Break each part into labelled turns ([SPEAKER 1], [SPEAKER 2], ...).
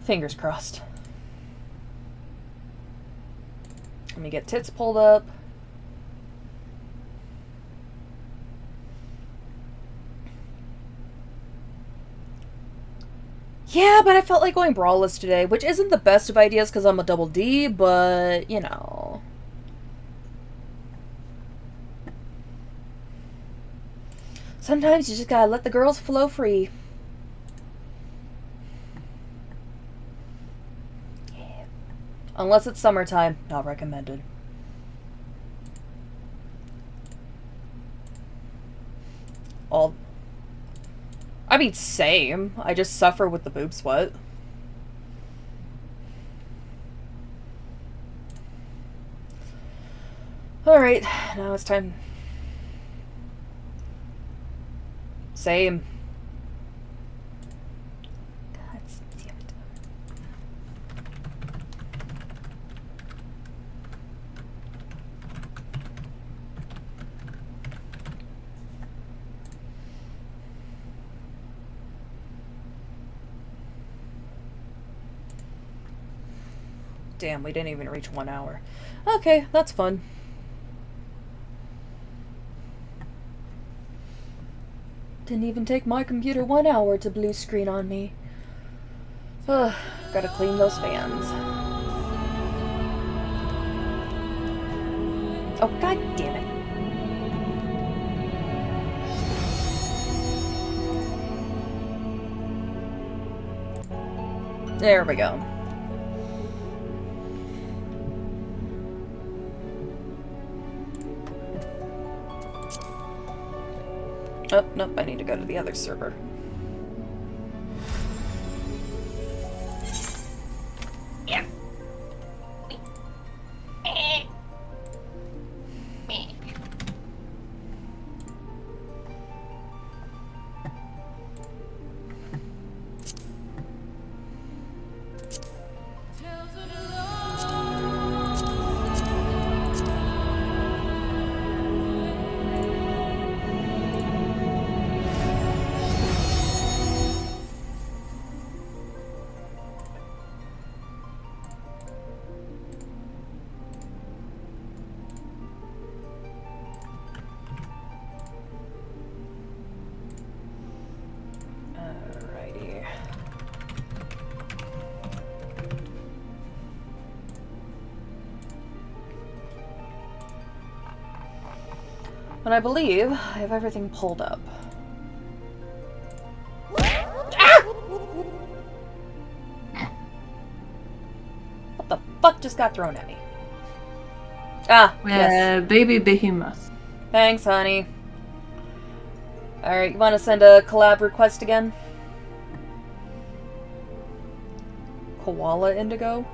[SPEAKER 1] Fingers crossed. Let me get tits pulled up. Yeah, but I felt like going brawless today, which isn't the best of ideas because I'm a double D, but, you know. Sometimes you just gotta let the girls flow free. Yeah. Unless it's summertime, not recommended. I mean, same. I just suffer with the boob sweat. Alright, now it's time. Same. God damn it. Damn, we didn't even reach 1 hour. Okay, that's fun. Didn't even take my computer 1 hour to blue screen on me. Ugh, gotta clean those fans. Oh, god damn it. There we go. Oh, nope, I need to go to the other server. Yeah. And I believe I have everything pulled up. Ah! What the fuck just got thrown at me? Ah, yes.
[SPEAKER 2] Baby behemoth.
[SPEAKER 1] Thanks, honey. Alright, you want to send a collab request again? Koala Indigo?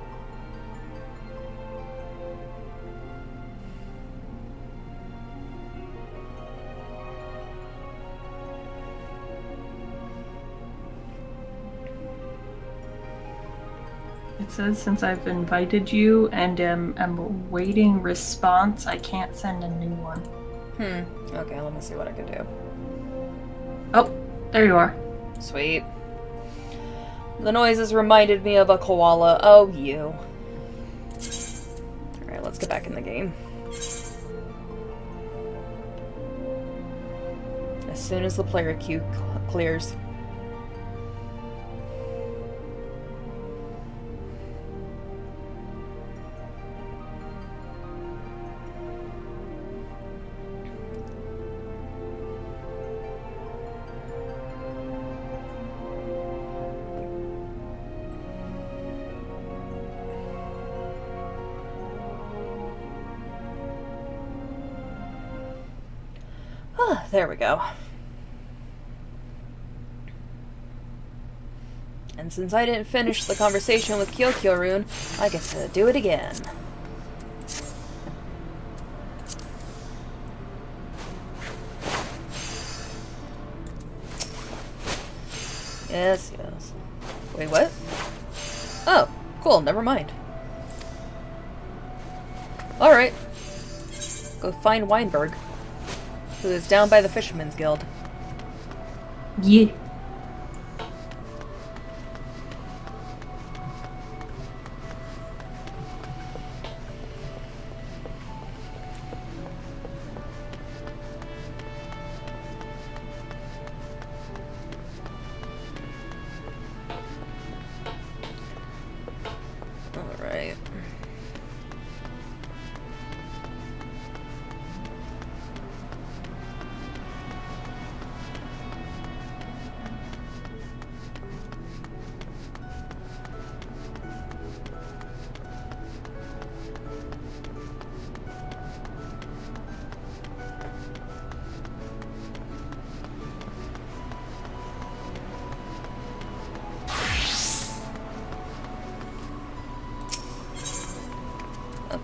[SPEAKER 2] It says since I've invited you and am awaiting response, I can't send a new one.
[SPEAKER 1] Okay, let me see what I can do.
[SPEAKER 2] Oh, there you are.
[SPEAKER 1] Sweet. The noises reminded me of a koala. Oh, you. Alright, let's get back in the game. As soon as the player queue clears. There we go. And since I didn't finish the conversation with Kyokyo-rune, I get to do it again. Yes, yes. Wait, what? Oh, cool, never mind. Alright. Go find Weinberg, who is down by the Fisherman's Guild.
[SPEAKER 2] Yeah.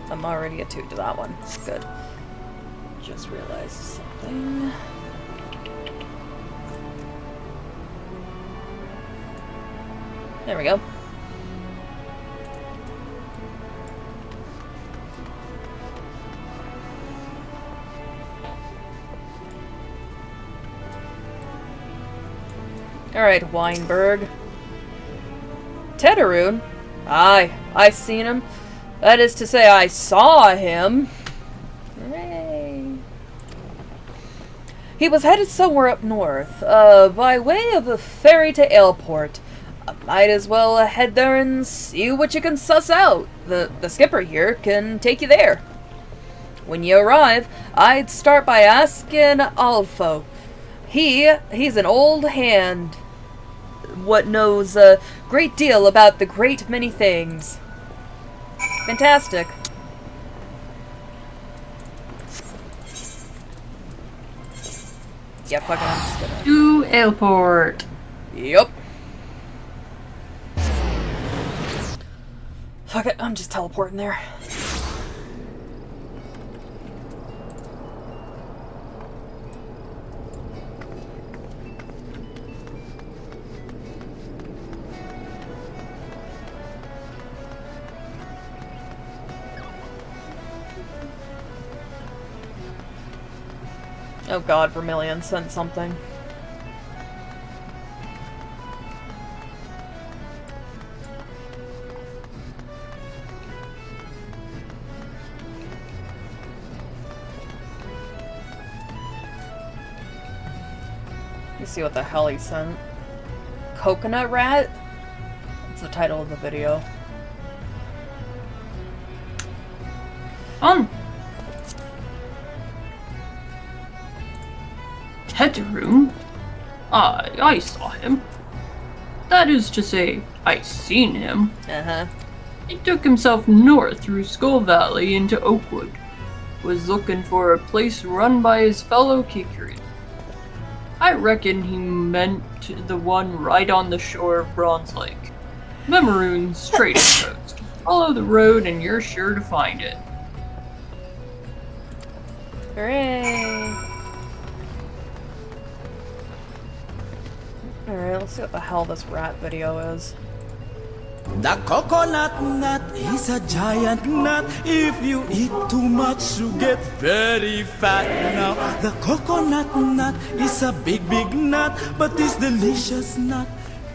[SPEAKER 1] I'm already attuned to that one. Good. Just realized something. There we go. Alright, Weinberg. Tedderoon? Aye, I seen him. That is to say, I saw him. Hooray. He was headed somewhere up north, by way of a ferry to Aleport. Might as well head there and see what you can suss out. The skipper here can take you there. When you arrive, I'd start by asking Alfo. He's an old hand what knows a great deal about the great many things. Fantastic. Yeah, fuck it, I'm just gonna...
[SPEAKER 2] To airport.
[SPEAKER 1] Yup. Fuck it, I'm just teleporting there. Oh god, Vermillion sent something. Let me see what the hell he sent. Coconut Rat? That's the title of the video.
[SPEAKER 2] On. Tedderoon? I saw him. That is to say, I seen him.
[SPEAKER 1] Uh-huh.
[SPEAKER 2] He took himself north through Skull Valley into Oakwood. Was looking for a place run by his fellow Kikiri. I reckon he meant the one right on the shore of Bronze Lake. Memaroon's straight coast. Follow the road and you're sure to find it.
[SPEAKER 1] Hooray! Alright, let's see what the hell this rat video is.
[SPEAKER 3] The coconut nut is a giant nut. If you eat too much, you get very fat. Now, the coconut nut is a big, big nut, but this delicious nut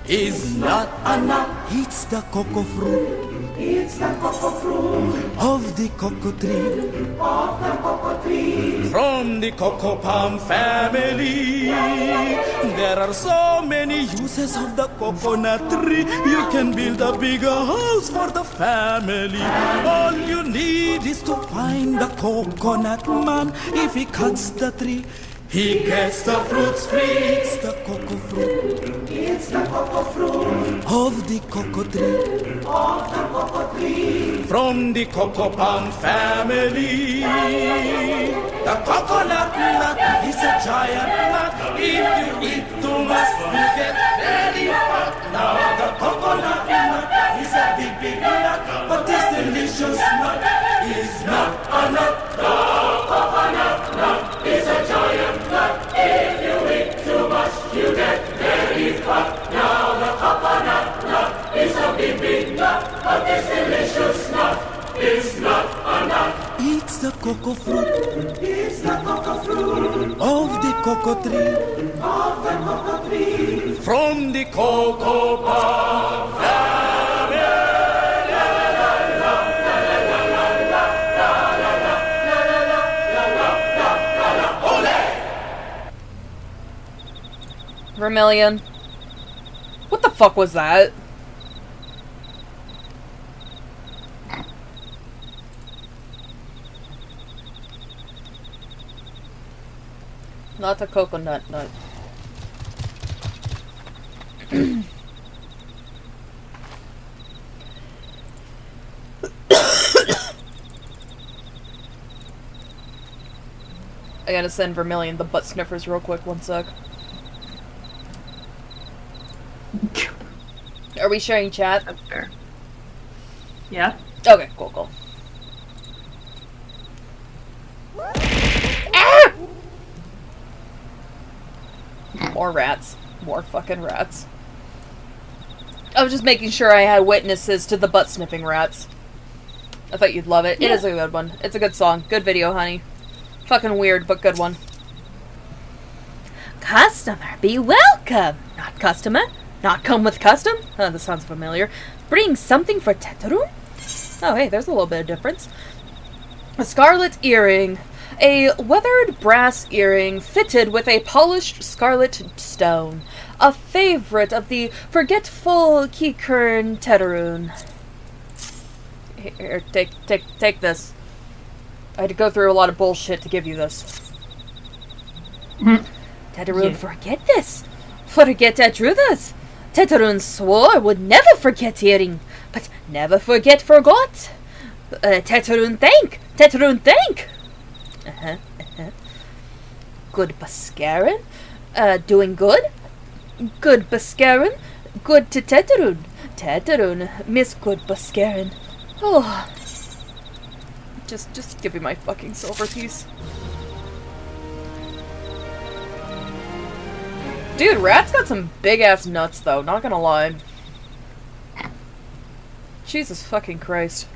[SPEAKER 3] is not a nut. It's the cocoa fruit. It's the cocoa fruit of the cocoa tree. Of the cocoa tree. From the cocoa palm family. There are so many uses of the coconut tree. You can build a bigger house for the family. All you need is to find the coconut man. If he cuts the tree, he gets the fruits free. It's the cocoa fruit. It's the cocoa fruit of the cocoa tree. Of the cocoa tree. From the cocoa palm family. The coconut nut is a giant nut. If you eat too much, you get very fat. Now the coconut nut is a big, big nut, but this delicious nut is not a nut. The coconut nut is a giant nut. If you eat too much, you get very fat. Now the coconut nut is a big, big nut, but this delicious nut is not a nut. It's the cocoa fruit. It's the cocoa fruit of the cocoa tree. Of the cocoa tree. From the cocoa palm family.
[SPEAKER 1] Vermillion. What the fuck was that? Not the coconut nut. I gotta send Vermillion the butt sniffers real quick, one sec. Are we sharing chat?
[SPEAKER 2] That's fair. Yeah?
[SPEAKER 1] Okay, cool, cool. More rats. More fucking rats. I was just making sure I had witnesses to the butt-sniffing rats. I thought you'd love it.
[SPEAKER 2] Yeah.
[SPEAKER 1] It is a good one. It's a good song. Good video, honey. Fucking weird, but good one. Customer, be welcome! Not customer. Not come with custom? Oh, this sounds familiar. Bring something for Tetrun? Oh, hey, there's a little bit of difference. A scarlet earring. A weathered brass earring fitted with a polished scarlet stone. A favorite of the forgetful Kikern Tetrun. Here, take this. I had to go through a lot of bullshit to give you this. Tetrun,
[SPEAKER 2] Yeah.
[SPEAKER 1] forget this. Forget Tetrudas. Tetrun swore would never forget earring, but never forgot. Tetrun thank. Tetrun thank. Good Baskarin. Doing good? Good Baskarin. Good to Tetrun. Tetrun, miss good Baskarin. Oh. Just give me my fucking silver piece. Dude, Rat's got some big-ass nuts, though, not gonna lie. Jesus fucking Christ.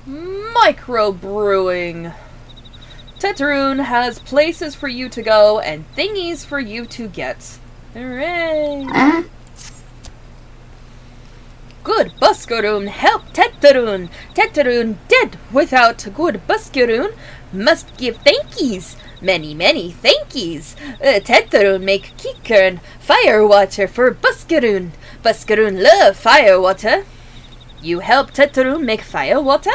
[SPEAKER 1] Microbrewing. Tetrun has places for you to go and thingies for you to get. Hooray! Good Buskarun help Tetrun. Tetrun dead without good Buskarun must give thankies. Many thankies. Tetrun make Kikern firewater for Buskarun. Buskarun love firewater. You help Tetrun make firewater?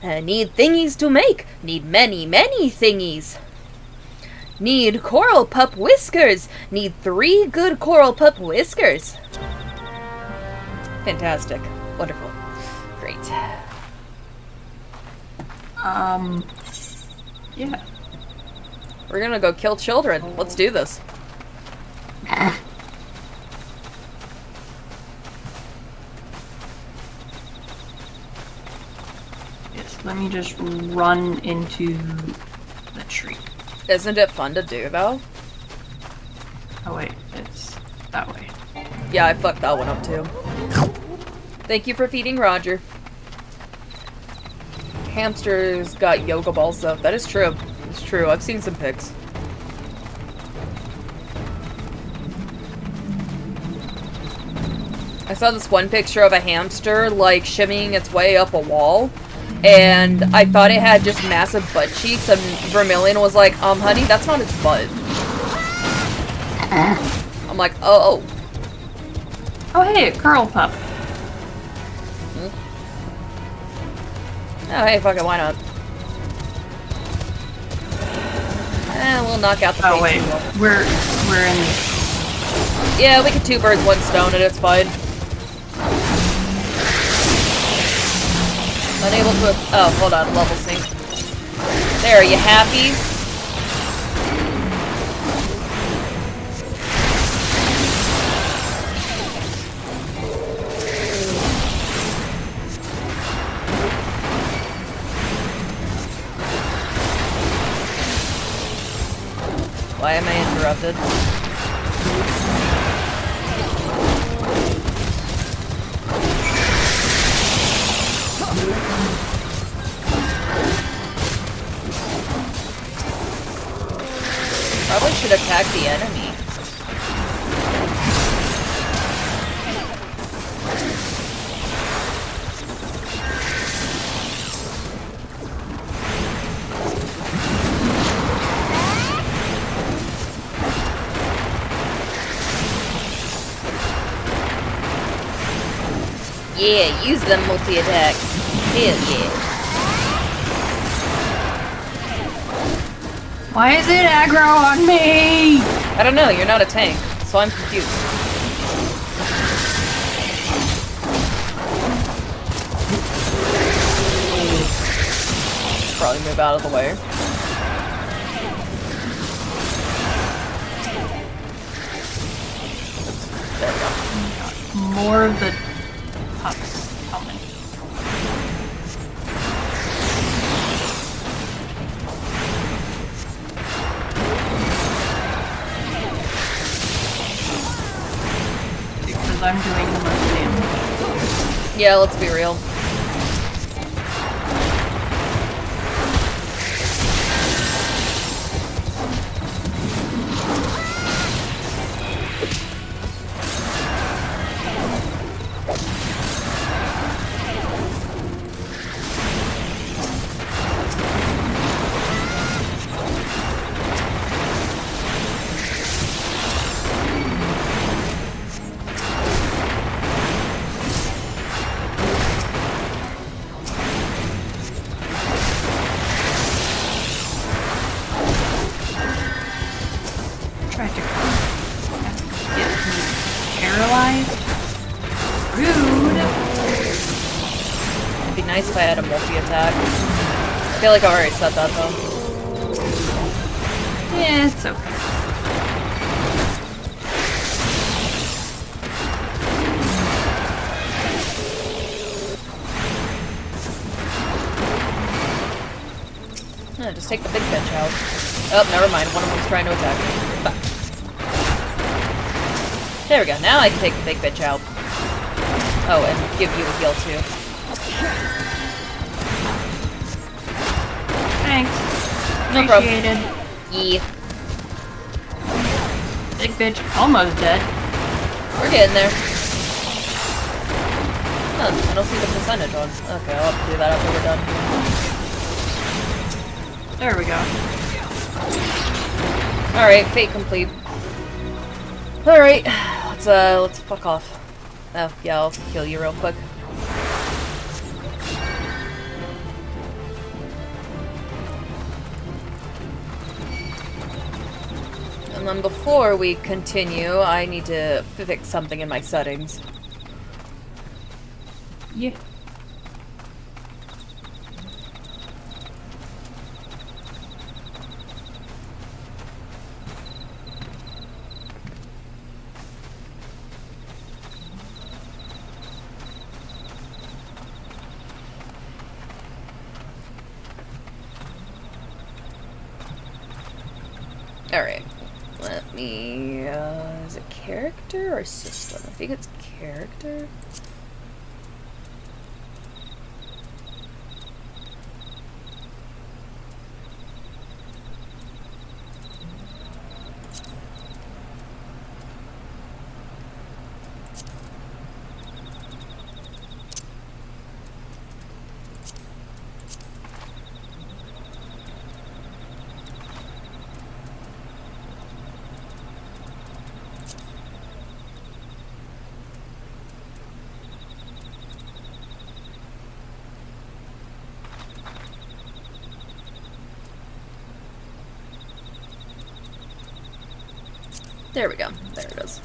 [SPEAKER 1] Need thingies to make. Need many thingies. Need coral pup whiskers. Need 3 good coral pup whiskers. Fantastic. Wonderful. Great.
[SPEAKER 2] Yeah.
[SPEAKER 1] We're gonna go kill children. Let's do this.
[SPEAKER 2] Yes, let me just run into the tree.
[SPEAKER 1] Isn't it fun to do, though?
[SPEAKER 2] Oh wait, it's that way.
[SPEAKER 1] Yeah, I fucked that one up, too. Thank you for feeding Roger. Hamsters got yoga balls, though. That is true. It's true. I've seen some pics. I saw this one picture of a hamster, like, shimmying its way up a wall. And I thought it had just massive butt cheeks, and Vermillion was like, honey, that's not its butt. I'm like, oh.
[SPEAKER 2] Oh hey, a curl pup.
[SPEAKER 1] Oh, hey, fuck it, why not? We'll knock out the
[SPEAKER 2] Oh wait,
[SPEAKER 1] face.
[SPEAKER 2] we're in.
[SPEAKER 1] Yeah, we can 2 birds, 1 stone, and it's fine. Unable to. Oh, hold on, level sync. There, are you happy? Why am I interrupted? Probably should attack the enemy. Yeah, use them multi-attacks. Hell yeah.
[SPEAKER 2] Why is it aggro on me?
[SPEAKER 1] I don't know, you're not a tank, so I'm confused. Probably move out of the way. There we go.
[SPEAKER 2] More of the pups coming. doing the most damage.
[SPEAKER 1] Yeah, let's be real. Nice if I had a multi-attack. I feel like I already said that though.
[SPEAKER 2] Yeah, it's okay.
[SPEAKER 1] Yeah, just take the big bitch out. Oh, never mind. One of them's trying to attack me. Bah. There we go. Now I can take the big bitch out. Oh, and give you a heal too.
[SPEAKER 2] Thanks.
[SPEAKER 1] No
[SPEAKER 2] Appreciated.
[SPEAKER 1] problem. Yeah.
[SPEAKER 2] Big bitch, almost dead.
[SPEAKER 1] We're getting there. Huh, I don't see the percentage on. Okay, I'll have to do that after we're done.
[SPEAKER 2] There we go.
[SPEAKER 1] Alright, fate complete. Alright, let's fuck off. Oh, yeah, I'll kill you real quick. And then before we continue, I need to fix something in my settings.
[SPEAKER 2] Yeah.
[SPEAKER 1] Alright. Let me, is it character or system? I think it's character. There we go. There it is.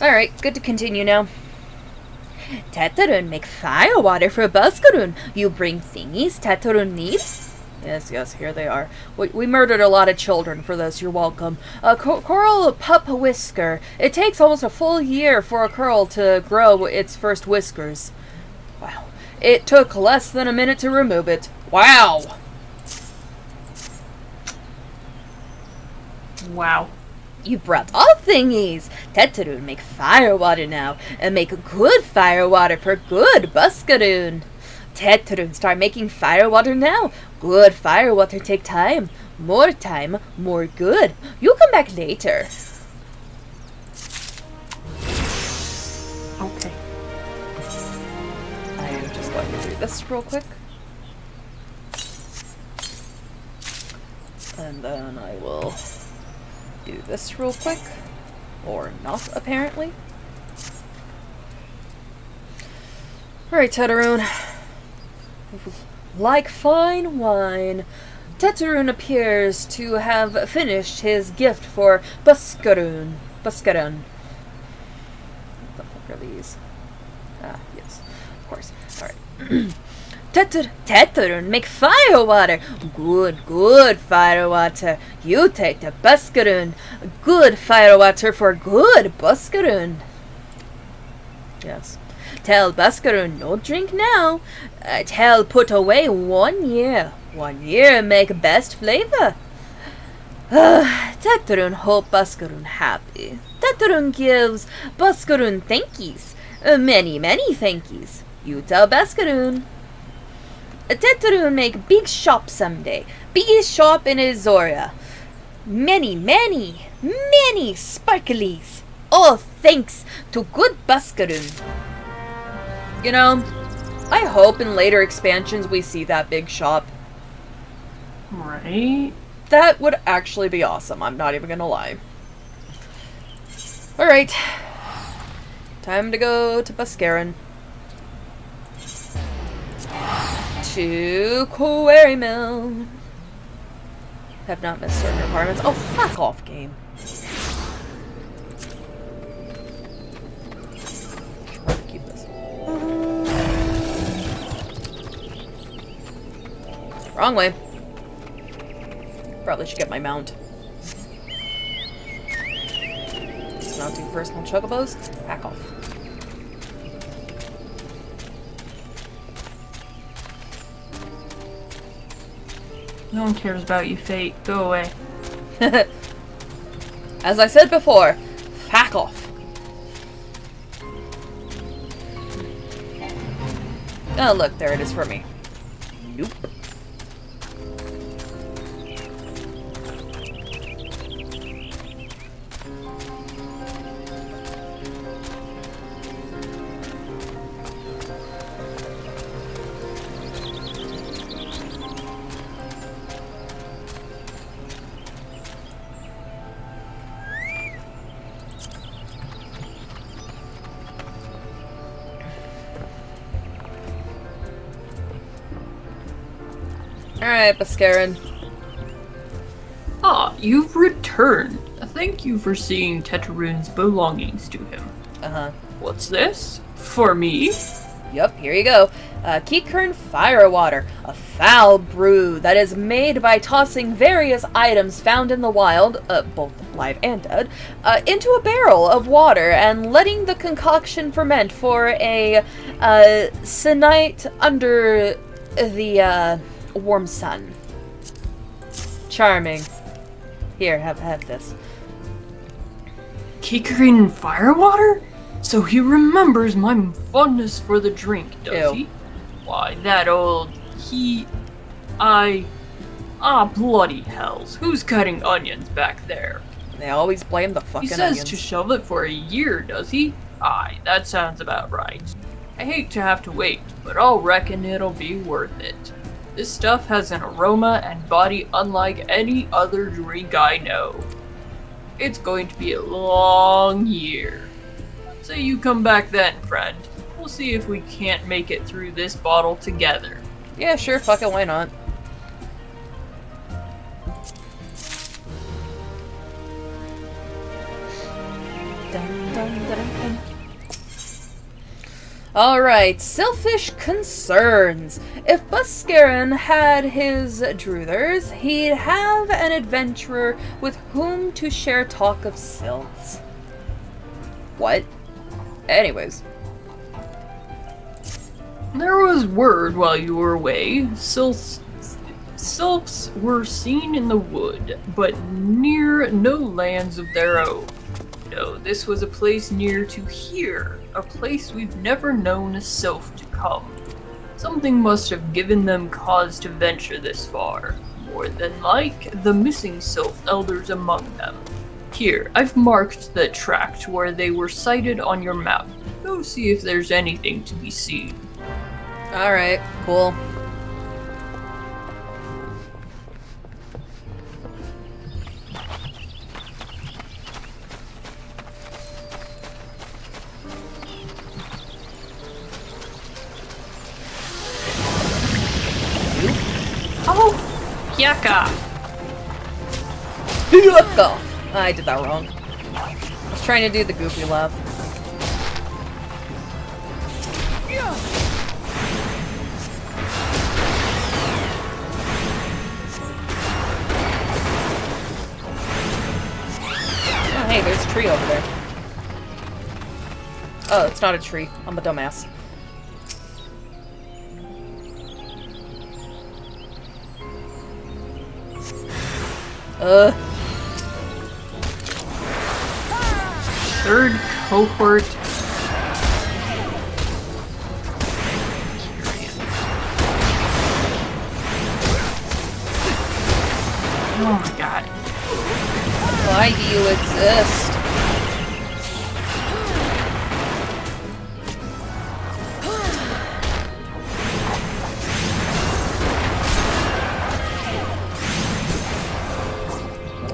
[SPEAKER 1] Alright, good to continue now. Tetarun, make fire water for Buskarun. You bring thingies Tetarun needs? Yes, yes, here they are. We murdered a lot of children for this, you're welcome. A coral pup whisker. It takes almost a full year for a coral to grow its first whiskers. Wow. It took less than a minute to remove it. Wow!
[SPEAKER 2] Wow.
[SPEAKER 1] You brought all thingies! Tetarun, make fire water now, and make good fire water for good Buskarun. Tetarun, start making fire water now. Good fire water take time, more good. You come back later.
[SPEAKER 2] Okay.
[SPEAKER 1] I am just going to do this real quick. And then I will do this real quick. Or not, apparently. Alright, Tetarun. Like fine wine, Tetarun appears to have finished his gift for Buskarun. Buskarun. What the fuck are these? Ah, yes. Of course. Alright. Tetarun, make fire water. Good fire water. You take the Buskarun. Good fire water for good Buskarun. Yes. Tell Buskarun no drink now. Tell put away 1 year. 1 year make best flavor. Tetarun hope Buskarun happy. Tetrun gives Baskarun thankies. Many, many thankies. You tell Baskarun. Tetrun make big shop someday. Biggest shop in Azoria. Many, many, many sparklies. Oh, thanks to good Baskarun. You know, I hope in later expansions we see that big shop.
[SPEAKER 2] Right?
[SPEAKER 1] That would actually be awesome, I'm not even gonna lie. Alright. Time to go to Bascaran. To Quarry Mill. Have not missed certain requirements. Oh, fuck off, game. Try to keep this. Wrong way. Probably should get my mount. Mounting personal chocobos? Back off.
[SPEAKER 2] No one cares about you, Fate. Go away.
[SPEAKER 1] As I said before, back off. Oh, look, there it is for me. Nope. Alright, Bascaran.
[SPEAKER 2] Ah, you've returned. Thank you for seeing Tetrun's belongings to him.
[SPEAKER 1] Uh-huh.
[SPEAKER 2] What's this? For me?
[SPEAKER 1] Yup, here you go. Keycurn Firewater, a foul brew that is made by tossing various items found in the wild, both live and dead, into a barrel of water and letting the concoction ferment for a night under the warm sun. Charming. Here, have this.
[SPEAKER 2] Keycurn Firewater? So he remembers my fondness for the drink, does
[SPEAKER 1] Ew.
[SPEAKER 2] he? Why, that old... bloody hells. Who's cutting onions back there?
[SPEAKER 1] They always blame the fucking
[SPEAKER 2] He says
[SPEAKER 1] onions.
[SPEAKER 2] to shelve it for a year, does he? Aye, that sounds about right. I hate to have to wait, but I'll reckon it'll be worth it. This stuff has an aroma and body unlike any other drink I know. It's going to be a long year. Say you come back then, friend. We'll see if we can't make it through this bottle together.
[SPEAKER 1] Yeah, sure, fuck it, why not? Alright, selfish concerns. If Bascaran had his druthers, he'd have an adventurer with whom to share talk of sylphs. What? Anyways.
[SPEAKER 2] There was word while you were away. Sylphs were seen in the wood, but near no lands of their own. No, this was a place near to here, a place we've never known a sylph to come. Something must have given them cause to venture this far. More than like, the missing sylph elders among them. Here, I've marked the tract where they were sighted on your map. Go see if there's anything to be seen.
[SPEAKER 1] Alright, cool.
[SPEAKER 2] Oh, yucca!
[SPEAKER 1] Fuck off! I did that wrong. I was trying to do the goofy laugh. Oh, hey, there's a tree over there. Oh, it's not a tree. I'm a dumbass.
[SPEAKER 2] Third cohort. Oh my god.
[SPEAKER 1] Why do you exist?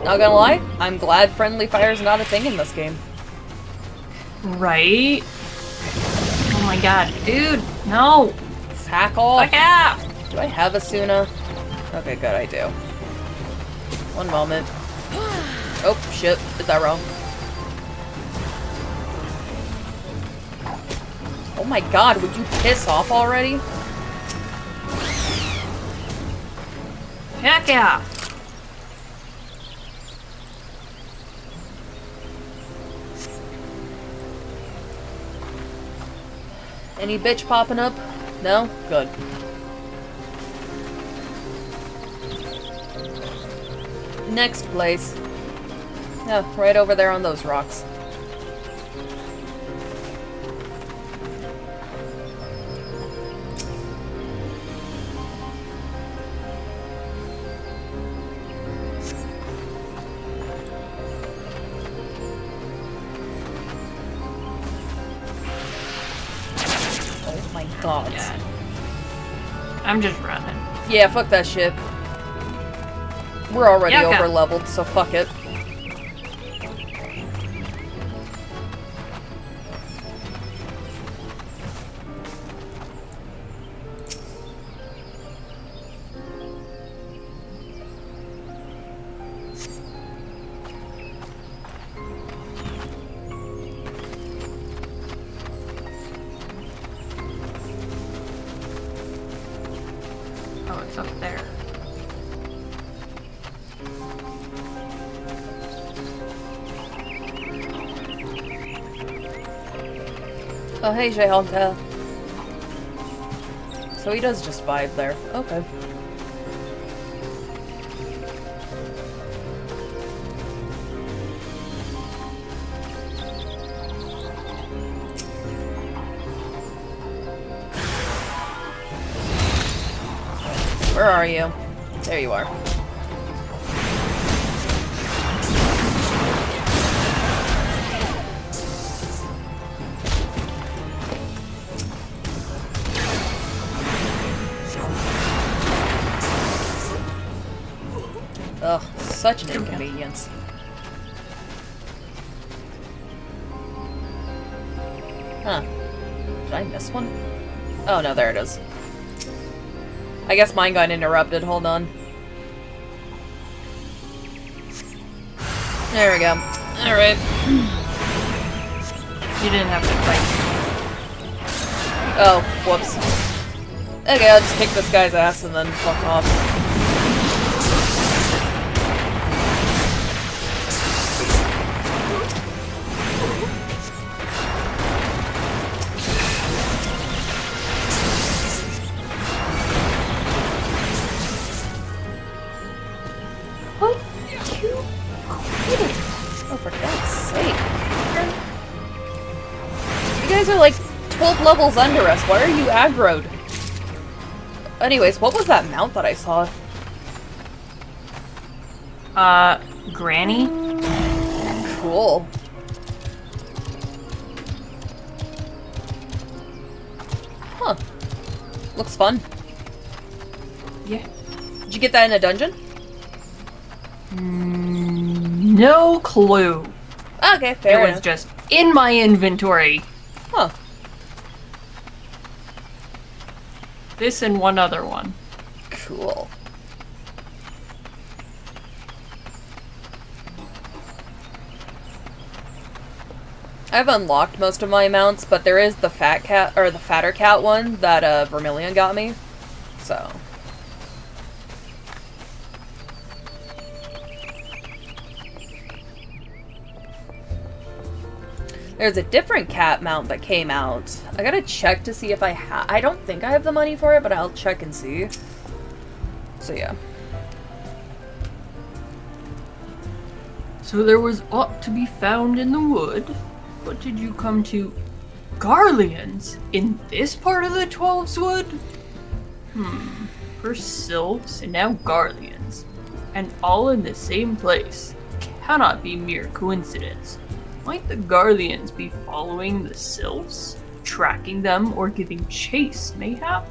[SPEAKER 1] Not gonna lie, I'm glad friendly fire is not a thing in this game.
[SPEAKER 2] Right? Oh my god, dude, no!
[SPEAKER 1] Hack off!
[SPEAKER 2] Fuck out!
[SPEAKER 1] Do I have Asuna? Okay, good, I do. One moment. Oh, shit. Did that wrong. Oh my god, would you piss off already?
[SPEAKER 2] Heck yeah!
[SPEAKER 1] Any bitch popping up? No? Good. Next place. Yeah, right over there on those rocks. Oh my god.
[SPEAKER 2] Yeah. I'm just running.
[SPEAKER 1] Yeah, fuck that shit. We're already
[SPEAKER 2] Yeah, okay.
[SPEAKER 1] over leveled, so fuck it.
[SPEAKER 2] Oh, it's up there.
[SPEAKER 1] Oh, hey, Jehonka. So he does just vibe there. Okay. Where are you? There you are. Ugh, such an inconvenience. Huh. Did I miss one? Oh no, there it is. I guess mine got interrupted, hold on. There we go. Alright.
[SPEAKER 2] You didn't have to fight.
[SPEAKER 1] Oh, whoops. Okay, I'll just kick this guy's ass and then fuck off. Oh, for God's sake. You guys are like 12 levels under us. Why are you aggroed? Anyways, what was that mount that I saw?
[SPEAKER 2] Granny?
[SPEAKER 1] Cool. Huh. Looks fun.
[SPEAKER 2] Yeah.
[SPEAKER 1] Did you get that in a dungeon?
[SPEAKER 2] No clue.
[SPEAKER 1] Okay, fair
[SPEAKER 2] It was
[SPEAKER 1] enough.
[SPEAKER 2] just in my inventory.
[SPEAKER 1] Huh.
[SPEAKER 2] This and one other one.
[SPEAKER 1] Cool. I've unlocked most of my mounts, but there is the fat cat, or the fatter cat one that Vermillion got me. So. There's a different cat mount that came out. I gotta check to see if I have. I don't think I have the money for it, but I'll check and see. So yeah.
[SPEAKER 2] So there was aught to be found in the wood. What did you come to? Garleans? In this part of the Twelveswood? First sylphs and now Garleans. And all in the same place. Cannot be mere coincidence. Might the Garleans be following the sylphs? Tracking them or giving chase, mayhap?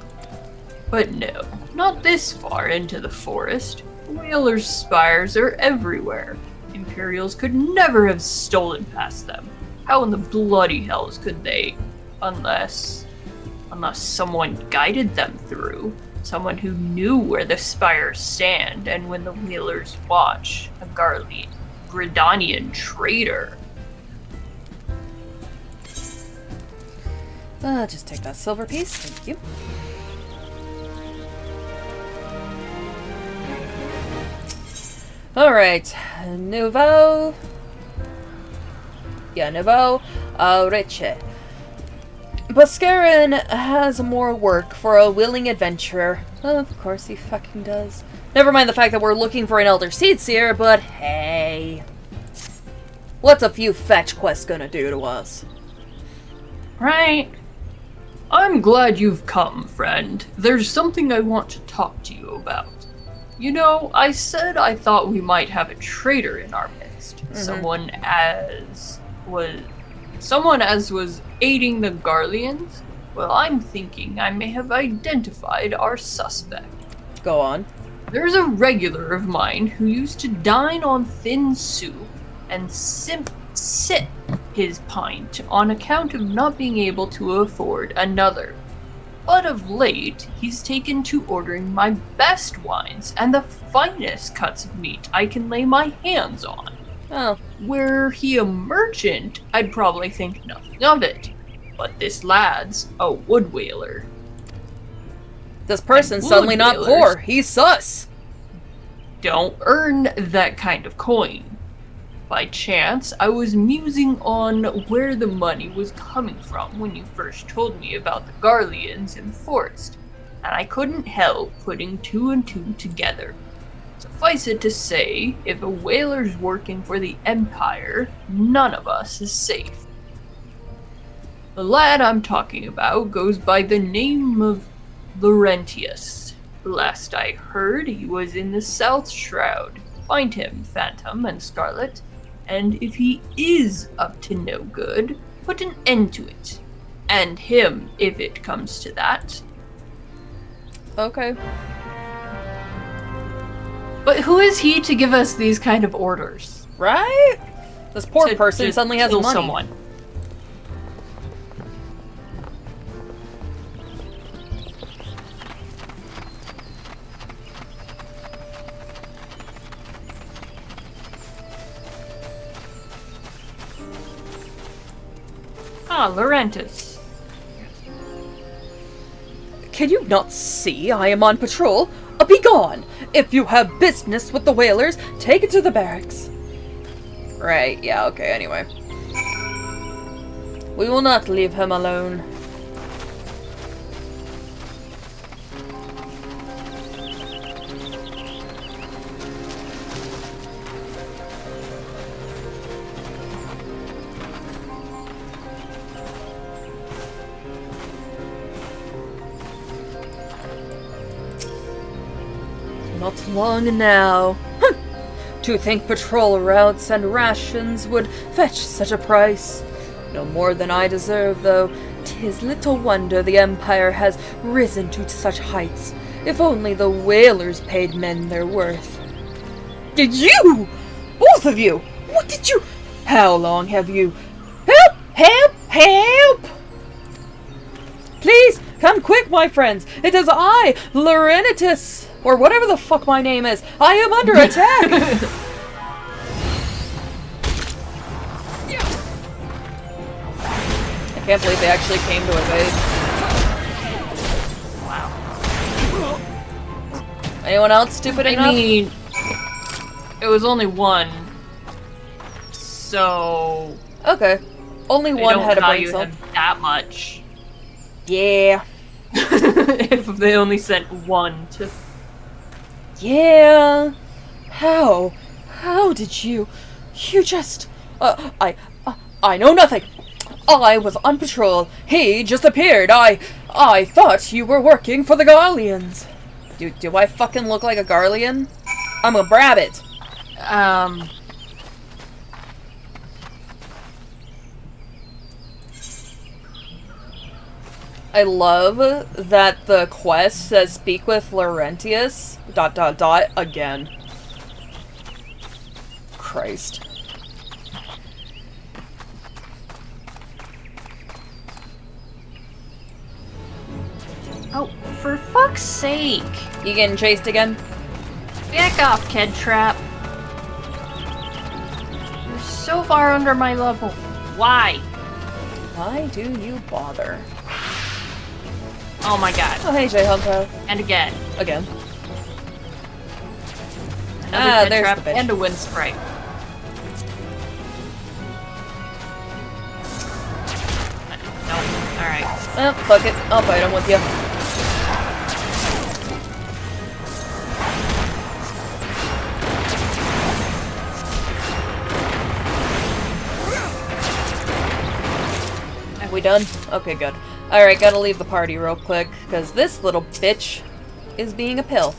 [SPEAKER 2] But no, not this far into the forest. Whalers' spires are everywhere. Imperials could never have stolen past them. How in the bloody hells could they? Unless someone guided them through. Someone who knew where the spires stand and when the whalers watch. A Gridanian traitor.
[SPEAKER 1] Just take that silver piece, thank you. Alright, Nouveau Riche. Boscarin has more work for a willing adventurer. Of course he fucking does. Never mind the fact that we're looking for an Elder Seedseer, but hey. What's a few fetch quests gonna do to us?
[SPEAKER 2] Right. I'm glad you've come, friend. There's something I want to talk to you about. You know, I said I thought we might have a traitor in our midst. Someone as was aiding the Garleans. Well, I'm thinking I may have identified our suspect.
[SPEAKER 1] Go on.
[SPEAKER 2] There's a regular of mine who used to dine on thin soup and sip his pint on account of not being able to afford another. But of late, he's taken to ordering my best wines and the finest cuts of meat I can lay my hands on.
[SPEAKER 1] Oh.
[SPEAKER 2] Were he a merchant, I'd probably think nothing of it. But this lad's a wood whaler.
[SPEAKER 1] This person's suddenly not poor. He's sus.
[SPEAKER 2] Don't earn that kind of coin. By chance, I was musing on where the money was coming from when you first told me about the Garleans in the forest, and I couldn't help putting two and two together. Suffice it to say, if a whaler's working for the Empire, none of us is safe. The lad I'm talking about goes by the name of Laurentius. Last I heard, he was in the South Shroud. Find him, Phantome and Scarlet. And if he is up to no good, put an end to it. And him, if it comes to that.
[SPEAKER 1] Okay.
[SPEAKER 2] But who is he to give us these kind of orders?
[SPEAKER 1] Right? This poor person suddenly has money.
[SPEAKER 2] Someone. Laurentis.
[SPEAKER 1] Can you not see I am on patrol? Begone! If you have business with the whalers, take it to the barracks. Right, yeah, okay, anyway. We will not leave him alone. Not long now. To think patrol routes and rations would fetch such a price. No more than I deserve, though. 'Tis little wonder the Empire has risen to such heights. If only the whalers paid men their worth. Did you? Both of you? What did you? How long have you? Help! Help! Help! Please, come quick, my friends. It is I, Laurentius. Or whatever the fuck my name is. I am under attack! I can't believe they actually came to invade.
[SPEAKER 2] Wow.
[SPEAKER 1] Anyone else stupid enough?
[SPEAKER 2] I mean, it was only one. So...
[SPEAKER 1] Okay. Only one had a brain cell.
[SPEAKER 2] That much.
[SPEAKER 1] Yeah.
[SPEAKER 2] If they only sent one to...
[SPEAKER 1] Yeah. How? How did you? You just... I know nothing. I was on patrol. He just appeared. I thought you were working for the Garleans. Do I fucking look like a Garlean? I'm a Brabbit. I love that the quest says speak with Laurentius, ... again. Christ.
[SPEAKER 2] Oh, for fuck's sake!
[SPEAKER 1] You getting chased again?
[SPEAKER 2] Back off, Ked Trap. You're so far under my level. Why?
[SPEAKER 1] Why do you bother?
[SPEAKER 2] Oh my god.
[SPEAKER 1] Oh, hey, J-Hunter.
[SPEAKER 2] And again.
[SPEAKER 1] Again.
[SPEAKER 2] Another Ked
[SPEAKER 1] there's
[SPEAKER 2] Trap
[SPEAKER 1] the bitch.
[SPEAKER 2] and a wind sprite. No. Alright.
[SPEAKER 1] Oh, fuck it. I'll fight him with you. Are we done? Okay, good. Alright, gotta leave the party real quick, because this little bitch is being a pill.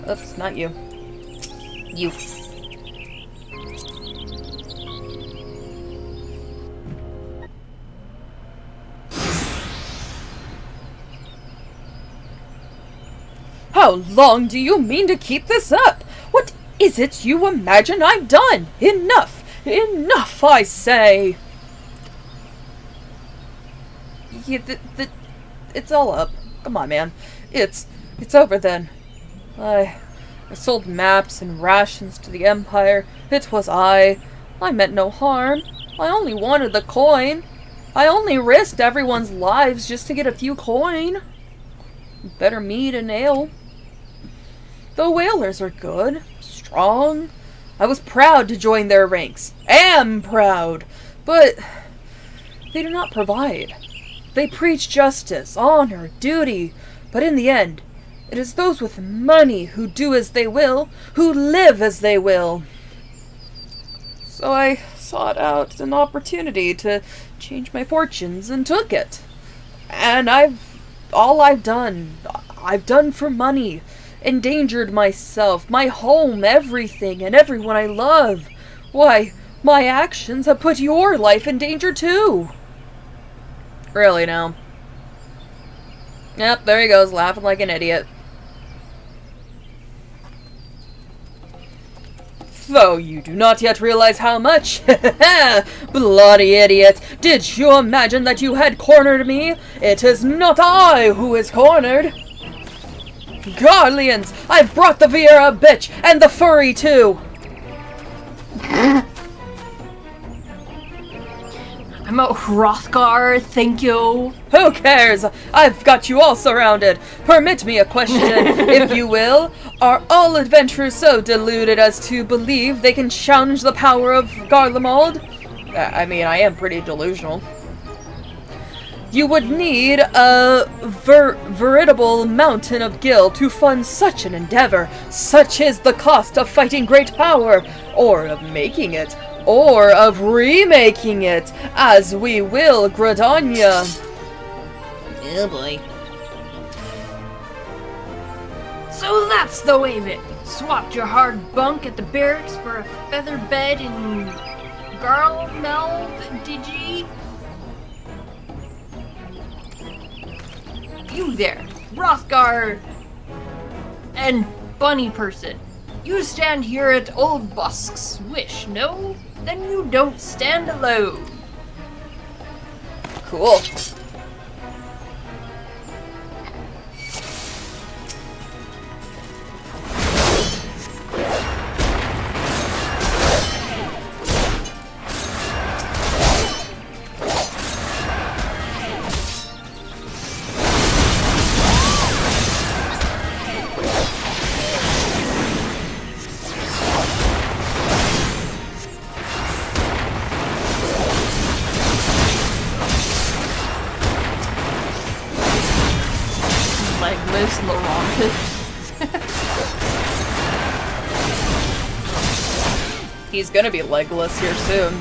[SPEAKER 1] Oops, not you. You. How long do you mean to keep this up? What is it you imagine I've done? Enough! Enough, I say! Yeah, it's all up. Come on, man. It's over then. I sold maps and rations to the Empire. It was I. I meant no harm. I only wanted the coin. I only risked everyone's lives just to get a few coin. Better meat and ale. The whalers are good, strong. I was proud to join their ranks. Am proud. But they do not provide. They preach justice, honor, duty. But in the end, it is those with money who do as they will, who live as they will. So I sought out an opportunity to change my fortunes and took it. And all I've done for money. Endangered myself, my home, everything, and everyone I love. Why, my actions have put your life in danger too. Really now. Yep, there he goes, laughing like an idiot. Though you do not yet realize how much. Bloody idiot. Did you imagine that you had cornered me? It is not I who is cornered. Garleans! I've brought the Viera bitch, and the furry too!
[SPEAKER 2] I'm a Hrothgar, thank you.
[SPEAKER 1] Who cares? I've got you all surrounded. Permit me a question, if you will. Are all adventurers so deluded as to believe they can challenge the power of Garlemald? I mean, I am pretty delusional. You would need a veritable mountain of gil to fund such an endeavor. Such is the cost of fighting great power, or of making it, or of remaking it, as we will Gradania. Oh boy.
[SPEAKER 2] So that's the way of it. Swapped your hard bunk at the barracks for a feather bed in Garlemald, did ye? You there, Hrothgar and Bunny Person. You stand here at Old Busk's wish, no? Then you don't stand alone.
[SPEAKER 1] Cool.
[SPEAKER 2] Legless Laurentius.
[SPEAKER 1] He's gonna be legless here soon.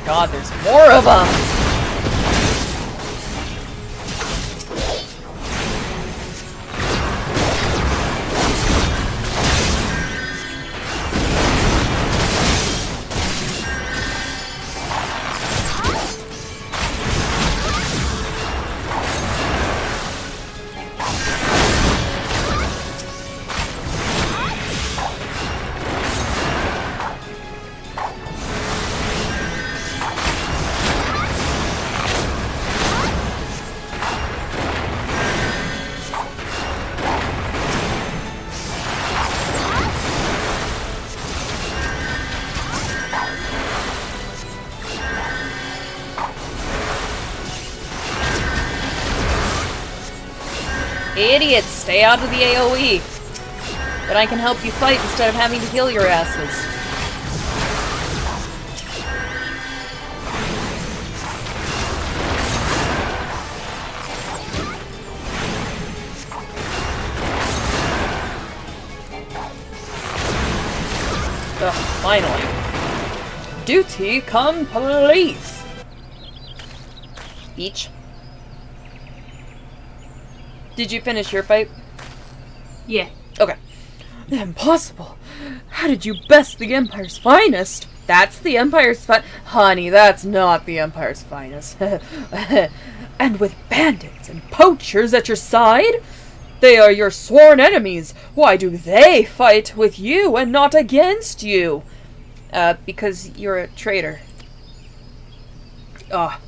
[SPEAKER 1] God, there's more of them! Idiots, stay out of the AoE. Then I can help you fight instead of having to heal your asses. Ugh, finally. Duty complete! Beach. Did you finish your fight?
[SPEAKER 2] Yeah.
[SPEAKER 1] Okay. Impossible. How did you best the Empire's finest? That's the Empire's Honey, that's not the Empire's finest. And with bandits and poachers at your side? They are your sworn enemies. Why do they fight with you and not against you? Because you're a traitor. Ah.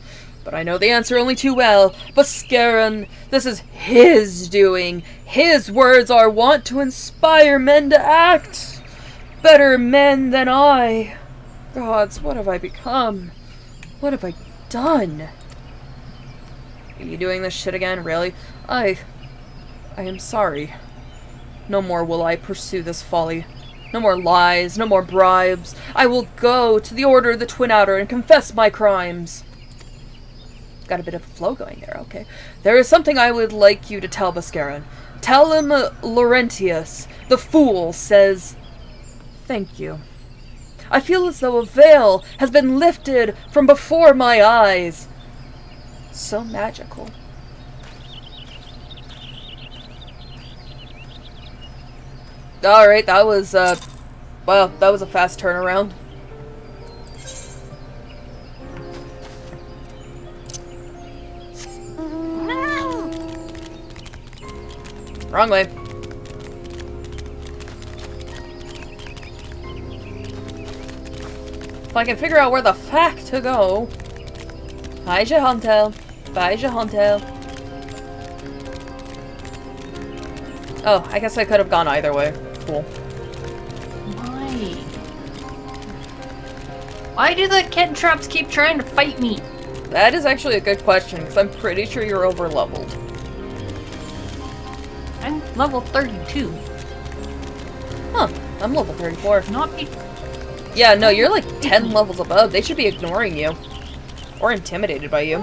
[SPEAKER 1] But I know the answer only too well. Boscaran, this is his doing. His words are wont to inspire men to act. Better men than I. Gods, what have I become? What have I done? Are you doing this shit again? Really? I am sorry. No more will I pursue this folly. No more lies, no more bribes. I will go to the Order of the Twin Outer and confess my crimes. Got a bit of a flow going there, okay. There is something I would like you to tell Boscaran. Tell him Laurentius, the fool, says, thank you. I feel as though a veil has been lifted from before my eyes. So magical. Alright, that was, wow, that was a fast turnaround. Wrong way. If I can figure out where the fuck to go. Hi, Jahontel. Bye, Jahontel. Oh, I guess I could have gone either way. Cool.
[SPEAKER 2] Why do the Kentraps keep trying to fight me?
[SPEAKER 1] That is actually a good question, because I'm pretty sure you're over-leveled.
[SPEAKER 2] I'm level 32.
[SPEAKER 1] Huh. I'm level 34.
[SPEAKER 2] Not me.
[SPEAKER 1] Yeah, no, you're like 10 levels above. They should be ignoring you. Or intimidated by you.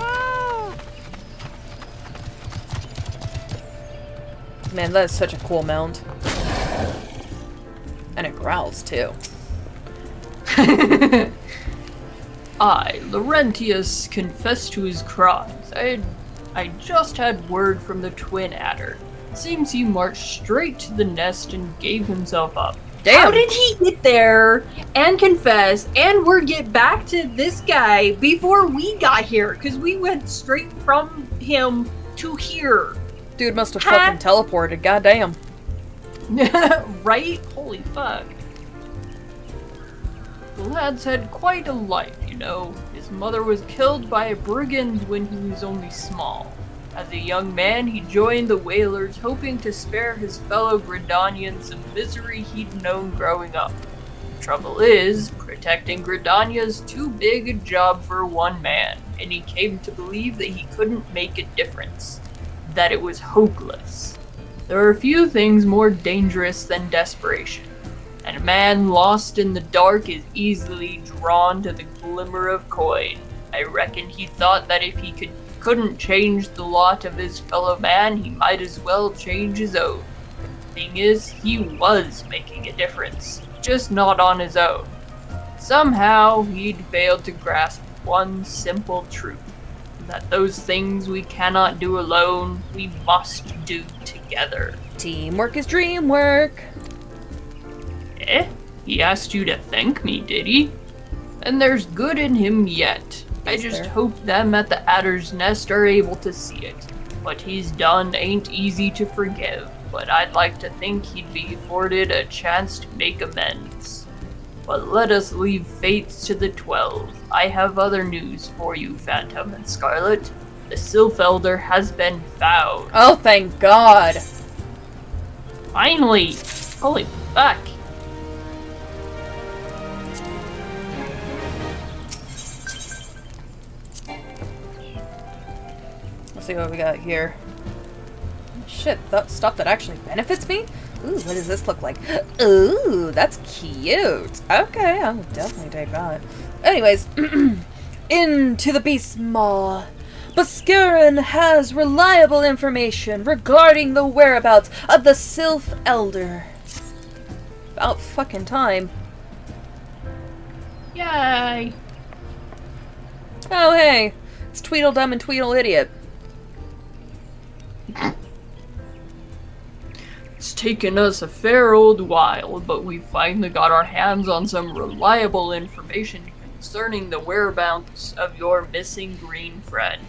[SPEAKER 1] Man, that is such a cool mount. And it growls, too.
[SPEAKER 2] I, Laurentius, confess to his crimes. I just had word from the Twin Adder. Seems he marched straight to the nest and gave himself up.
[SPEAKER 1] Damn.
[SPEAKER 2] How did he get there and confess and get back to this guy before we got here? Because we went straight from him to here.
[SPEAKER 1] Dude must have fucking teleported, goddamn.
[SPEAKER 2] Right? Holy fuck. The lad's had quite a life, you know. His mother was killed by a brigand when he was only small. As a young man, he joined the Whalers, hoping to spare his fellow Gridanians the misery he'd known growing up. The trouble is, protecting Gridania's too big a job for one man, and he came to believe that he couldn't make a difference. That it was hopeless. There are few things more dangerous than desperation, and a man lost in the dark is easily drawn to the glimmer of coin. I reckon he thought that if he couldn't change the lot of his fellow man, he might as well change his own. Thing is, he was making a difference, just not on his own. Somehow, he'd failed to grasp one simple truth, that those things we cannot do alone, we must do together.
[SPEAKER 1] Teamwork is dream work.
[SPEAKER 2] Eh? He asked you to thank me, did he? And there's good in him yet. I just hope them at the Adder's Nest are able to see it. What he's done ain't easy to forgive, but I'd like to think he'd be afforded a chance to make amends. But let us leave fates to the 12. I have other news for you, Phantome and Scarlet. The Sylph Elder has been found.
[SPEAKER 1] Oh, thank God.
[SPEAKER 2] Finally! Holy fuck.
[SPEAKER 1] Let's see what we got here. Shit, that stuff that actually benefits me? Ooh, what does this look like? Ooh, that's cute. Okay, I'll definitely take that. Anyways, into the beast maw. Buscarin has reliable information regarding the whereabouts of the Sylph Elder. About fucking time.
[SPEAKER 2] Yay!
[SPEAKER 1] Oh, hey. It's Tweedledum and Tweedleidiot.
[SPEAKER 2] It's taken us a fair old while, but we finally got our hands on some reliable information concerning the whereabouts of your missing green friend.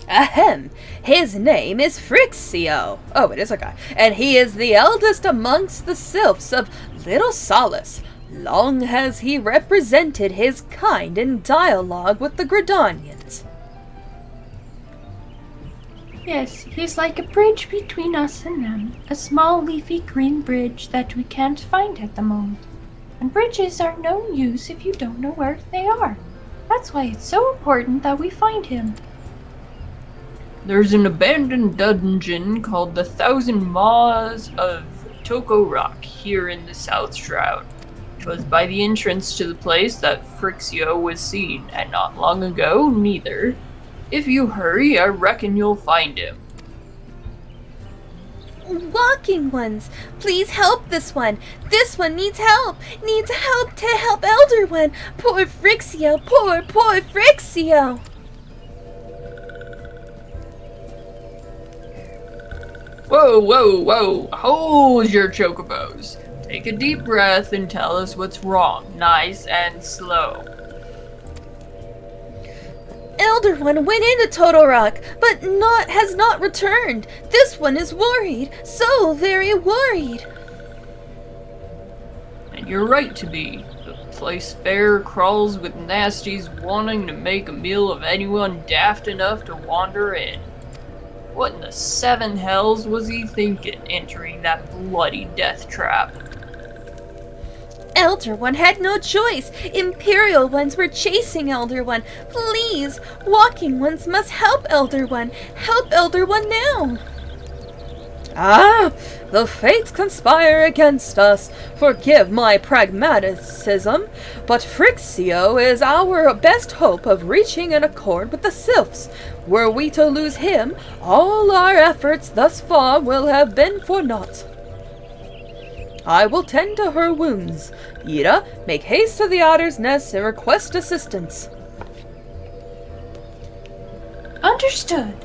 [SPEAKER 1] Ahem. His name is Frixio. Oh, it is a guy. And he is the eldest amongst the Sylphs of Little Solace. Long has he represented his kind in dialogue with the Gridanians.
[SPEAKER 4] Yes, he's like a bridge between us and them. A small leafy green bridge that we can't find at the moment. And bridges are no use if you don't know where they are. That's why it's so important that we find him.
[SPEAKER 2] There's an abandoned dungeon called the Thousand Maws of Toko Rock here in the South Shroud. 'Twas by the entrance to the place that Frixio was seen, and not long ago, neither. If you hurry, I reckon you'll find him.
[SPEAKER 5] Walking ones, please help this one. This one needs help. Needs help to help Elder One. Poor Frixio, poor Frixio.
[SPEAKER 2] Whoa, whoa, whoa! Hold your chocobos. Take a deep breath and tell us what's wrong, nice and slow.
[SPEAKER 5] Elder One went into Total Rock, but has not returned. This one is worried, so very worried.
[SPEAKER 2] And you're right to be. The place fair crawls with nasties wanting to make a meal of anyone daft enough to wander in. What in the seven hells was he thinking, entering that bloody death trap?
[SPEAKER 5] Elder One had no choice. Imperial ones were chasing Elder One. Please, Walking ones must help Elder One. Help Elder One now.
[SPEAKER 1] Ah, the fates conspire against us. Forgive my pragmaticism, but Frixio is our best hope of reaching an accord with the Sylphs. Were we to lose him, all our efforts thus far will have been for naught. I will tend to her wounds. Ida, make haste to the Otter's Nest and request assistance.
[SPEAKER 4] Understood.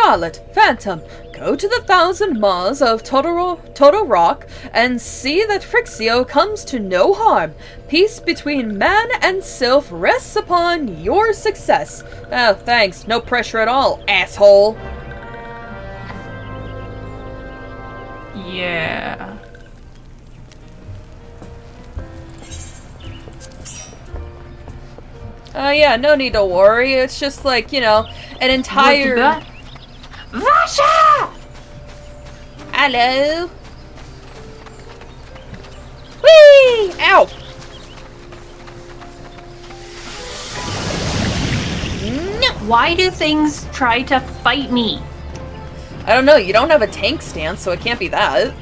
[SPEAKER 1] Scarlet, Phantome, go to the 1,000 Maws of Total Rock and see that Phrixio comes to no harm. Peace between man and sylph rests upon your success. Oh, thanks. No pressure at all, asshole.
[SPEAKER 2] Yeah.
[SPEAKER 1] Yeah, no need to worry. It's just like, you know, an entire...
[SPEAKER 4] Vasha!
[SPEAKER 1] Hello? Whee! Ow!
[SPEAKER 4] No. Why do things try to fight me?
[SPEAKER 1] I don't know, you don't have a tank stance, so it can't be that.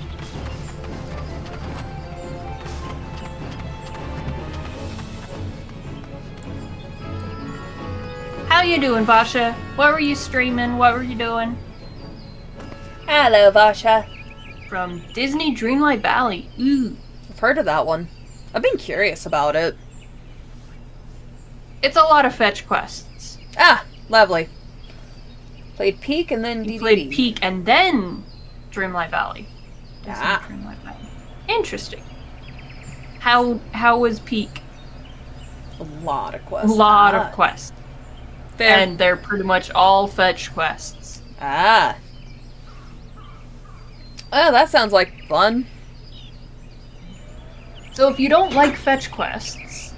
[SPEAKER 4] How you doing, Vasha? What were you streaming? What were you doing?
[SPEAKER 1] Hello, Vasha.
[SPEAKER 4] From Disney Dreamlight Valley. Ooh.
[SPEAKER 1] I've heard of that one. I've been curious about it.
[SPEAKER 4] It's a lot of fetch quests.
[SPEAKER 1] Ah, lovely. Played Peak and then
[SPEAKER 4] You
[SPEAKER 1] DDD.
[SPEAKER 4] played Peak and then Dreamlight Valley. Disney
[SPEAKER 1] Ah.
[SPEAKER 4] Dreamlight Valley. Interesting. How was Peak?
[SPEAKER 1] A lot of
[SPEAKER 4] A
[SPEAKER 1] quests.
[SPEAKER 4] lot
[SPEAKER 1] Ah,
[SPEAKER 4] of quests.
[SPEAKER 1] fair.
[SPEAKER 4] And they're pretty much all fetch quests.
[SPEAKER 1] Ah. Oh, that sounds like fun.
[SPEAKER 4] So if you don't like fetch quests,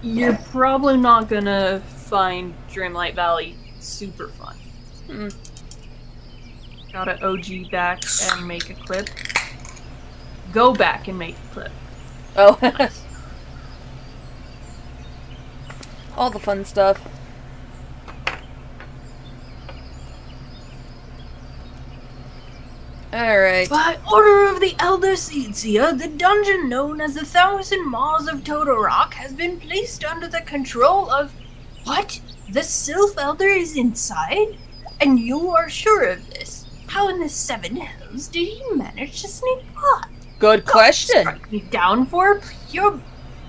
[SPEAKER 4] you're probably not gonna find Dreamlight Valley super fun.
[SPEAKER 1] Hmm.
[SPEAKER 4] Gotta OG back and make a clip. Go back and make a clip.
[SPEAKER 1] Oh.
[SPEAKER 4] Nice.
[SPEAKER 1] All the fun stuff. Alright.
[SPEAKER 4] By order of the Elder Seedseer, the dungeon known as the 1,000 Maws of Todorok has been placed under the control of... What? The Sylph Elder is inside? And you are sure of this? How in the Seven Hills did he manage to sneak by?
[SPEAKER 1] Good question.
[SPEAKER 4] Strike me down for a pure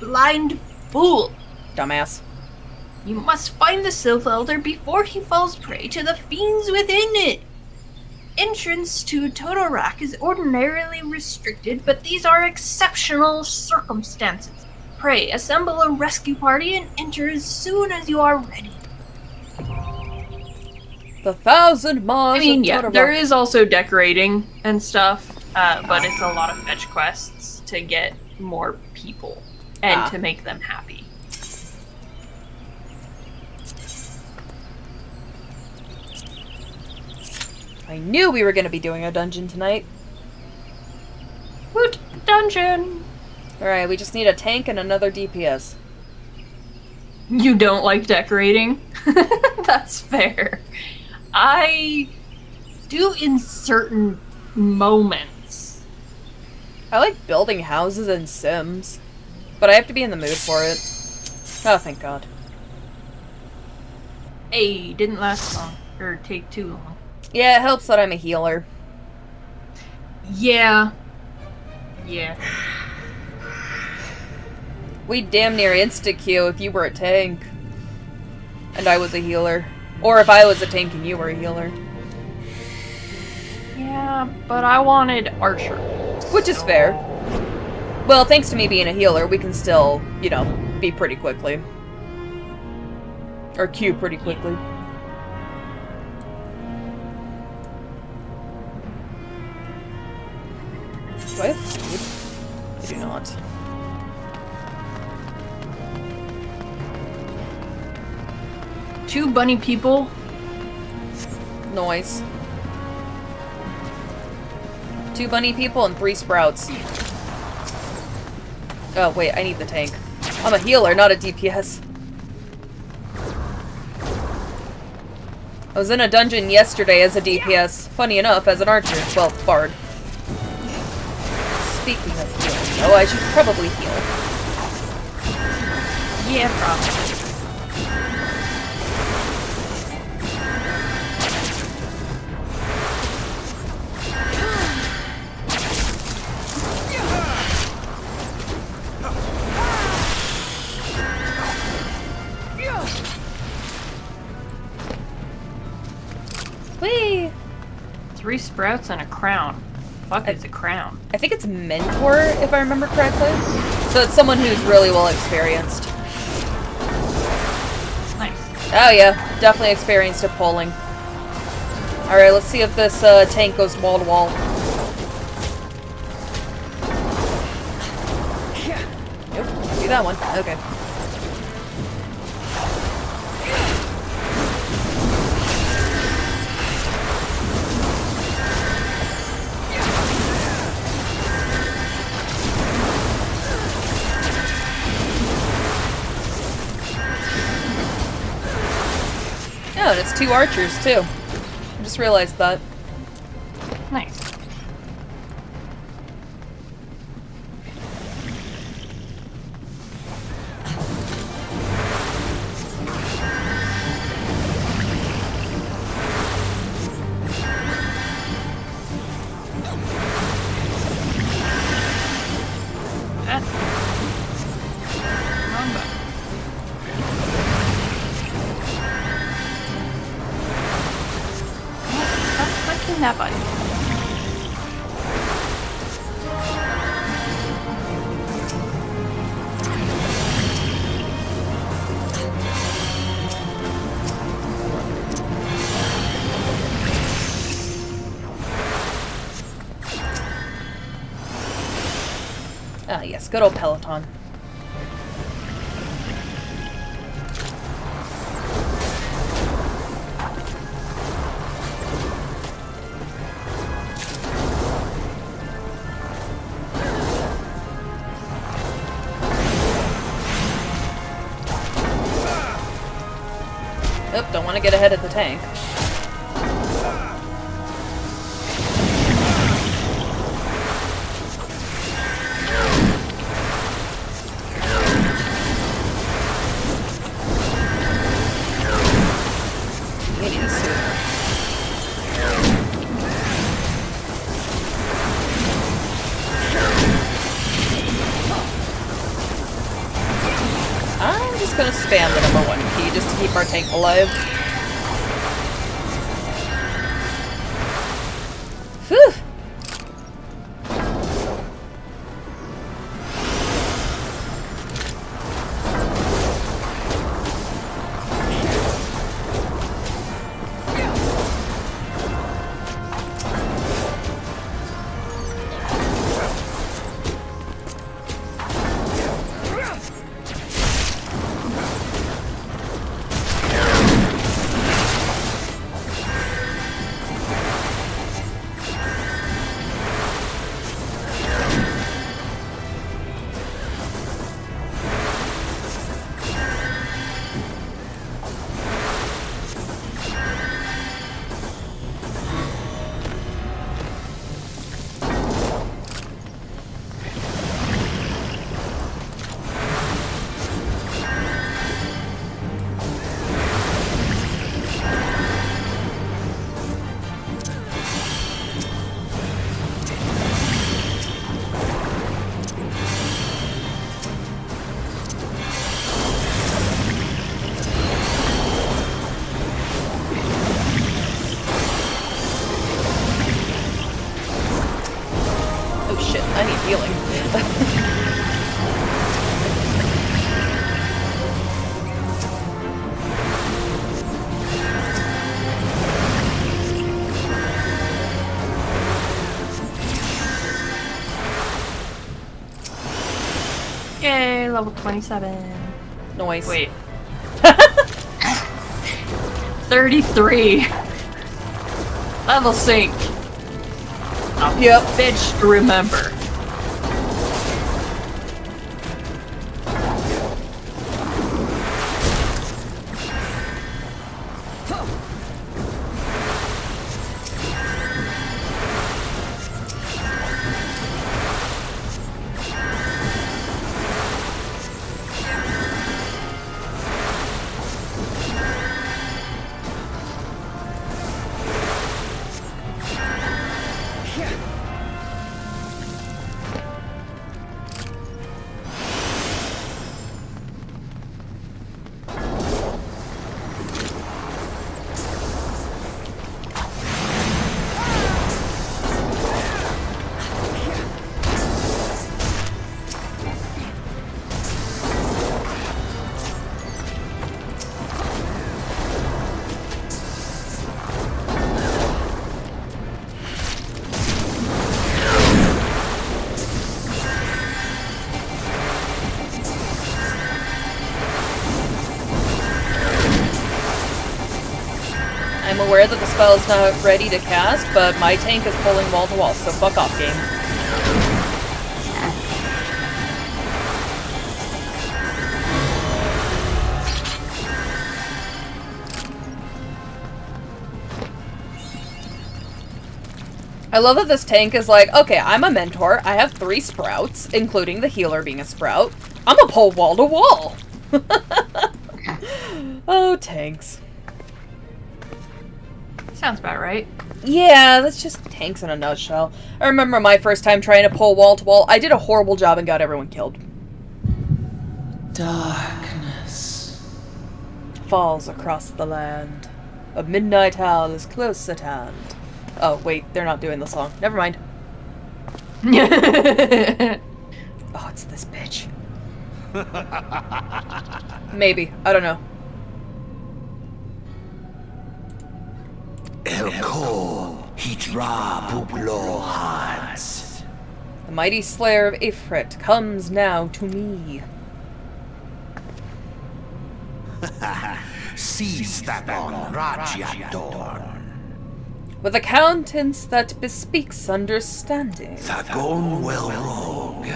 [SPEAKER 4] blind fool.
[SPEAKER 1] Dumbass.
[SPEAKER 4] You must find the Sylph Elder before he falls prey to the fiends within it. Entrance to Totorak is ordinarily restricted, but these are exceptional circumstances. Pray, assemble a rescue party and enter as soon as you are ready.
[SPEAKER 1] The 1,000 Maws
[SPEAKER 4] I mean,
[SPEAKER 1] of
[SPEAKER 4] yeah,
[SPEAKER 1] Totoro.
[SPEAKER 4] there is also decorating and stuff, but it's a lot of fetch quests to get more people and to make them happy.
[SPEAKER 1] I knew we were going to be doing a dungeon tonight.
[SPEAKER 4] Woot dungeon!
[SPEAKER 1] Alright, we just need a tank and another DPS.
[SPEAKER 4] You don't like decorating? That's fair. I do in certain moments.
[SPEAKER 1] I like building houses in Sims, but I have to be in the mood for it. Oh, thank God.
[SPEAKER 4] Hey, didn't last long. Or take too long.
[SPEAKER 1] Yeah, it helps that I'm a healer.
[SPEAKER 4] Yeah. Yeah.
[SPEAKER 1] We'd damn near insta-Q if you were a tank. And I was a healer. Or if I was a tank and you were a healer.
[SPEAKER 4] Yeah, but I wanted Archer.
[SPEAKER 1] Which is fair. Well, thanks to me being a healer, we can still, you know, be pretty quickly. Or Q pretty quickly. Do I have food? I do not.
[SPEAKER 4] Two bunny people.
[SPEAKER 1] Noise. 2 bunny people and 3 sprouts. Oh, wait, I need the tank. I'm a healer, not a DPS. I was in a dungeon yesterday as a DPS. Funny enough, as an archer. Well, bard. Speaking of healing, though, I should probably heal.
[SPEAKER 4] Yeah, probably.
[SPEAKER 2] 3 sprouts and a crown. Fuck is a crown?
[SPEAKER 1] I think it's mentor, if I remember correctly. So it's someone who's really well experienced.
[SPEAKER 2] Nice.
[SPEAKER 1] Oh yeah, definitely experienced at polling. Alright, let's see if this tank goes wall to wall. Nope, can't do that one. Okay. Oh, and it's 2 archers, too. I just realized that.
[SPEAKER 2] Nice. That button.
[SPEAKER 1] Ah, yes, good old Peloton. Oop, don't want to get ahead of the tank. We need a suit. I'm just gonna spam the number 1 key just to keep our tank alive. Whew! I need healing.
[SPEAKER 2] Yay, level 27.
[SPEAKER 1] Noise.
[SPEAKER 2] Wait. 33. Level sync.
[SPEAKER 1] Yep.
[SPEAKER 2] Bitch to remember.
[SPEAKER 1] aware that the spell is not ready to cast, but my tank is pulling wall to wall, so fuck off, game. I love that this tank is like, okay, I'm a mentor, I have 3 sprouts, including the healer being a sprout. I'm gonna pull wall to wall! Oh, tanks.
[SPEAKER 2] Sounds about right.
[SPEAKER 1] Yeah, that's just tanks in a nutshell. I remember my first time trying to pull wall to wall. I did a horrible job and got everyone killed.
[SPEAKER 3] Darkness
[SPEAKER 1] Falls across the land. A midnight owl is close at hand. Oh, wait, they're not doing the song. Never mind. Oh, it's this bitch. Maybe. I don't know.
[SPEAKER 3] Elko Hitra Bublo Hans.
[SPEAKER 1] The mighty slayer of Ifrit comes now to me.
[SPEAKER 3] Seize that on Rajyadorn.
[SPEAKER 1] With a countenance that bespeaks understanding.
[SPEAKER 3] Thagon well rogue.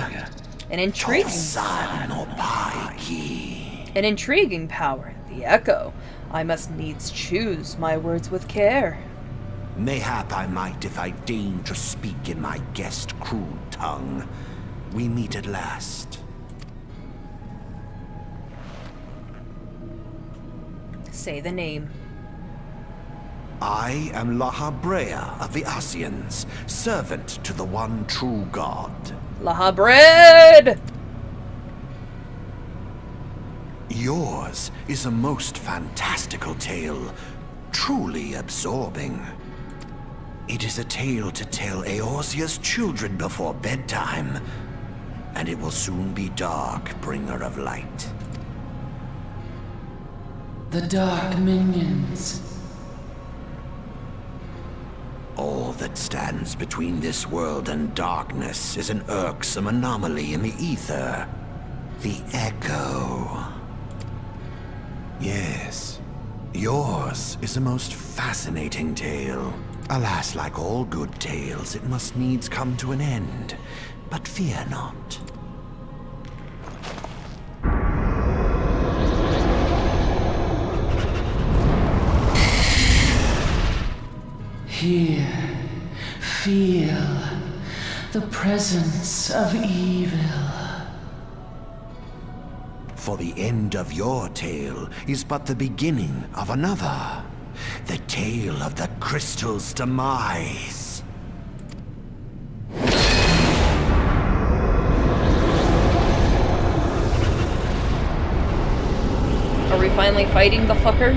[SPEAKER 1] An intriguing
[SPEAKER 3] Tosan no Paiki.
[SPEAKER 1] An intriguing power, the echo. I must needs choose my words with care.
[SPEAKER 3] Mayhap I might if I deign to speak in my guest crude tongue. We meet at last.
[SPEAKER 1] Say the name.
[SPEAKER 3] I am Lahabrea of the Asians, servant to the one true God.
[SPEAKER 1] Lahabred!
[SPEAKER 3] Yours is a most fantastical tale, truly absorbing. It is a tale to tell Eorzea's children before bedtime, and it will soon be dark, bringer of light.
[SPEAKER 6] The dark minions.
[SPEAKER 3] All that stands between this world and darkness is an irksome anomaly in the ether. The Echo. Yes, yours is a most fascinating tale. Alas, like all good tales, it must needs come to an end. But fear not.
[SPEAKER 6] Here, feel the presence of evil.
[SPEAKER 3] For the end of your tale is but the beginning of another. The tale of the crystal's demise.
[SPEAKER 1] Are we finally fighting the fucker?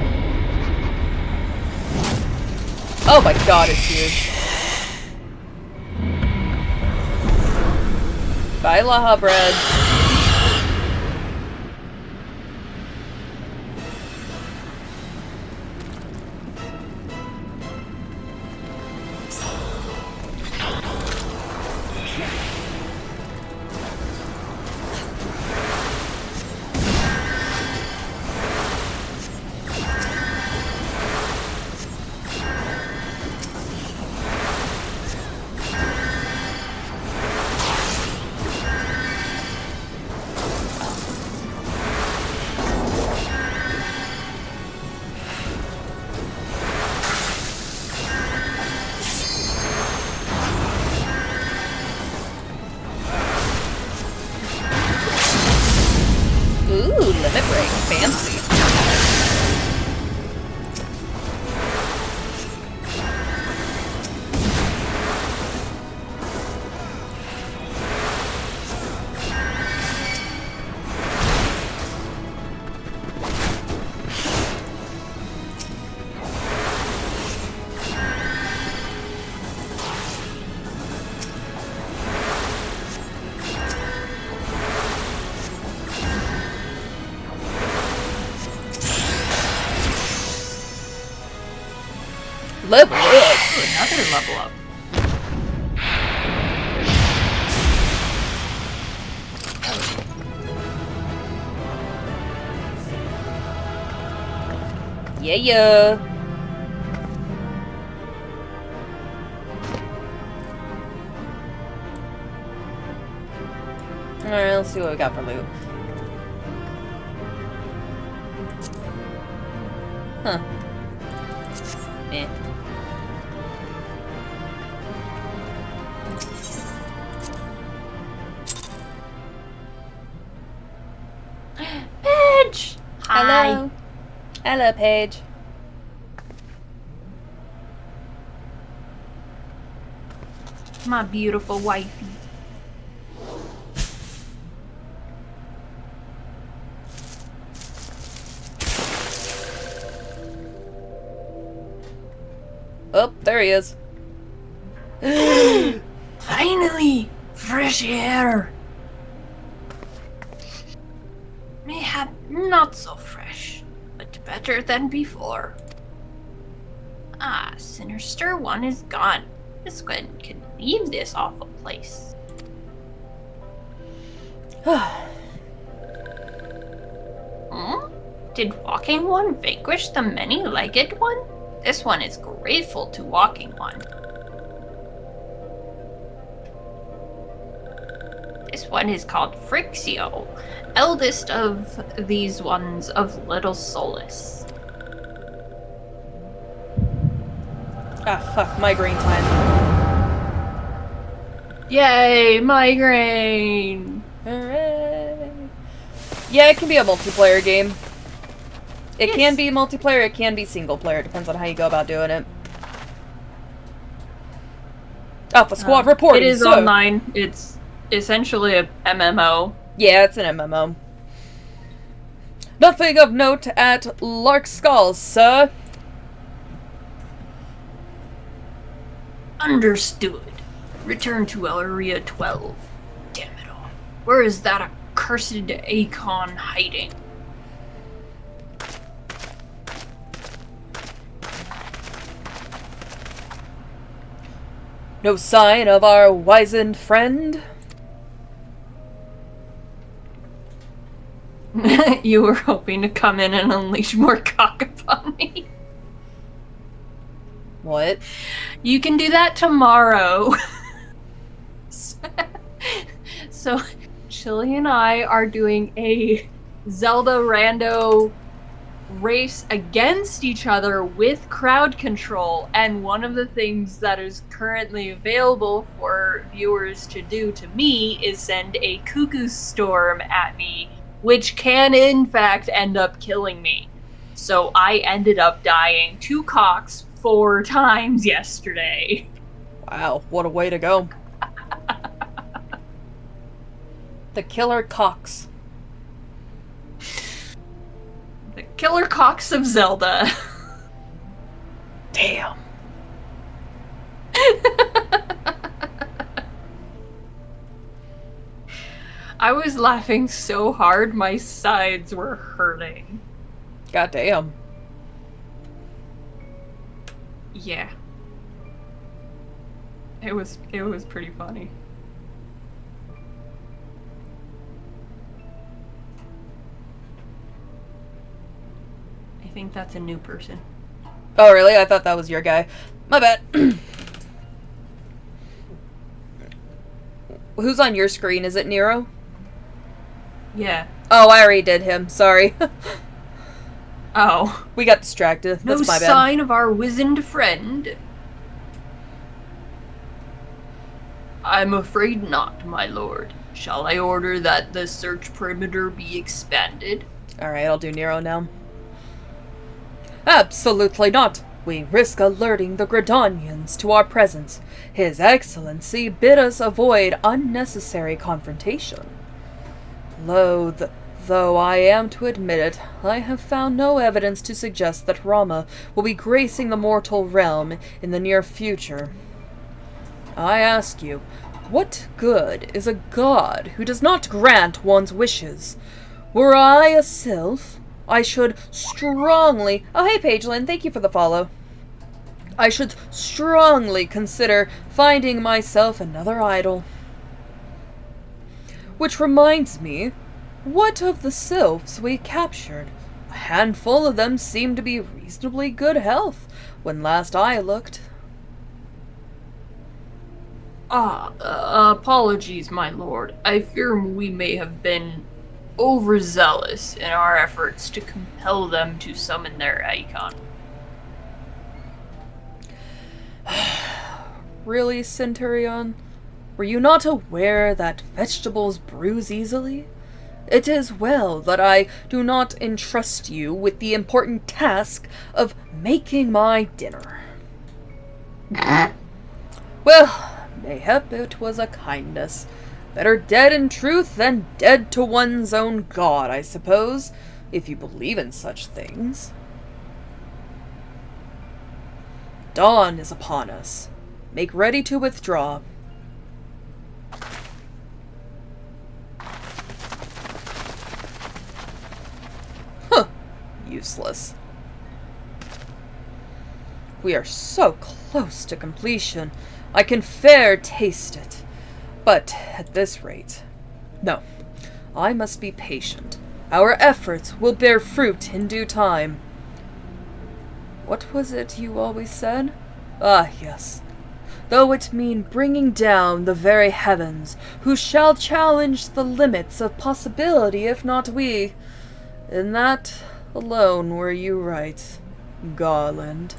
[SPEAKER 1] Oh my god, it's huge. Bye, Lahabred. Level up!
[SPEAKER 2] Another level up.
[SPEAKER 1] Yeah. Alright, let's see what we got for loot. Huh. Eh.
[SPEAKER 4] Paige! Hi.
[SPEAKER 1] Hello. Hello, Paige.
[SPEAKER 4] My beautiful wifey.
[SPEAKER 1] Oh, there he is.
[SPEAKER 4] Finally! Fresh air! Mayhap not so fresh, but better than before. Ah, Sinister One is gone. This one can leave this awful place. Did Walking One vanquish the many-legged one? This one is grateful to Walking One. This one is called Frixio, eldest of these ones of little solace.
[SPEAKER 1] Ah, fuck, migraine time.
[SPEAKER 2] Yay, migraine!
[SPEAKER 1] Hooray! Yeah, it can be a multiplayer game. It can be multiplayer, it can be single player. Depends on how you go about doing it. Alpha Squad reporting.
[SPEAKER 2] It is online. It's essentially a MMO.
[SPEAKER 1] Yeah, it's an MMO. Nothing of note at Larkskull, sir.
[SPEAKER 2] Understood. Return to Area 12. Damn it all. Where is that accursed Akon hiding?
[SPEAKER 1] No sign of our wizened friend?
[SPEAKER 2] You were hoping to come in and unleash more cock upon me.
[SPEAKER 1] What?
[SPEAKER 2] You can do that tomorrow. So, Chili and I are doing a Zelda rando race against each other with crowd control, and one of the things that is currently available for viewers to do to me is send a cuckoo storm at me, which can in fact end up killing me. So I ended up dying 2 cocks 4 times yesterday.
[SPEAKER 1] Wow, what a way to go. The killer cocks.
[SPEAKER 2] The killer cocks of Zelda.
[SPEAKER 1] Damn.
[SPEAKER 2] I was laughing so hard my sides were hurting.
[SPEAKER 1] Goddamn.
[SPEAKER 2] Yeah. It was pretty funny. I think that's a new person.
[SPEAKER 1] Oh, really? I thought that was your guy. My bad. Who's on your screen? Is it Nero?
[SPEAKER 2] Yeah.
[SPEAKER 1] Oh, I already did him. Sorry.
[SPEAKER 2] Oh.
[SPEAKER 1] We got distracted. That's
[SPEAKER 2] No
[SPEAKER 1] my bad.
[SPEAKER 2] sign of our wizened friend. I'm afraid not, my lord. Shall I order that the search perimeter be expanded?
[SPEAKER 1] Alright, I'll do Nero now. Absolutely not. We risk alerting the Gridanians to our presence. His Excellency bid us avoid unnecessary confrontation. Loath though I am to admit it, I have found no evidence to suggest that Rama will be gracing the mortal realm in the near future. I ask you, what good is a god who does not grant one's wishes? Were I a sylph, I should strongly... Oh, hey, Pagelin, thank you for the follow. I should strongly consider finding myself another idol. Which reminds me, what of the sylphs we captured? A handful of them seemed to be reasonably good health when last I looked.
[SPEAKER 2] Apologies, my lord. I fear we may have been overzealous in our efforts to compel them to summon their icon.
[SPEAKER 1] Really, Centurion? Were you not aware that vegetables bruise easily? It is well that I do not entrust you with the important task of making my dinner. Well, mayhap it was a kindness. Better dead in truth than dead to one's own god, I suppose, if you believe in such things. Dawn is upon us. Make ready to withdraw. Huh. Useless. We are so close to completion. I can fair taste it. But at this rate... No. I must be patient. Our efforts will bear fruit in due time. What was it you always said? Ah, yes. Though it mean bringing down the very heavens, who shall challenge the limits of possibility if not we? In that alone were you right, Garland.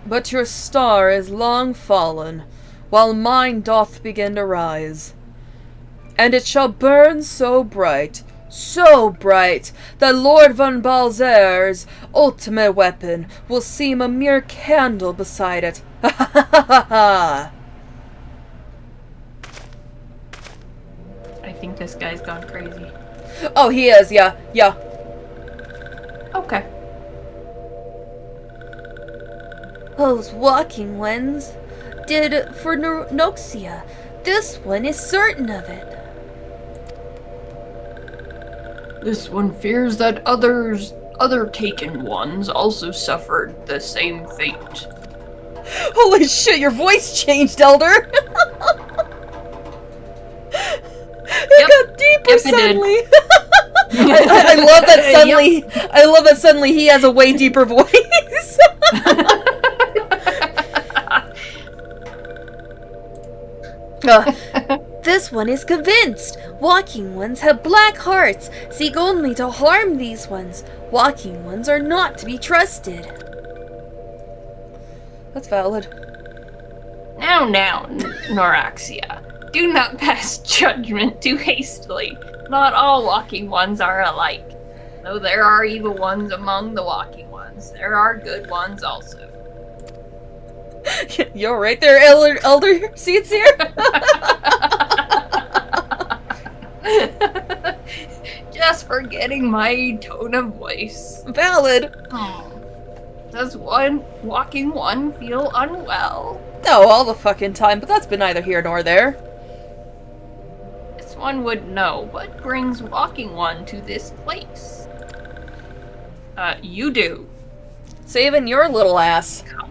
[SPEAKER 1] But your star is long fallen, while mine doth begin to rise. And it shall burn so bright, that Lord von Balzer's ultimate weapon will seem a mere candle beside it. Ha ha ha ha ha!
[SPEAKER 2] I think this guy's gone crazy.
[SPEAKER 1] Oh, he is, yeah.
[SPEAKER 2] Okay.
[SPEAKER 5] Those walking ones did for Noxia. This one is certain of it.
[SPEAKER 2] This one fears that other taken ones also suffered the same fate.
[SPEAKER 1] Holy shit, your voice changed, Elder! It got deeper suddenly! I love that suddenly. I love that suddenly he has a way deeper voice.
[SPEAKER 5] This one is convinced. Walking ones have black hearts, seek only to harm these ones. Walking ones are not to be trusted.
[SPEAKER 1] That's valid.
[SPEAKER 2] Now, Noraxia, do not pass judgment too hastily. Not all walking ones are alike. Though there are evil ones among the walking ones, there are good ones also.
[SPEAKER 1] You're right there, Elder Seats here.
[SPEAKER 2] Just forgetting my tone of voice.
[SPEAKER 1] Valid.
[SPEAKER 2] Does one walking one feel unwell?
[SPEAKER 1] No, all the fucking time, but that's been neither here nor there.
[SPEAKER 2] This one would know what brings walking one to this place. You do.
[SPEAKER 1] Saving your little ass.
[SPEAKER 2] Come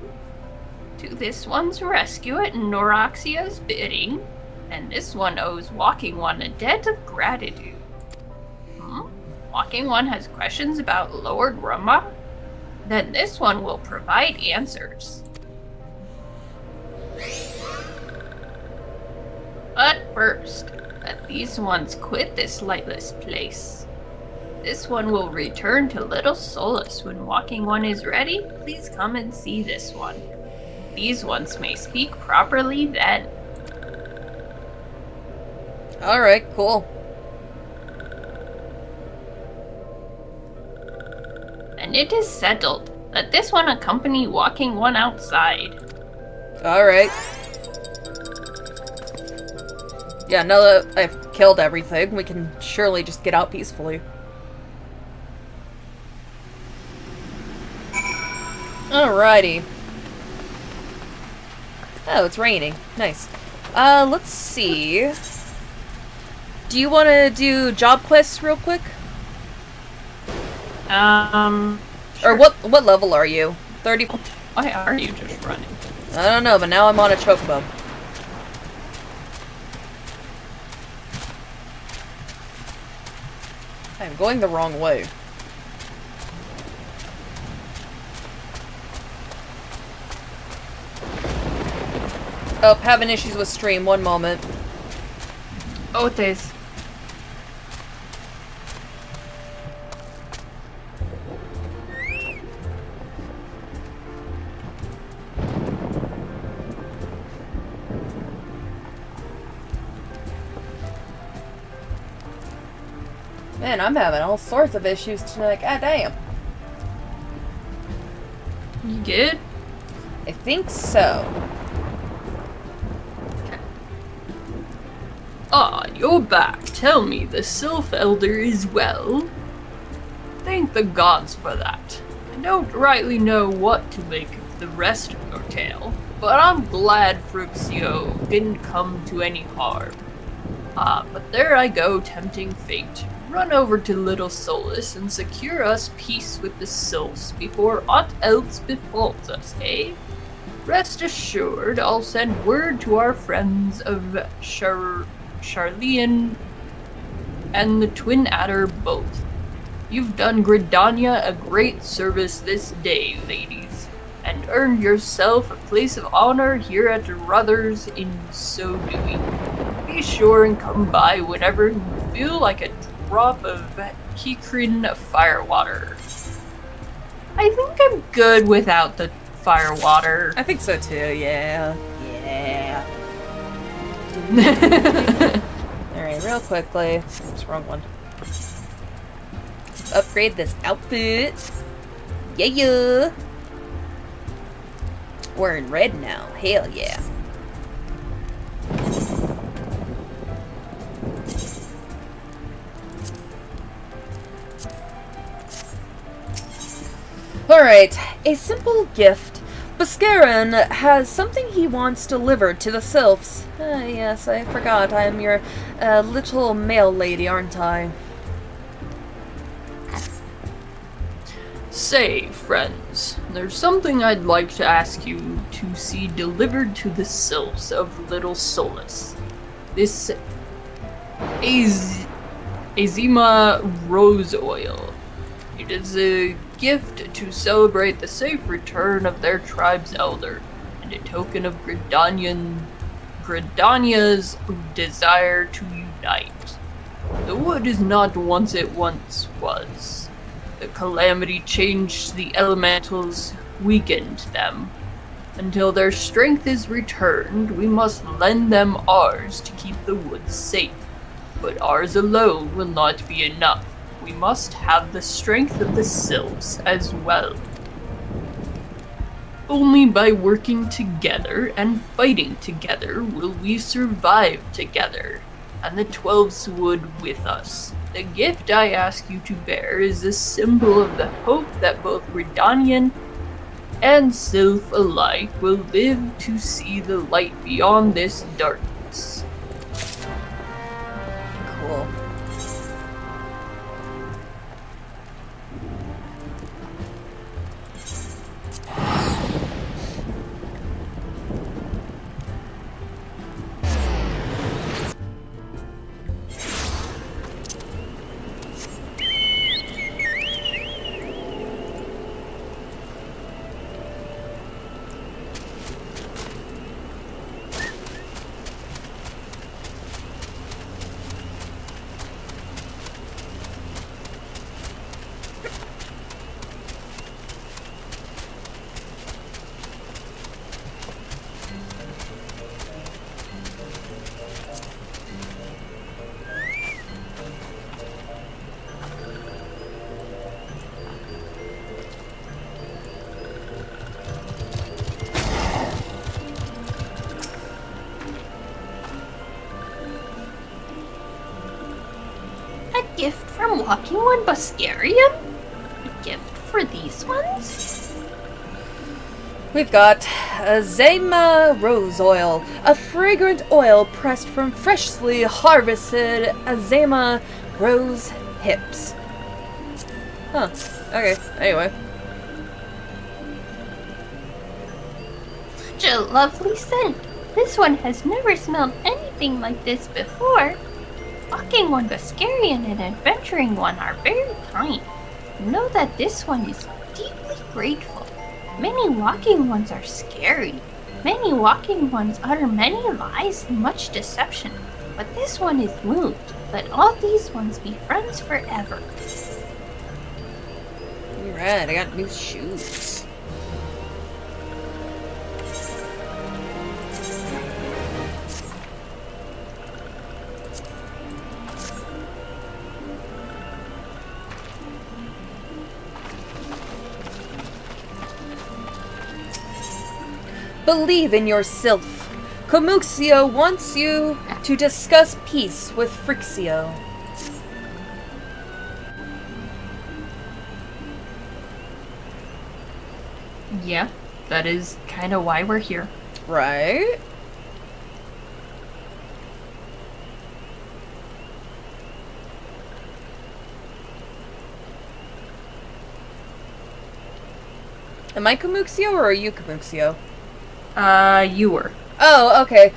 [SPEAKER 2] to this one's rescue at Noraxia's bidding, and this one owes walking one a debt of gratitude. Walking one has questions about Lord Rumba? Then this one will provide answers. But first, let these ones quit this lightless place. This one will return to Little Solace when walking one is ready. Please come and see this one. These ones may speak properly then.
[SPEAKER 1] Alright, cool.
[SPEAKER 2] And it is settled. Let this one accompany walking one outside.
[SPEAKER 1] Alright. Yeah, now that I've killed everything, we can surely just get out peacefully. Alrighty. Oh, it's raining. Nice. Let's see. Do you want to do job quests real quick?
[SPEAKER 2] Sure.
[SPEAKER 1] Or what level are you? 30?
[SPEAKER 2] Why are you just running?
[SPEAKER 1] I don't know, but now I'm on a chocobo. I'm going the wrong way. Oh, having issues with stream. One moment.
[SPEAKER 2] Otes.
[SPEAKER 1] Man, I'm having all sorts of issues tonight. God damn.
[SPEAKER 2] You good?
[SPEAKER 1] I think so.
[SPEAKER 2] Ah, you're back. Tell me, the Sylph Elder is well? Thank the gods for that. I don't rightly know what to make of the rest of your tale, but I'm glad Fruxio didn't come to any harm. Ah, but there I go, tempting fate. Run over to Little Solus and secure us peace with the Sylphs before aught else befalls us, eh? Rest assured, I'll send word to our friends of Charlean and the Twin Adder both. You've done Gridania a great service this day, ladies, and earned yourself a place of honor here at Ruther's in so doing. Be sure and come by whenever you feel like a drop of Kikrin firewater. I think I'm good without the firewater.
[SPEAKER 1] I think so too, yeah. Yeah. Alright, real quickly. Oops, wrong one. Let's upgrade this outfit. Yeah. We're in red now. Hell yeah. Alright, a simple gift. Buscarin has something he wants delivered to the Sylphs. Yes, I forgot. I'm your little mail lady, aren't I?
[SPEAKER 2] Say, friends, there's something I'd like to ask you to see delivered to the Sylphs of Little Solus. This Azima rose oil. It is a gift to celebrate the safe return of their tribe's elder, and a token of Gridania's desire to unite. The wood is not what it once was. The calamity changed the elementals, weakened them. Until their strength is returned, we must lend them ours to keep the woods safe. But ours alone will not be enough. We must have the strength of the Sylphs as well. Only by working together and fighting together will we survive together, and the 12s would with us. The gift I ask you to bear is a symbol of the hope that both Redanian and Sylph alike will live to see the light beyond this darkness.
[SPEAKER 1] Cool.
[SPEAKER 4] Gift from Walking One Buscarian? A gift for these ones?
[SPEAKER 1] We've got Azema rose oil, a fragrant oil pressed from freshly harvested Azema rose hips. Huh. Okay, anyway.
[SPEAKER 4] Such a lovely scent. This one has never smelled anything like this before. Walking One Buscarian and Adventuring One are very kind. Know that this one is deeply grateful. Many Walking Ones are scary. Many walking ones utter many lies and much deception, but this one is moved. Let all these ones be friends forever.
[SPEAKER 1] Alright, I got new shoes. Believe in yourself. Komuxio wants you to discuss peace with Frixio.
[SPEAKER 2] Yeah, that is kind of why we're here.
[SPEAKER 1] Right? Am I Komuxio or are you Komuxio?
[SPEAKER 2] You were.
[SPEAKER 1] Oh, okay.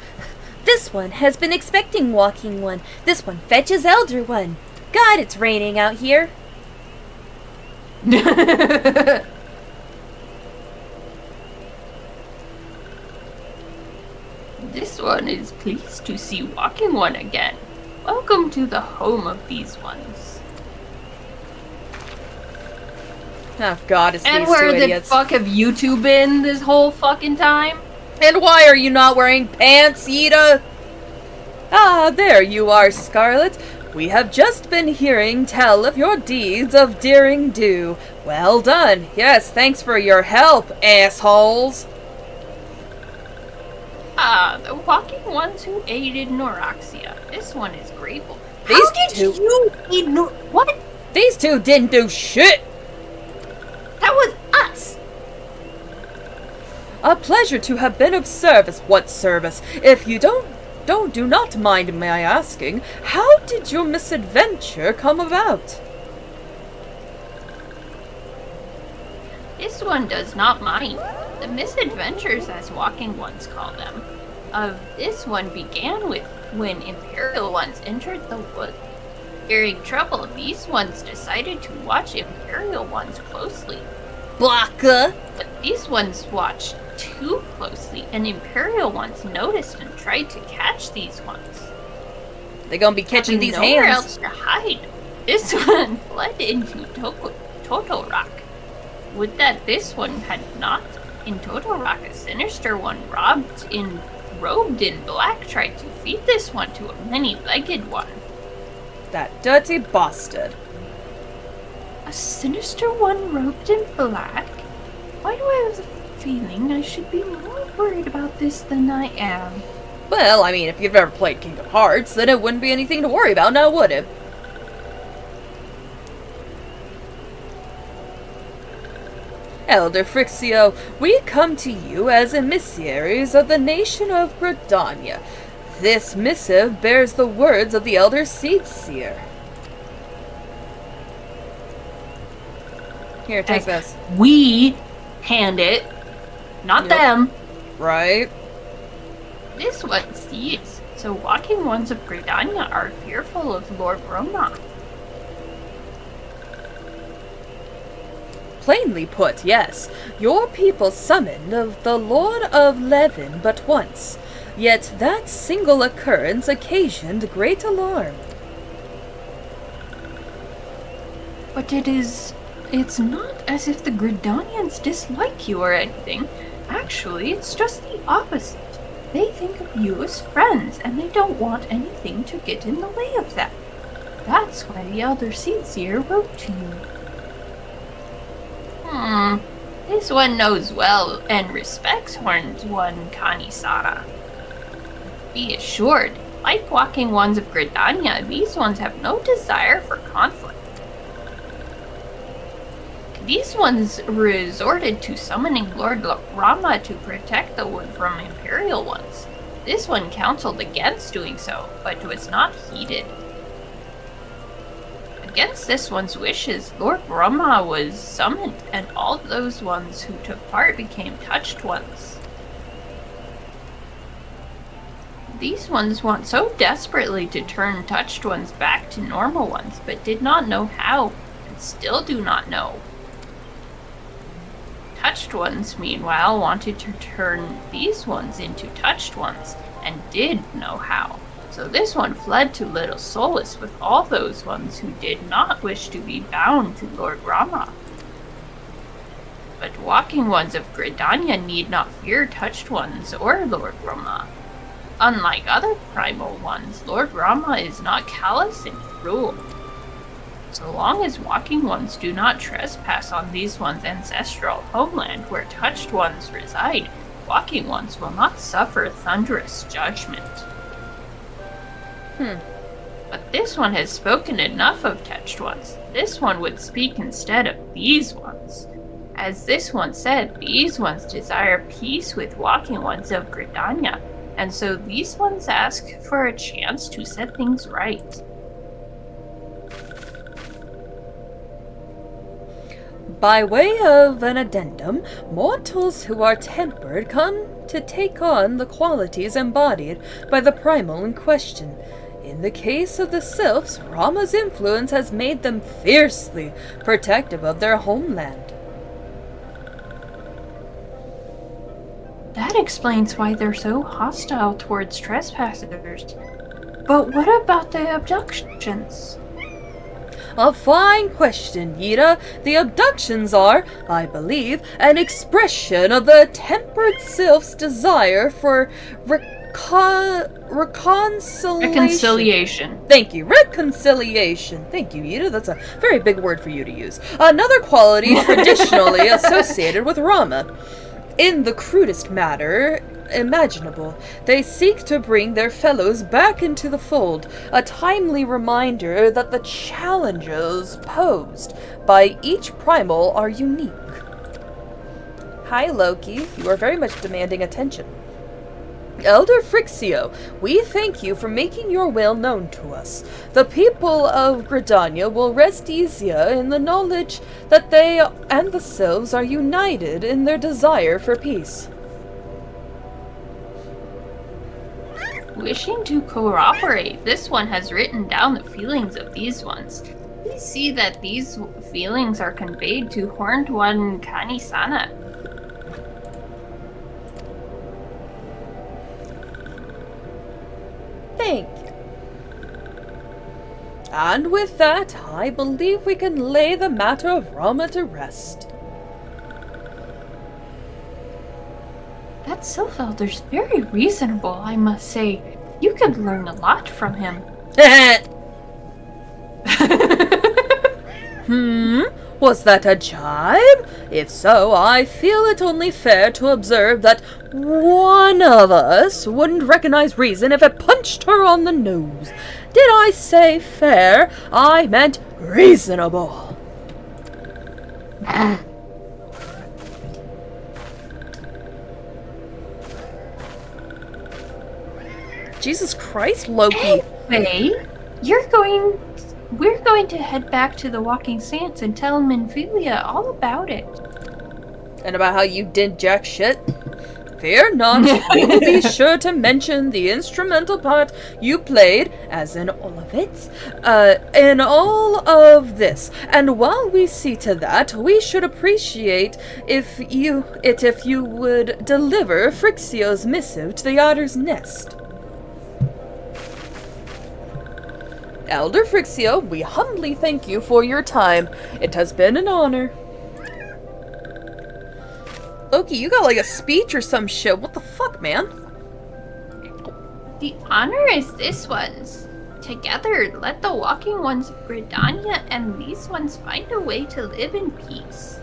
[SPEAKER 5] This one has been expecting walking one. This one fetches elder one. God, it's raining out here.
[SPEAKER 2] This one is pleased to see walking one again. Welcome to the home of these ones.
[SPEAKER 1] Oh god, it's
[SPEAKER 2] And
[SPEAKER 1] these
[SPEAKER 2] where
[SPEAKER 1] two
[SPEAKER 2] the
[SPEAKER 1] idiots.
[SPEAKER 2] fuck have you two been this whole fucking time?
[SPEAKER 1] And why are you not wearing pants, Ida? Ah, there you are, Scarlet. We have just been hearing tell of your deeds of daring do. Well done. Yes, thanks for your help, assholes.
[SPEAKER 4] The walking ones who aided Noraxia. This one is grateful.
[SPEAKER 1] These
[SPEAKER 4] How did
[SPEAKER 1] two-
[SPEAKER 4] you aid what?
[SPEAKER 1] These two didn't do shit.
[SPEAKER 4] That was us!
[SPEAKER 1] A pleasure to have been of service. What service? If you do not mind my asking, how did your misadventure come about?
[SPEAKER 4] This one does not mind. The misadventures, as walking ones call them, of this one began with when Imperial ones entered the wood. Fearing trouble, these ones decided to watch Imperial ones closely.
[SPEAKER 1] Blaka.
[SPEAKER 4] But these ones watched too closely, and Imperial ones noticed and tried to catch these ones.
[SPEAKER 1] They're gonna be catching
[SPEAKER 4] Having
[SPEAKER 1] these
[SPEAKER 4] nowhere
[SPEAKER 1] hands.
[SPEAKER 4] else to hide, this one fled into Totorak. Would that this one had not. In Totorak, a sinister one robed in black tried to feed this one to a many-legged one.
[SPEAKER 1] That dirty bastard.
[SPEAKER 4] A sinister one robed in black? Why do I have a feeling I should be more worried about this than I am?
[SPEAKER 1] Well, I mean, if you've ever played Kingdom Hearts, then it wouldn't be anything to worry about now, would it? Elder Frixio, we come to you as emissaries of the nation of Gridania. This missive bears the words of the Elder Seedseer. Here, take this.
[SPEAKER 2] We hand it, not
[SPEAKER 1] Yep.
[SPEAKER 2] them.
[SPEAKER 1] Right?
[SPEAKER 4] This one sees, so walking ones of Gridania are fearful of Lord Roma.
[SPEAKER 1] Plainly put, yes. Your people summoned of the Lord of Levin but once, yet that single occurrence occasioned great alarm.
[SPEAKER 4] But it's not as if the Gridanians dislike you or anything. Actually, it's just the opposite. They think of you as friends, and they don't want anything to get in the way of that. That's why the Elder Seedseer wrote to you. This one knows well and respects Horned One Kanisara. Be assured, like walking ones of Gridania, these ones have no desire for conflict. These ones resorted to summoning Lord Rama to protect the wood from Imperial ones. This one counseled against doing so, but was not heeded. Against this one's wishes, Lord Rama was summoned, and all those ones who took part became touched ones. These ones want so desperately to turn touched ones back to normal ones, but did not know how, and still do not know.
[SPEAKER 2] touched ones, meanwhile, wanted to turn these ones into touched ones, and did know how. So this one fled to Little Solace with all those ones who did not wish to be bound to Lord Rama. But walking ones of Gridania need not fear touched ones or Lord Rama. Unlike other primal ones, Lord Rama is not callous and cruel. So long as walking ones do not trespass on these ones' ancestral homeland where touched ones reside, walking ones will not suffer thunderous judgment. But this one has spoken enough of touched ones. This one would speak instead of these ones. As this one said, these ones desire peace with walking ones of Gridania, and so these ones ask for a chance to set things right.
[SPEAKER 1] By way of an addendum, mortals who are tempered come to take on the qualities embodied by the primal in question. In the case of the sylphs, Rama's influence has made them fiercely protective of their homeland.
[SPEAKER 4] That explains why they're so hostile towards trespassers. But what about the abductions?
[SPEAKER 1] A fine question, Yida. The abductions are, I believe, an expression of the tempered sylph's desire for reconciliation. Thank you. Reconciliation. Thank you, Yida. That's a very big word for you to use. Another quality traditionally associated with Rama. In the crudest manner imaginable, they seek to bring their fellows back into the fold, a timely reminder that the challenges posed by each primal are unique. Hi, Loki. You are very much demanding attention. Elder Phrixio, we thank you for making your will known to us. The people of Gridania will rest easier in the knowledge that they and the sylphs are united in their desire for peace.
[SPEAKER 2] Wishing to cooperate, this one has written down the feelings of these ones. We see that these feelings are conveyed to Horned One Kanisana.
[SPEAKER 1] Thank you. And with that, I believe we can lay the matter of Rama to rest.
[SPEAKER 4] That Sylph Elder's very reasonable, I must say. You could learn a lot from him.
[SPEAKER 1] Was that a jibe? If so, I feel it only fair to observe that one of us wouldn't recognize reason if it punched her on the nose. Did I say fair? I meant reasonable. Jesus Christ, Loki.
[SPEAKER 4] Anyway, we're going to head back to the Walking Sands and tell Minfilia all about it.
[SPEAKER 1] And about how you did jack shit? Fear not, we will be sure to mention the instrumental part you played, as in all of it, in all of this. And while we see to that, we should appreciate if you would deliver Phrixio's missive to the Otter's Nest. Elder Phrixio, we humbly thank you for your time. It has been an honor. Loki, you got like a speech or some shit. What the fuck, man?
[SPEAKER 2] The honor is this one's. Together, let the walking ones of Gridania and these ones find a way to live in peace.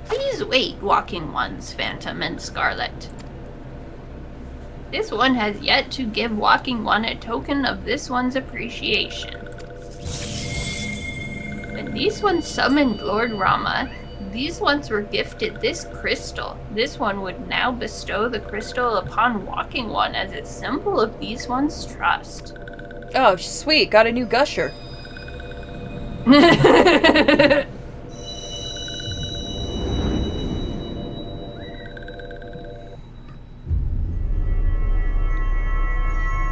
[SPEAKER 2] Please wait, walking ones, Phantom and Scarlet. This one has yet to give walking one a token of this one's appreciation. When these ones summoned Lord Rama, these ones were gifted this crystal. This one would now bestow the crystal upon walking one as a symbol of these ones' trust.
[SPEAKER 1] Oh, sweet. Got a new gusher.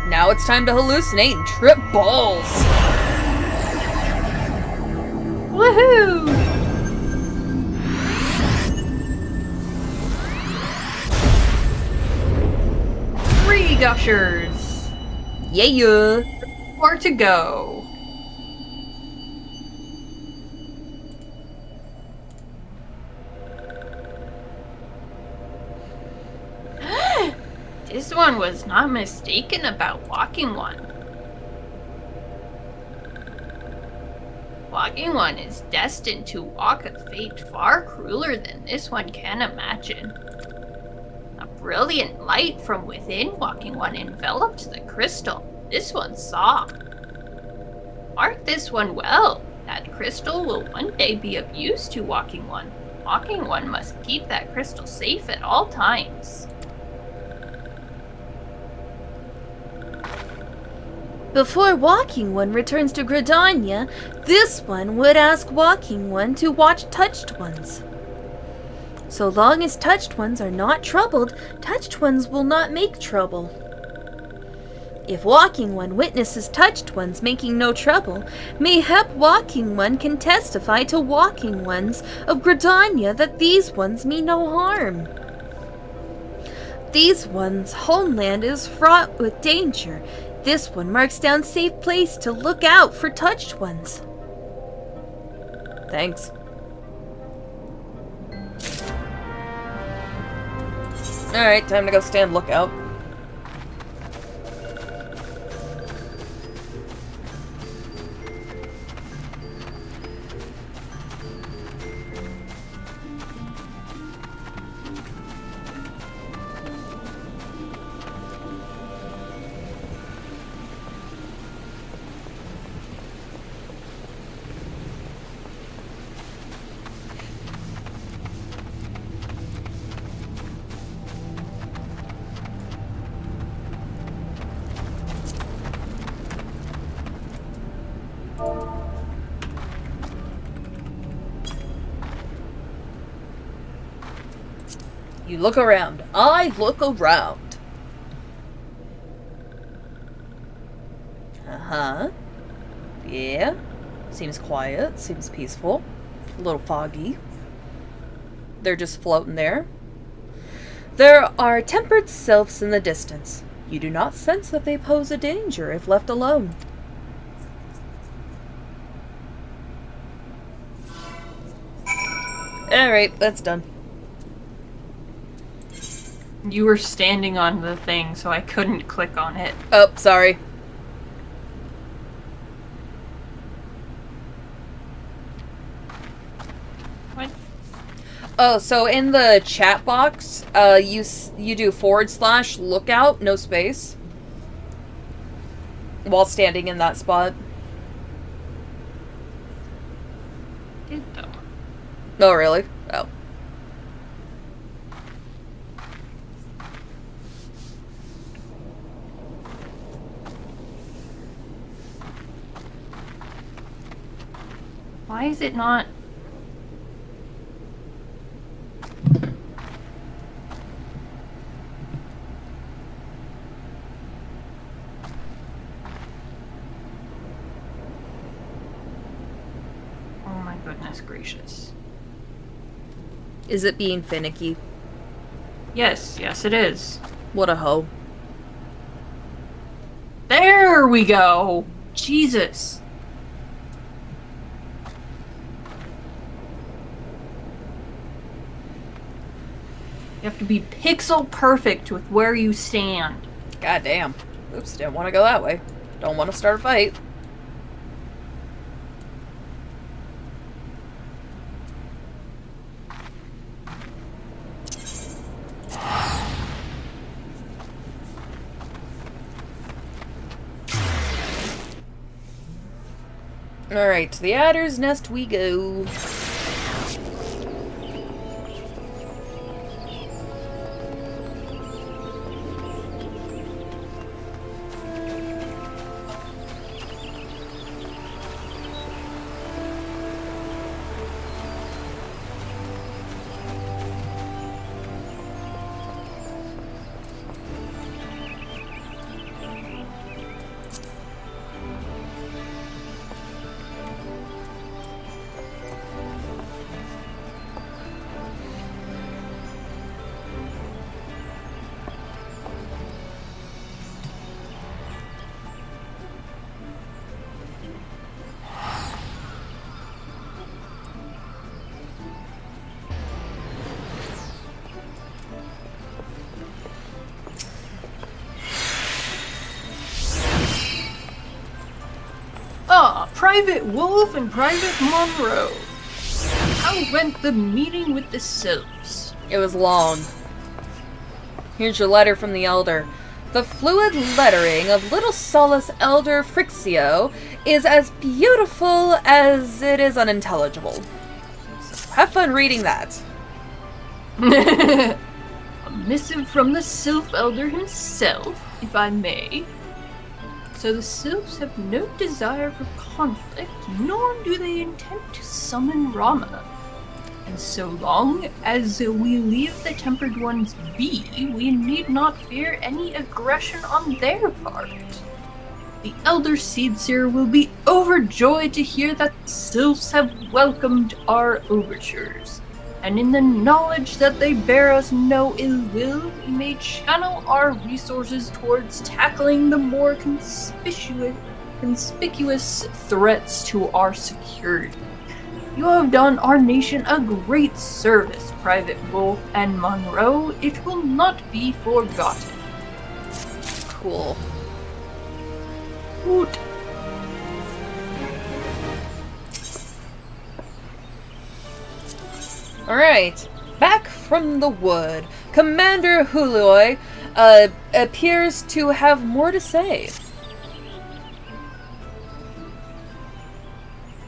[SPEAKER 1] Now it's time to hallucinate and trip balls.
[SPEAKER 2] Woohoo! 3 gushers.
[SPEAKER 1] Yeah.
[SPEAKER 2] 4 to go.
[SPEAKER 4] This one was not mistaken about Walking One. Walking One is destined to walk a fate far crueler than this one can imagine. A brilliant light from within Walking One enveloped the crystal this one saw. Mark this one well. That crystal will one day be of use to Walking One. Walking One must keep that crystal safe at all times.
[SPEAKER 5] Before Walking One returns to Gridania, this one would ask Walking One to watch Touched Ones. So long as Touched Ones are not troubled, Touched Ones will not make trouble. If Walking One witnesses Touched Ones making no trouble, mayhap Walking One can testify to Walking Ones of Gridania that these ones mean no harm. These ones' homeland is fraught with danger. This one marks down safe place to look out for Touched Ones.
[SPEAKER 1] Thanks. Alright, time to go stand lookout. You look around. I look around. Uh-huh. Yeah. Seems quiet. Seems peaceful. A little foggy. They're just floating there. There are tempered sylphs in the distance. You do not sense that they pose a danger if left alone. Alright, that's done.
[SPEAKER 2] You were standing on the thing, so I couldn't click on it.
[SPEAKER 1] Oh, sorry.
[SPEAKER 2] What?
[SPEAKER 1] Oh, so in the chat box, you do / lookout, no space, while standing in that spot.
[SPEAKER 2] Did though.
[SPEAKER 1] Oh, really? Oh.
[SPEAKER 2] Why is it not? Oh my goodness gracious.
[SPEAKER 1] Is it being finicky?
[SPEAKER 2] Yes, yes it is.
[SPEAKER 1] What a hoe.
[SPEAKER 2] There we go! Jesus. You have to be pixel perfect with where you stand.
[SPEAKER 1] God damn. Oops, didn't want to go that way. Don't want to start a fight. Alright, to the adder's nest we go.
[SPEAKER 2] Private Wulfe and Private Monroe. How went the meeting with the sylphs?
[SPEAKER 1] It was long. Here's your letter from the Elder. The fluid lettering of Little Solace Elder Frixio is as beautiful as it is unintelligible. So have fun reading that.
[SPEAKER 2] A missive from the Sylph Elder himself, if I may. So the Sylphs have no desire for conflict, nor do they intend to summon Rama. And so long as we leave the Tempered Ones be, we need not fear any aggression on their part. The Elder Seedseer will be overjoyed to hear that the Sylphs have welcomed our overtures, and in the knowledge that they bear us no ill will, we may channel our resources towards tackling the more conspicuous threats to our security. You have done our nation a great service, Private Wulfe and Monroe. It will not be forgotten.
[SPEAKER 1] Cool.
[SPEAKER 2] Woot.
[SPEAKER 1] Alright, back from the wood. Commander Huloi appears to have more to say.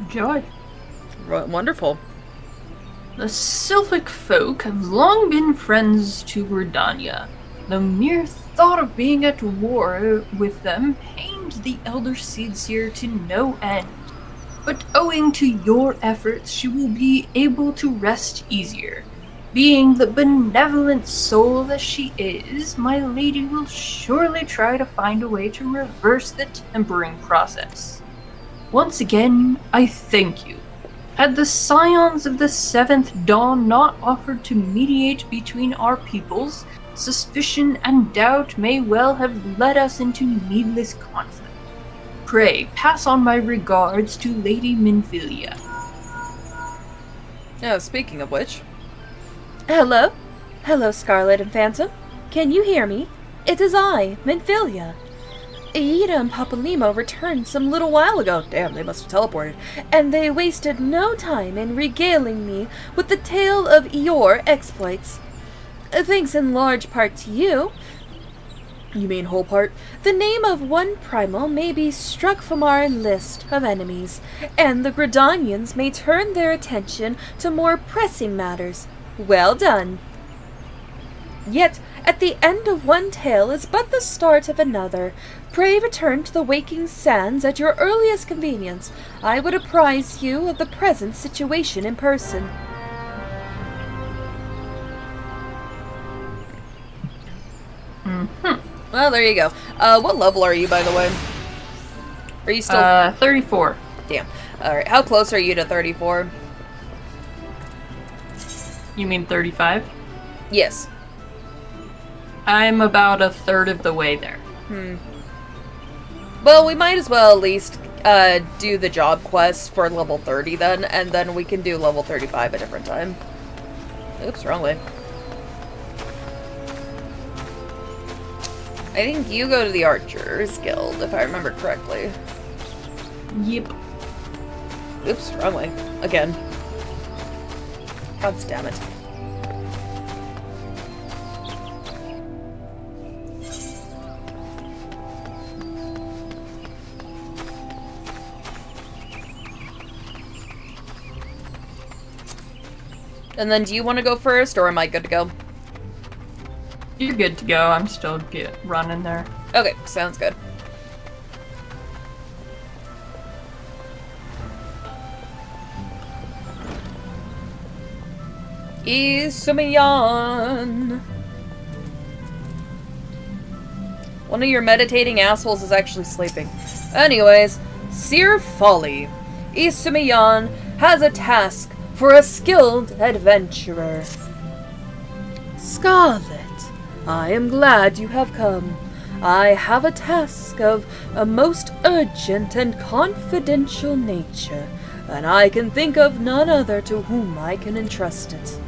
[SPEAKER 2] Joy.
[SPEAKER 1] Wonderful.
[SPEAKER 2] The Sylphic folk have long been friends to Gridania. The mere thought of being at war with them pained the Elder Seedseer to no end. But owing to your efforts, she will be able to rest easier. Being the benevolent soul that she is, my lady will surely try to find a way to reverse the tempering process. Once again, I thank you. Had the scions of the Seventh Dawn not offered to mediate between our peoples, suspicion and doubt may well have led us into needless conflict. Pray, pass on my regards to Lady Minfilia.
[SPEAKER 1] Oh, speaking of which.
[SPEAKER 5] Hello? Hello, Scarlet and Phantome. Can you hear me? It is I, Minfilia. Aida and Papalimo returned some little while ago. Damn, they must have teleported. And they wasted no time in regaling me with the tale of your exploits. Thanks in large part to you.
[SPEAKER 1] You mean whole part?
[SPEAKER 5] The name of one primal may be struck from our list of enemies, and the Gridanians may turn their attention to more pressing matters. Well done. Yet, at the end of one tale is but the start of another. Pray return to the waking sands at your earliest convenience. I would apprise you of the present situation in person.
[SPEAKER 1] Well, there you go. What level are you, by the way? Are you still...
[SPEAKER 2] 34.
[SPEAKER 1] Damn. Alright, how close are you to 34?
[SPEAKER 2] You mean 35?
[SPEAKER 1] Yes.
[SPEAKER 2] I'm about a third of the way there.
[SPEAKER 1] Well, we might as well at least do the job quest for level 30 then, and then we can do level 35 a different time. Oops, wrong way. I think you go to the Archers Guild, if I remember correctly.
[SPEAKER 2] Yep.
[SPEAKER 1] Oops, wrong way. Again. God damn it. And then do you want to go first, or am I good to go?
[SPEAKER 2] You're good to go. I'm still running there.
[SPEAKER 1] Okay, sounds good. Isumiyan. One of your meditating assholes is actually sleeping. Anyways, Seer Folly. Isumiyan has a task for a skilled adventurer. Scarlet, I am glad you have come. I have a task of a most urgent and confidential nature, and I can think of none other to whom I can entrust it.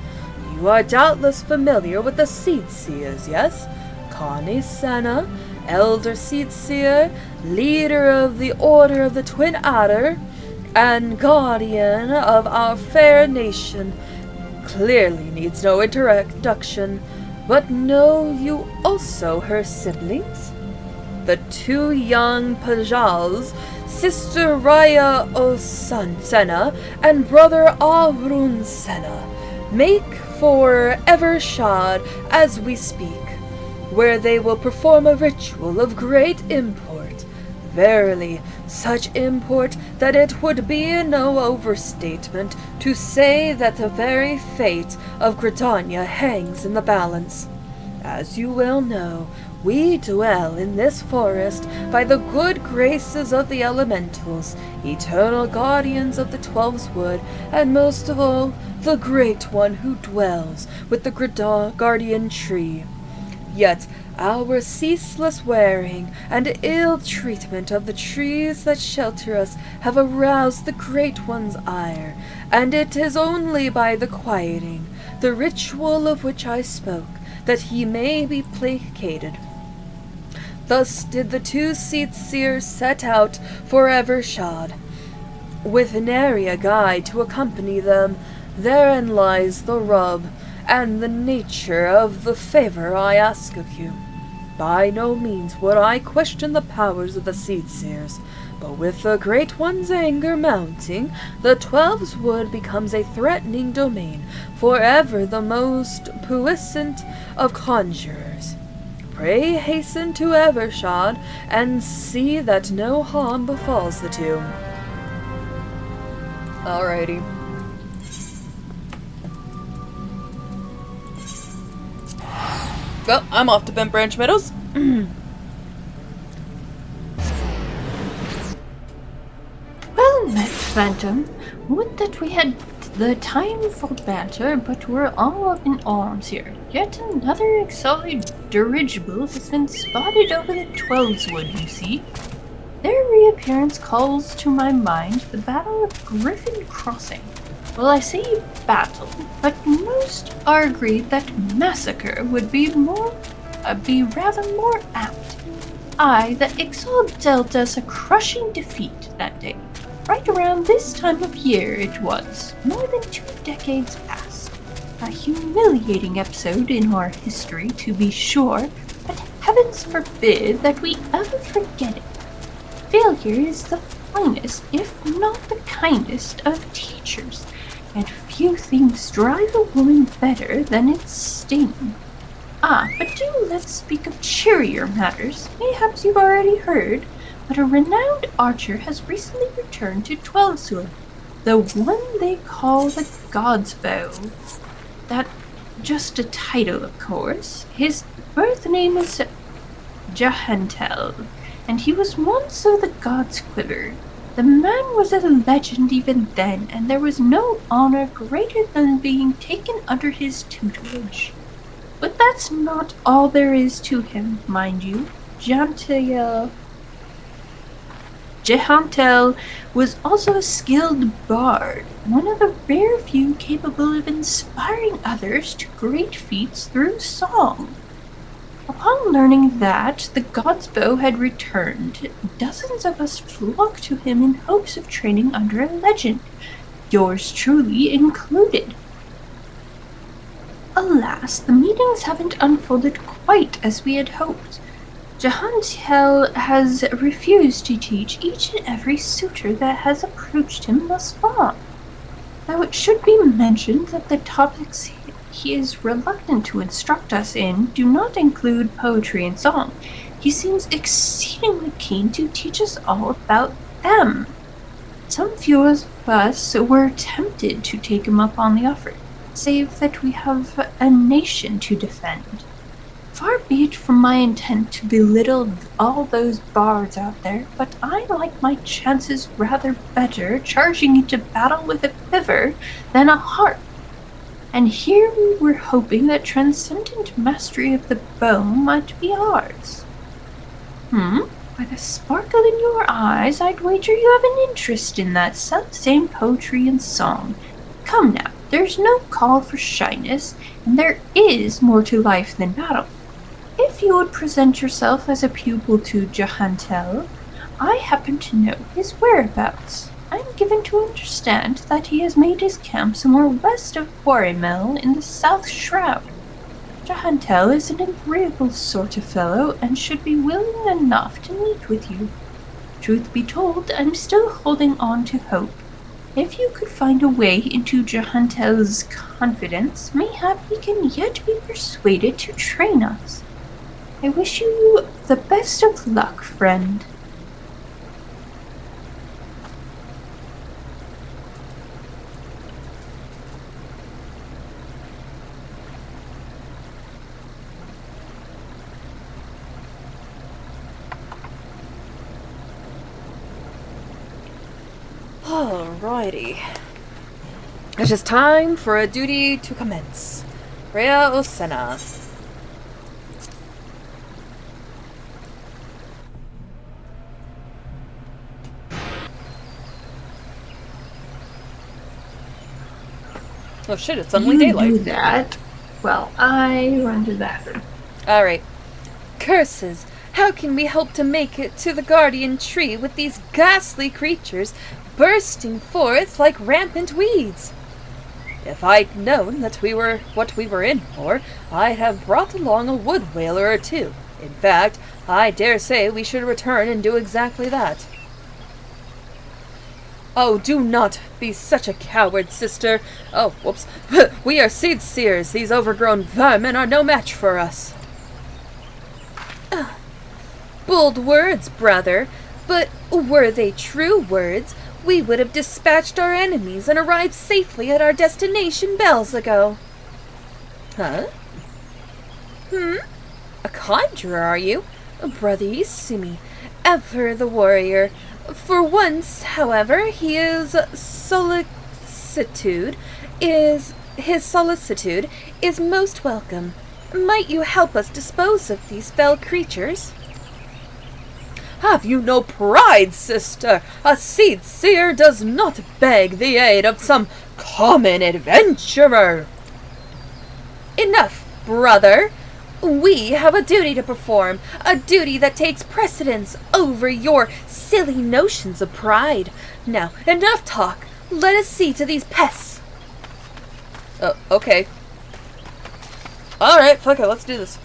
[SPEAKER 1] You are doubtless familiar with the Seedseers, yes? Connie Senna, Elder Seedseer, leader of the Order of the Twin Adder, and guardian of our fair nation, clearly needs no introduction, but know you also her siblings? The 2 young Pajals, Sister Raya Senna and Brother Arun Senna, make for Evershad as we speak, where they will perform a ritual of great import. Verily, such import that it would be no overstatement to say that the very fate of Gridania hangs in the balance. As you well know, we dwell in this forest by the good graces of the elementals, eternal guardians of the 12's wood, and most of all, the Great One who dwells with the guardian tree. Yet our ceaseless wearing and ill treatment of the trees that shelter us have aroused the Great One's ire, and it is only by the quieting, the ritual of which I spoke, that he may be placated. Thus did the 2 Seers set out for Evershad, with nary a guide to accompany them. Therein lies the rub, and the nature of the favor I ask of you. By no means would I question the powers of the Seers, but with the Great One's anger mounting, the 12's wood becomes a threatening domain for ever the most puissant of conjurers. Pray hasten to Evershad, and see that no harm befalls the 2. Alrighty. Well, I'm off to Bent Branch Meadows.
[SPEAKER 4] Well met, Phantom. Would that we had the time for banter, but we're all up in arms here. Yet another XIV dirigible has been spotted over the 12's wood, you see. Their reappearance calls to my mind the Battle of Griffin Crossing. Well, I say battle, but most are agreed that massacre would be rather more apt. Aye, the Ixal dealt us a crushing defeat that day. Right around this time of year it was, more than 2 decades past. A humiliating episode in our history, to be sure, but heavens forbid that we ever forget it. Failure is the finest, if not the kindest, of teachers, and few things drive a woman better than its sting. Ah, but let's speak of cheerier matters. Mayhaps you've already heard, but a renowned archer has recently returned to 12's wood, the one they call the God's Bow. That's just a title, of course. His birth name is Jahantel, and he was once of the God's Quiver. The man was a legend even then, and there was no honor greater than being taken under his tutelage. But that's not all there is to him, mind you. Jahantel was also a skilled bard, one of the rare few capable of inspiring others to great feats through song. Upon learning that the God's Bow had returned, dozens of us flocked to him in hopes of training under a legend, yours truly included. Alas, the meetings haven't unfolded quite as we had hoped. Jahantel has refused to teach each and every suitor that has approached him thus far. Now it should be mentioned that the topics he is reluctant to instruct us in do not include poetry and song. He seems exceedingly keen to teach us all about them. Some few of us were tempted to take him up on the offer, save that we have a nation to defend. Far be it from my intent to belittle all those bards out there, but I like my chances rather better charging into battle with a quiver than a harp. And here we were hoping that transcendent mastery of the bow might be ours. By the sparkle in your eyes, I'd wager you have an interest in that self-same poetry and song. Come now, there's no call for shyness, and there is more to life than battle. If you would present yourself as a pupil to Jahantel, I happen to know his whereabouts. I'm given to understand that he has made his camp somewhere west of Warrimel in the South Shroud. Jahantel is an agreeable sort of fellow and should be willing enough to meet with you. Truth be told, I'm still holding on to hope. If you could find a way into Jahantel's confidence, mayhap he can yet be persuaded to train us. I wish you the best of luck, friend.
[SPEAKER 1] Alrighty. It is time for a duty to commence. Rhea Osena. Oh shit, it's suddenly daylight.
[SPEAKER 4] You do that. Well, I run to the bathroom.
[SPEAKER 1] Alright.
[SPEAKER 5] Curses! How can we hope to make it to the Guardian Tree with these ghastly creatures bursting forth like rampant weeds?
[SPEAKER 1] If I'd known that we were what we were in for, I'd have brought along a wood whaler or two. In fact, I dare say we should return and do exactly that. Oh, do not be such a coward, sister. Oh, whoops. We are seed seers. These overgrown vermin are no match for us.
[SPEAKER 5] Bold words, brother, but were they true words, we would have dispatched our enemies and arrived safely at our destination bells ago.
[SPEAKER 1] Huh?
[SPEAKER 5] A conjurer, are you? Brother Isumi, ever the warrior. For once, however, his solicitude is most welcome. Might you help us dispose of these fell creatures?
[SPEAKER 1] Have you no pride, sister? A seed seer does not beg the aid of some common adventurer.
[SPEAKER 5] Enough, brother. We have a duty to perform, a duty that takes precedence over your silly notions of pride. Now, enough talk. Let us see to these pests.
[SPEAKER 1] Okay. Alright, fuck it, let's do this.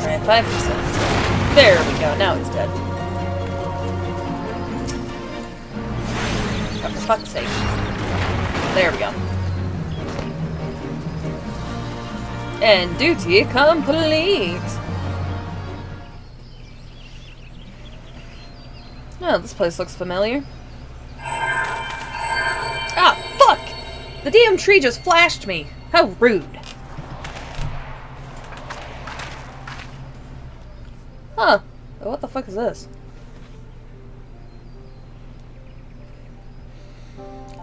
[SPEAKER 1] Alright, 5%. There we go, now it's dead. Oh, for fuck's sake. There we go. And duty complete! Oh, this place looks familiar. Ah, fuck! The damn tree just flashed me. How rude. Huh. What the fuck is this?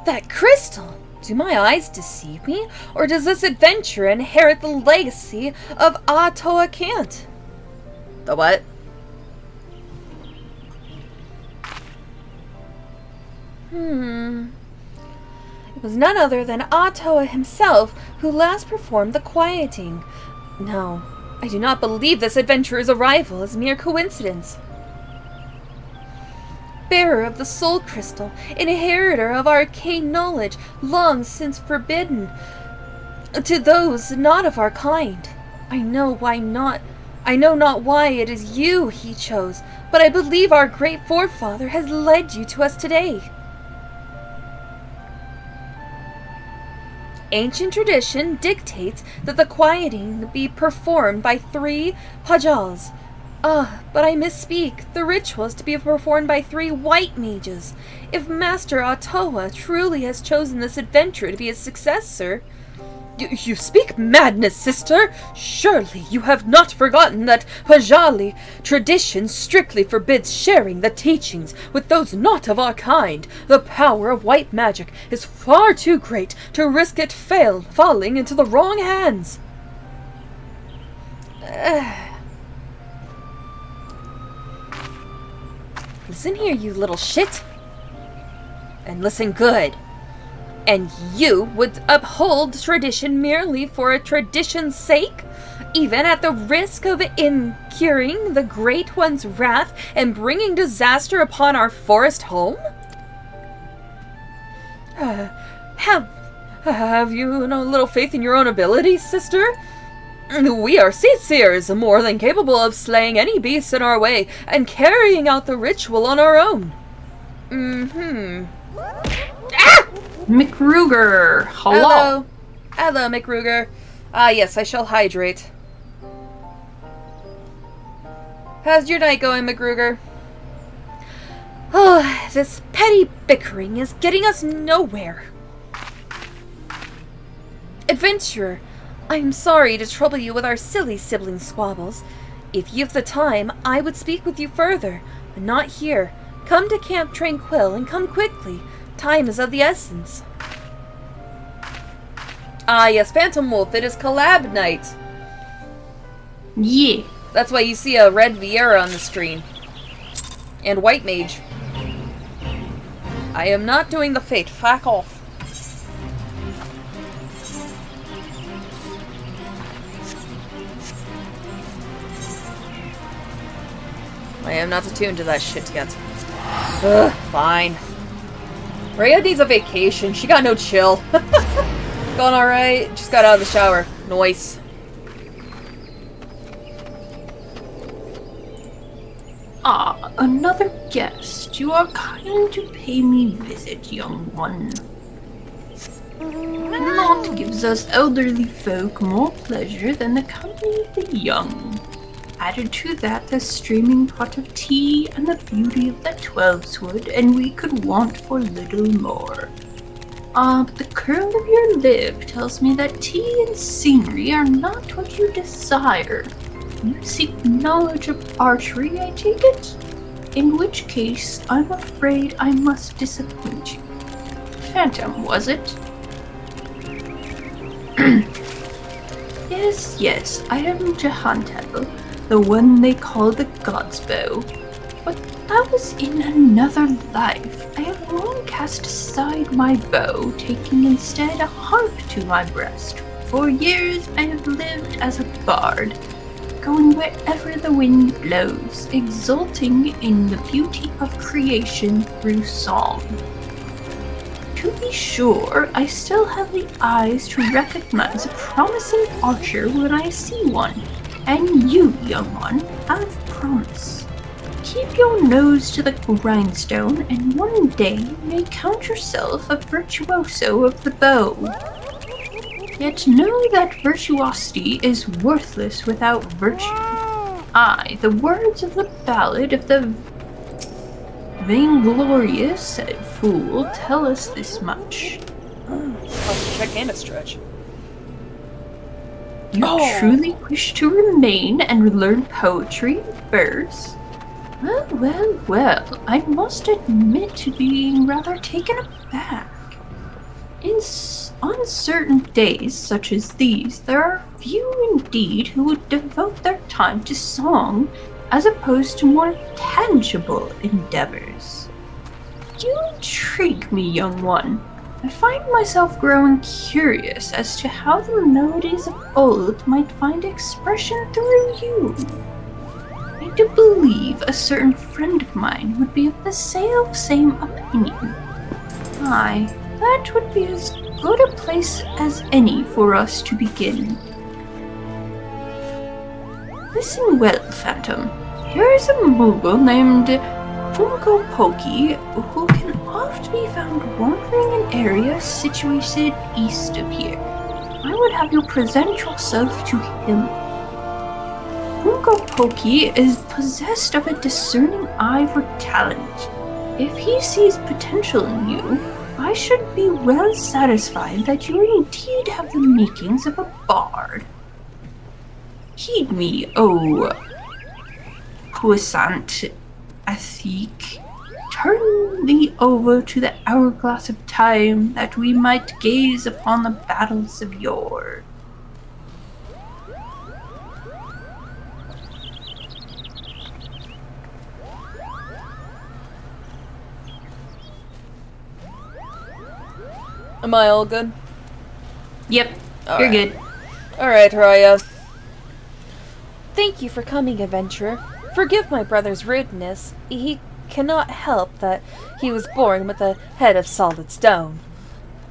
[SPEAKER 1] That crystal! Do my eyes deceive me? Or does this adventurer inherit the legacy of Atoa Kant? The what? It was none other than Atoa himself who last performed the quieting. No, I do not believe this adventurer's arrival is mere coincidence. Bearer of the soul crystal, inheritor of arcane knowledge long since forbidden to those not of our kind. I know not why it is you he chose, but I believe our great forefather has led you to us today. Ancient tradition dictates that the quieting be performed by 3 pajals. But I misspeak. The ritual is to be performed by 3 white mages. If Master Atoa truly has chosen this adventurer to be his successor... You speak madness, sister! Surely you have not forgotten that Pajali tradition strictly forbids sharing the teachings with those not of our kind. The power of white magic is far too great to risk it falling into the wrong hands. Listen here, you little shit. And listen good. And you would uphold tradition merely for a tradition's sake? Even at the risk of incurring the Great One's wrath and bringing disaster upon our forest home? Have you no little faith in your own abilities, sister? We are seers, more than capable of slaying any beast in our way and carrying out the ritual on our own. Ah!
[SPEAKER 2] McRuger, hello.
[SPEAKER 1] Hello, McRuger. Ah, yes, I shall hydrate. How's your night going, McRuger? Oh, this petty bickering is getting us nowhere. Adventurer, I am sorry to trouble you with our silly sibling squabbles. If you've the time, I would speak with you further, but not here. Come to Camp Tranquil and come quickly. Time is of the essence. Ah, yes, Phantome Wulfe, it is collab night.
[SPEAKER 2] Yeah.
[SPEAKER 1] That's why you see a red Viera on the screen. And white mage. I am not doing the fate. Fuck off. I am not attuned to that shit yet. Ugh, fine. Rhea needs a vacation. She got no chill. Going alright? Just got out of the shower. Nice.
[SPEAKER 2] Ah, another guest. You are kind to pay me visit, young one. Naught gives us elderly folk more pleasure than the company of the young. Added to that the streaming pot of tea and the beauty of the 12-wood, and we could want for little more. But the curl of your lip tells me that tea and scenery are not what you desire. You seek knowledge of archery, I take it? In which case, I'm afraid I must disappoint you. Phantome, was it? Yes, I am Jahantel, the one they call the God's Bow. But that was in another life. I have long cast aside my bow, taking instead a harp to my breast. For years I have lived as a bard, going wherever the wind blows, exulting in the beauty of creation through song. To be sure, I still have the eyes to recognize a promising archer when I see one, and you, young one, have promise. Keep your nose to the grindstone, and one day you may count yourself a virtuoso of the bow. Yet know that virtuosity is worthless without virtue. Aye, the words of the ballad of the vainglorious fool tell us this much.
[SPEAKER 1] to check and a stretch.
[SPEAKER 4] You truly wish to remain and learn poetry and verse? Well, I must admit to being rather taken aback. On certain days such as these, there are few indeed who would devote their time to song as opposed to more tangible endeavors. You intrigue me, young one. I find myself growing curious as to how the melodies of old might find expression through you. I do believe a certain friend of mine would be of the same opinion. Aye, that would be as good a place as any for us to begin. Listen well, Phantome. Here is a Moogle named Punkopoki who can oft be found wandering in areas situated east of here. I would have you present yourself to him. Punkopoki is possessed of a discerning eye for talent. If he sees potential in you, I should be well satisfied that you indeed have the makings of a bard. Heed me, O puissant Athik. Turn thee over to the hourglass of time that we might gaze upon the battles of yore.
[SPEAKER 1] Am I all good?
[SPEAKER 4] Yep, you're good.
[SPEAKER 1] Alright, Raya.
[SPEAKER 5] Thank you for coming, adventurer. Forgive my brother's rudeness. He cannot help that he was born with a head of solid stone.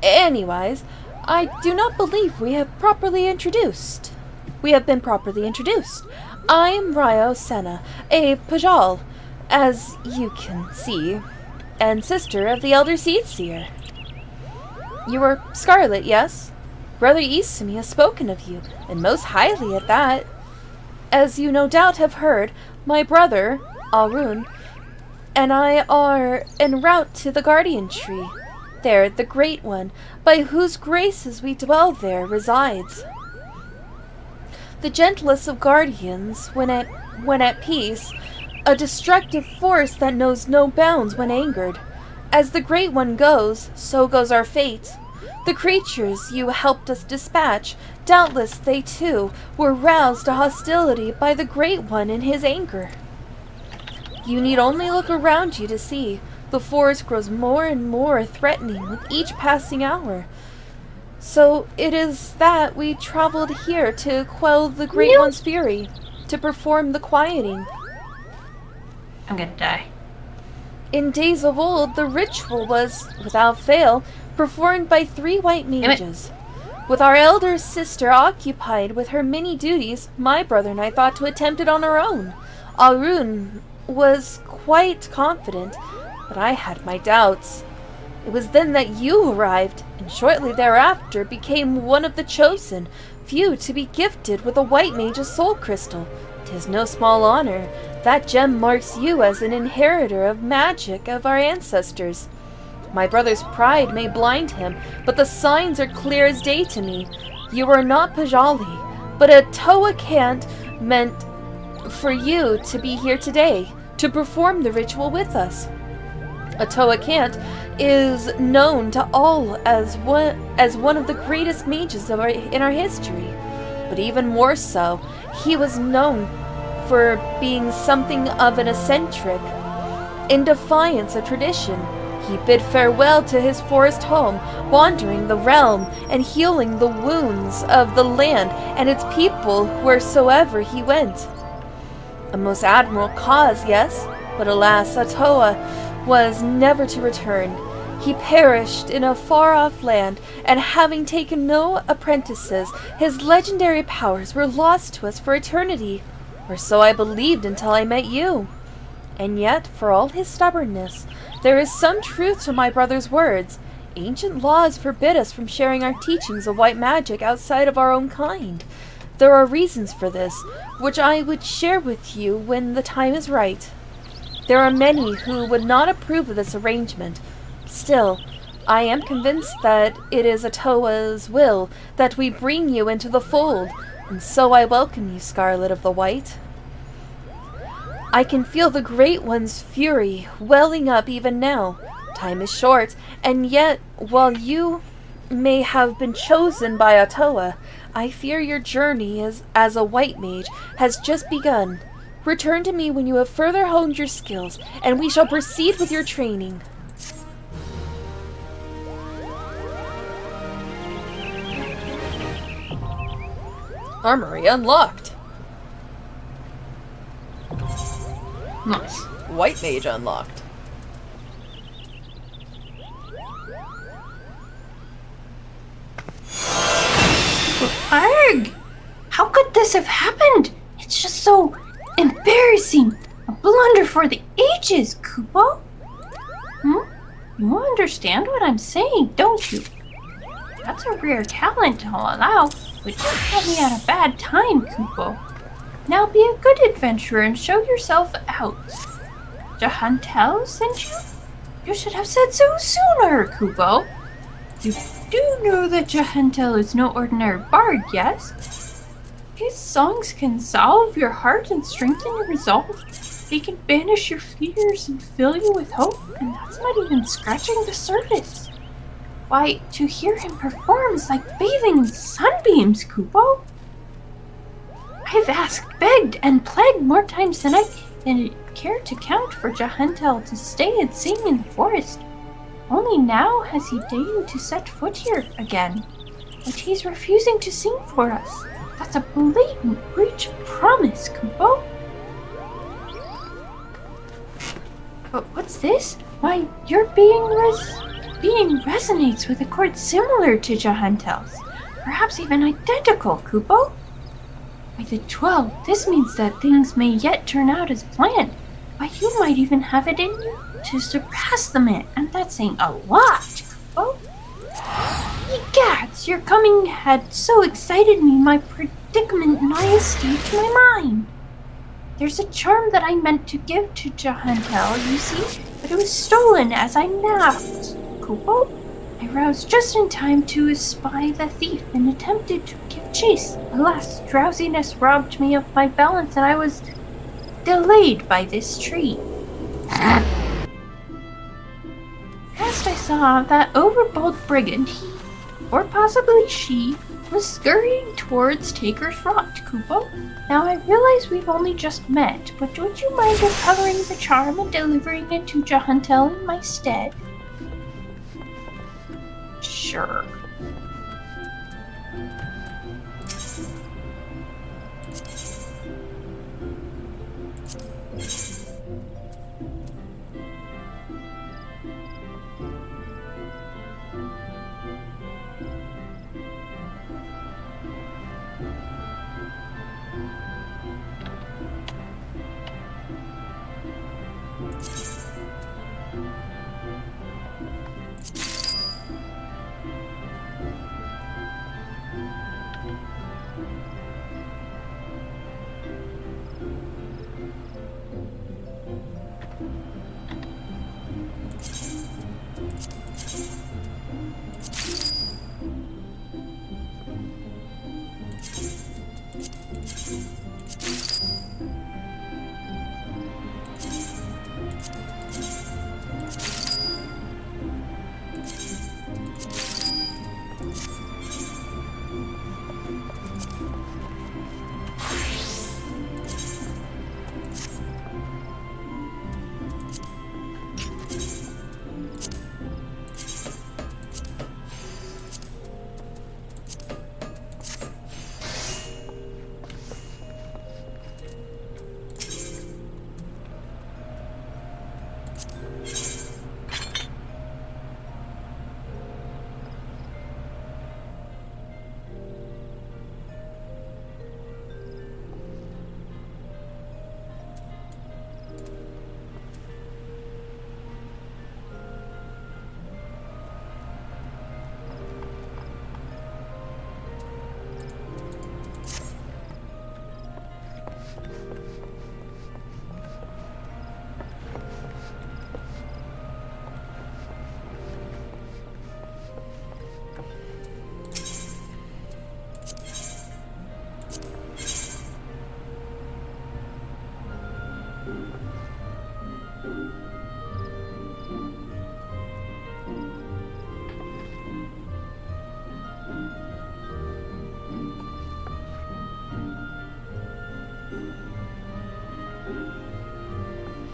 [SPEAKER 5] Anyways, I do not believe we have been properly introduced. I am Ryo Senna, a Pajal, as you can see, and sister of the Elder Seedseer. You are Scarlet, yes? Brother Isumi has spoken of you, and most highly at that. As you no doubt have heard, my brother, Arun, and I are en route to the Guardian Tree. There, the Great One, by whose graces we dwell there, resides. The gentlest of guardians, when at peace, a destructive force that knows no bounds when angered. As the Great One goes, so goes our fate. The creatures you helped us dispatch, doubtless they too were roused to hostility by the Great One in his anger. You need only look around you to see. The forest grows more and more threatening with each passing hour. So it is that we traveled here to quell the Great One's fury, to perform the quieting.
[SPEAKER 4] I'm gonna die.
[SPEAKER 5] In days of old, the ritual was, without fail, performed by 3 white mages. With our elder sister occupied with her many duties, my brother and I thought to attempt it on our own. Arun was quite confident, but I had my doubts. It was then that you arrived, and shortly thereafter became one of the chosen few to be gifted with a white mage's soul crystal. 'Tis no small honor. That gem marks you as an inheritor of magic of our ancestors. My brother's pride may blind him, but the signs are clear as day to me. You are not Pajali, but a Toakant meant for you to be here today, to perform the ritual with us. A Toakant is known to all as one of the greatest mages in our history. But even more so, he was known for being something of an eccentric. In defiance of tradition, he bid farewell to his forest home, wandering the realm and healing the wounds of the land and its people wheresoever he went. A most admirable cause, yes, but alas, Atoa was never to return. He perished in a far-off land, and having taken no apprentices, his legendary powers were lost to us for eternity. Or so I believed until I met you. And yet, for all his stubbornness, there is some truth to my brother's words. Ancient laws forbid us from sharing our teachings of white magic outside of our own kind. There are reasons for this, which I would share with you when the time is right. There are many who would not approve of this arrangement. Still, I am convinced that it is Atoa's will that we bring you into the fold, and so I welcome you, Scarlet of the White. I can feel the Great One's fury welling up even now. Time is short, and yet, while you may have been chosen by Atoa, I fear your journey as a white mage has just begun. Return to me when you have further honed your skills, and we shall proceed with your training.
[SPEAKER 1] Armory unlocked.
[SPEAKER 2] Nice.
[SPEAKER 1] White mage unlocked.
[SPEAKER 4] Arg! How could this have happened? It's just so embarrassing. A blunder for the ages, Kupo. You understand what I'm saying, don't you? That's a rare talent I'll allow, but you caught me at a bad time, Kupo. Now be a good adventurer and show yourself out. Jahantel sent you? You should have said so sooner, Kupo. You do know that Jahantel is no ordinary bard, yes? His songs can salve your heart and strengthen your resolve. They can banish your fears and fill you with hope, and that's not even scratching the surface. Why, to hear him perform is like bathing in sunbeams, Kupo. I've asked, begged, and plagued more times than I care to count for Jahantel to stay and sing in the forest. Only now has he deigned to set foot here again. But he's refusing to sing for us. That's a blatant breach of promise, Kupo. But what's this? Why, your being resonates with a chord similar to Jahantel's. Perhaps even identical, Kupo. By the 12, this means that things may yet turn out as planned. Why, you might even have it in you to surpass the man, and that's saying a lot, Kupo. Egads, your coming had so excited me, my predicament nigh escaped my mind. There's a charm that I meant to give to Jahantel, you see, but it was stolen as I napped. Kupo, I roused just in time to espy the thief and attempted to give chase. Alas, drowsiness robbed me of my balance and I was delayed by this tree. Last I saw that overbold brigand, he, or possibly she, was scurrying towards Taker's Rot, Kupo. Now I realize we've only just met, but would you mind recovering the charm and delivering it to Jahantel in my stead? Sure.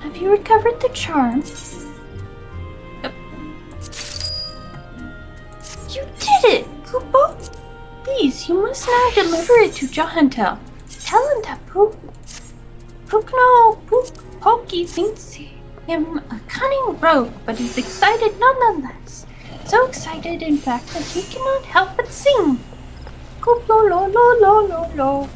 [SPEAKER 4] Have you recovered the charm?
[SPEAKER 2] Yep.
[SPEAKER 4] You did it, Kupo! Please, you must now deliver it to Jahantel. Tell him that Pokey thinks him a cunning rogue, but is excited nonetheless. So excited, in fact, that he cannot help but sing. Kupo lo lo lo lo lo.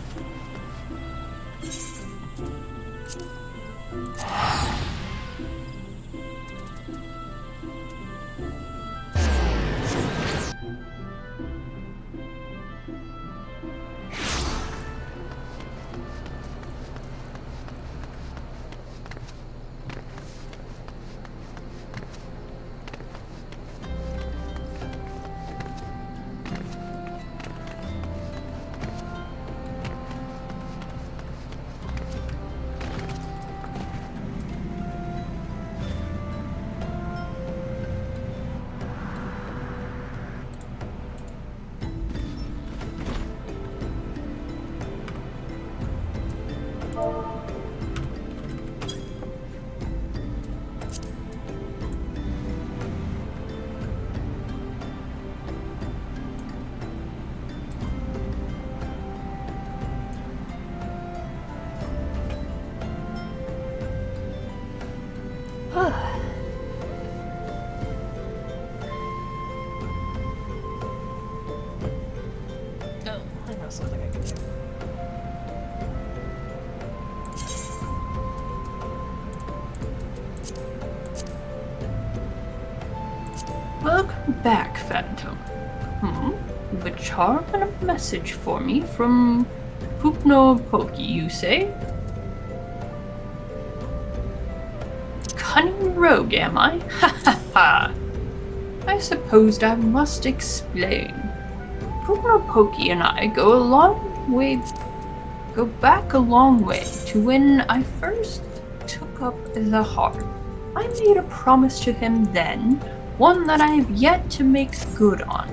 [SPEAKER 1] Something I can do.
[SPEAKER 2] Welcome back, Phantom. You've a charm and a message for me from Pokey, you say? Cunning rogue, am I? Ha ha ha! I suppose I must explain. Pokey and I go back a long way to when I first took up the harp. I made a promise to him then, one that I have yet to make good on.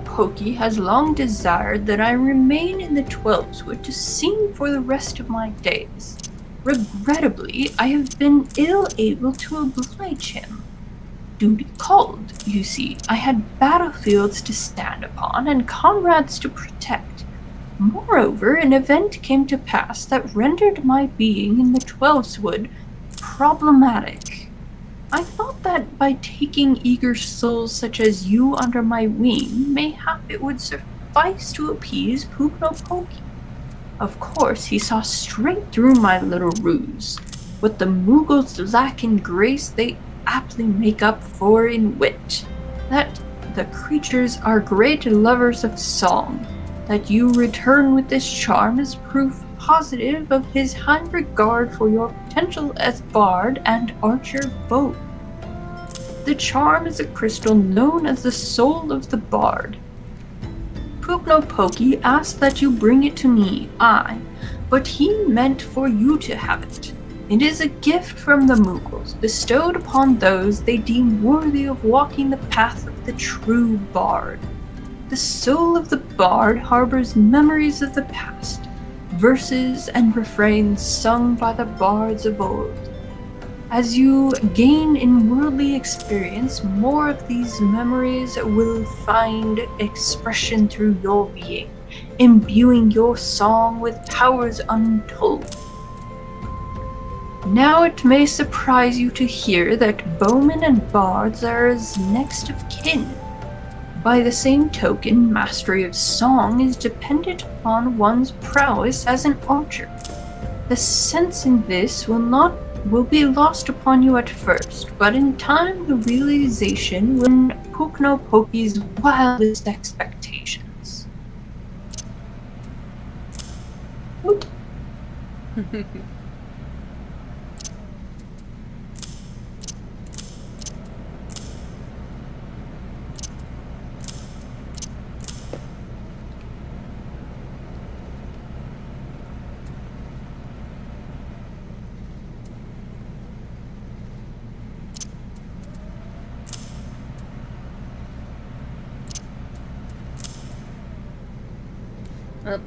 [SPEAKER 2] Pokey has long desired that I remain in the 12swood to sing for the rest of my days. Regrettably, I have been ill able to oblige him. Duty called, you see. I had battlefields to stand upon and comrades to protect. Moreover, an event came to pass that rendered my being in the 12swood problematic. I thought that by taking eager souls such as you under my wing, mayhap it would suffice to appease Pokey. Of course, he saw straight through my little ruse. What the Mughals lack in grace, they aptly make up for in wit. That the creatures are great lovers of song. That you return with this charm is proof positive of his high regard for your potential as bard and archer both. The charm is a crystal known as the soul of the bard. Pokey asked that you bring it to me, but he meant for you to have it. It is a gift from the Mughals, bestowed upon those they deem worthy of walking the path of the true bard. The soul of the bard harbors memories of the past, verses and refrains sung by the bards of old. As you gain in worldly experience, more of these memories will find expression through your being, imbuing your song with powers untold. Now it may surprise you to hear that bowmen and bards are as next of kin. By the same token, mastery of song is dependent upon one's prowess as an archer. The sense in this will be lost upon you at first, but in time the realization will Pokey's wildest expectations.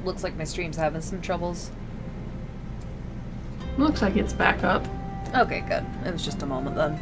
[SPEAKER 1] Looks like my stream's having some troubles.
[SPEAKER 2] Looks like it's back up.
[SPEAKER 1] Okay, good. It was just a moment then.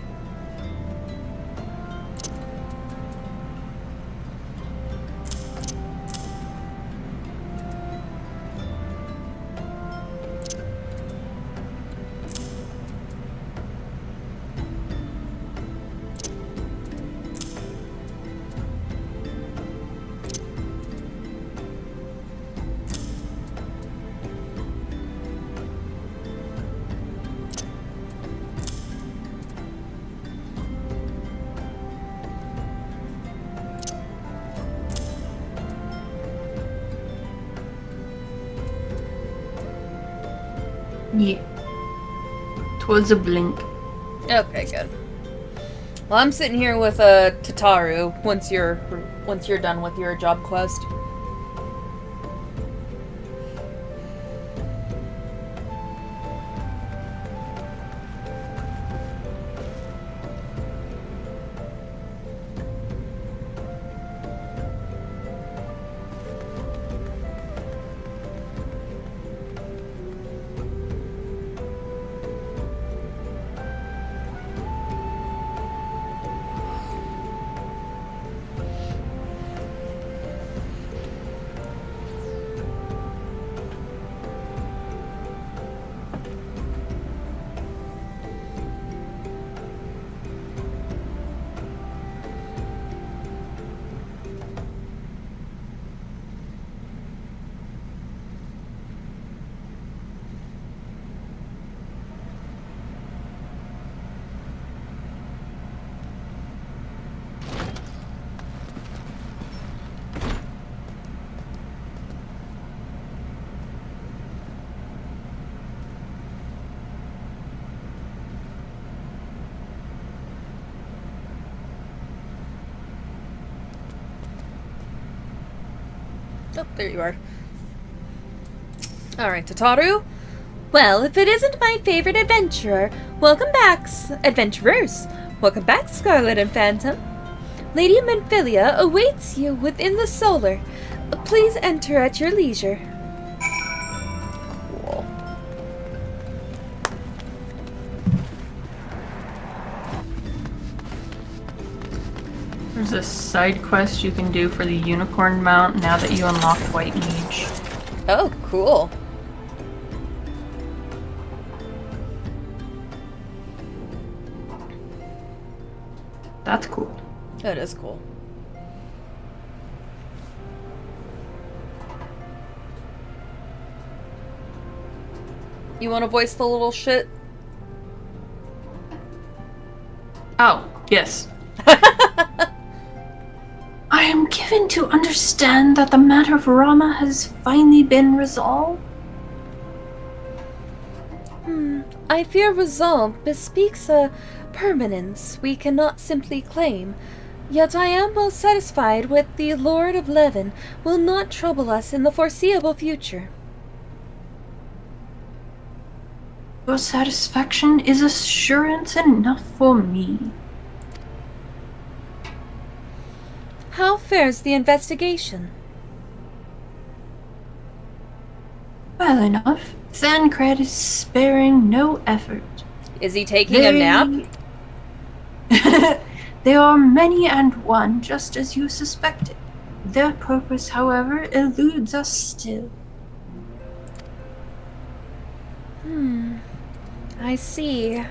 [SPEAKER 2] Yeah. 'Twas a blink.
[SPEAKER 1] Okay, good. Well, I'm sitting here with Tataru. Once you're done with your job quest. Oh, there you are. Alright, Tataru?
[SPEAKER 5] Well, if it isn't my favorite adventurer, welcome back, adventurers. Welcome back, Scarlet and Phantom. Lady Menphilia awaits you within the solar. Please enter at your leisure.
[SPEAKER 1] Cool.
[SPEAKER 2] There's a side quest you can do for the unicorn mount now that you unlocked White Mage.
[SPEAKER 1] Oh, cool.
[SPEAKER 2] That's cool.
[SPEAKER 1] That is cool. You want to voice the little shit?
[SPEAKER 2] Oh, yes. I am given to understand that the matter of Rama has finally been resolved.
[SPEAKER 5] I fear resolve bespeaks a permanence we cannot simply claim. Yet I am well satisfied with the Lord of Leven will not trouble us in the foreseeable future.
[SPEAKER 2] Your satisfaction is assurance enough for me.
[SPEAKER 5] How fares the investigation?
[SPEAKER 2] Well enough. Thancred is sparing no effort.
[SPEAKER 1] Is he taking a nap?
[SPEAKER 2] There are many and one, just as you suspected. Their purpose, however, eludes us still.
[SPEAKER 5] I see.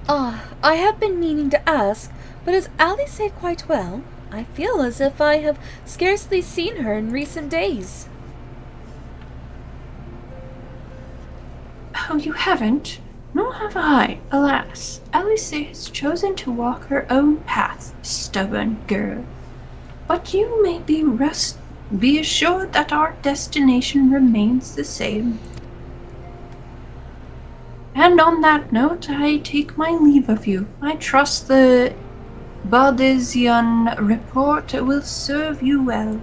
[SPEAKER 5] I have been meaning to ask, but is Alice quite well? I feel as if I have scarcely seen her in recent days.
[SPEAKER 2] Oh, you haven't? Nor have I, alas. Alice has chosen to walk her own path, stubborn girl. But you may be assured that our destination remains the same. And on that note, I take my leave of you. I trust the Bardesian report will serve you well.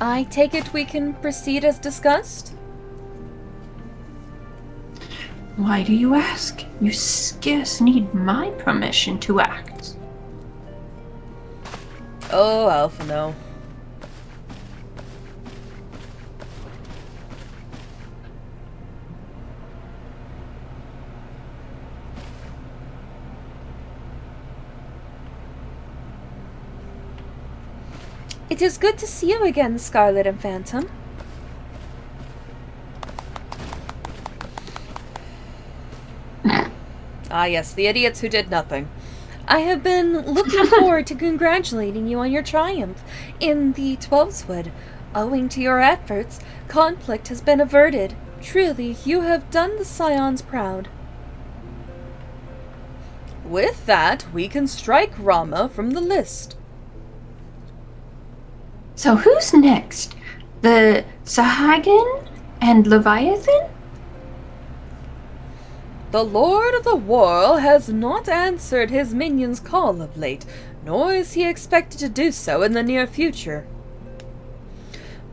[SPEAKER 5] I take it we can proceed as discussed?
[SPEAKER 4] Why do you ask? You scarce need my permission to act.
[SPEAKER 1] Oh, Alpha, no.
[SPEAKER 5] It is good to see you again, Scarlet and Phantome.
[SPEAKER 1] Ah, yes, the idiots who did nothing.
[SPEAKER 5] I have been looking forward to congratulating you on your triumph in the Twelveswood. Owing to your efforts, conflict has been averted. Truly, you have done the Scions proud.
[SPEAKER 1] With that, we can strike Rama from the list.
[SPEAKER 4] So who's next? The Sahagin and Leviathan?
[SPEAKER 1] The Lord of the Whirl has not answered his minion's call of late, nor is he expected to do so in the near future.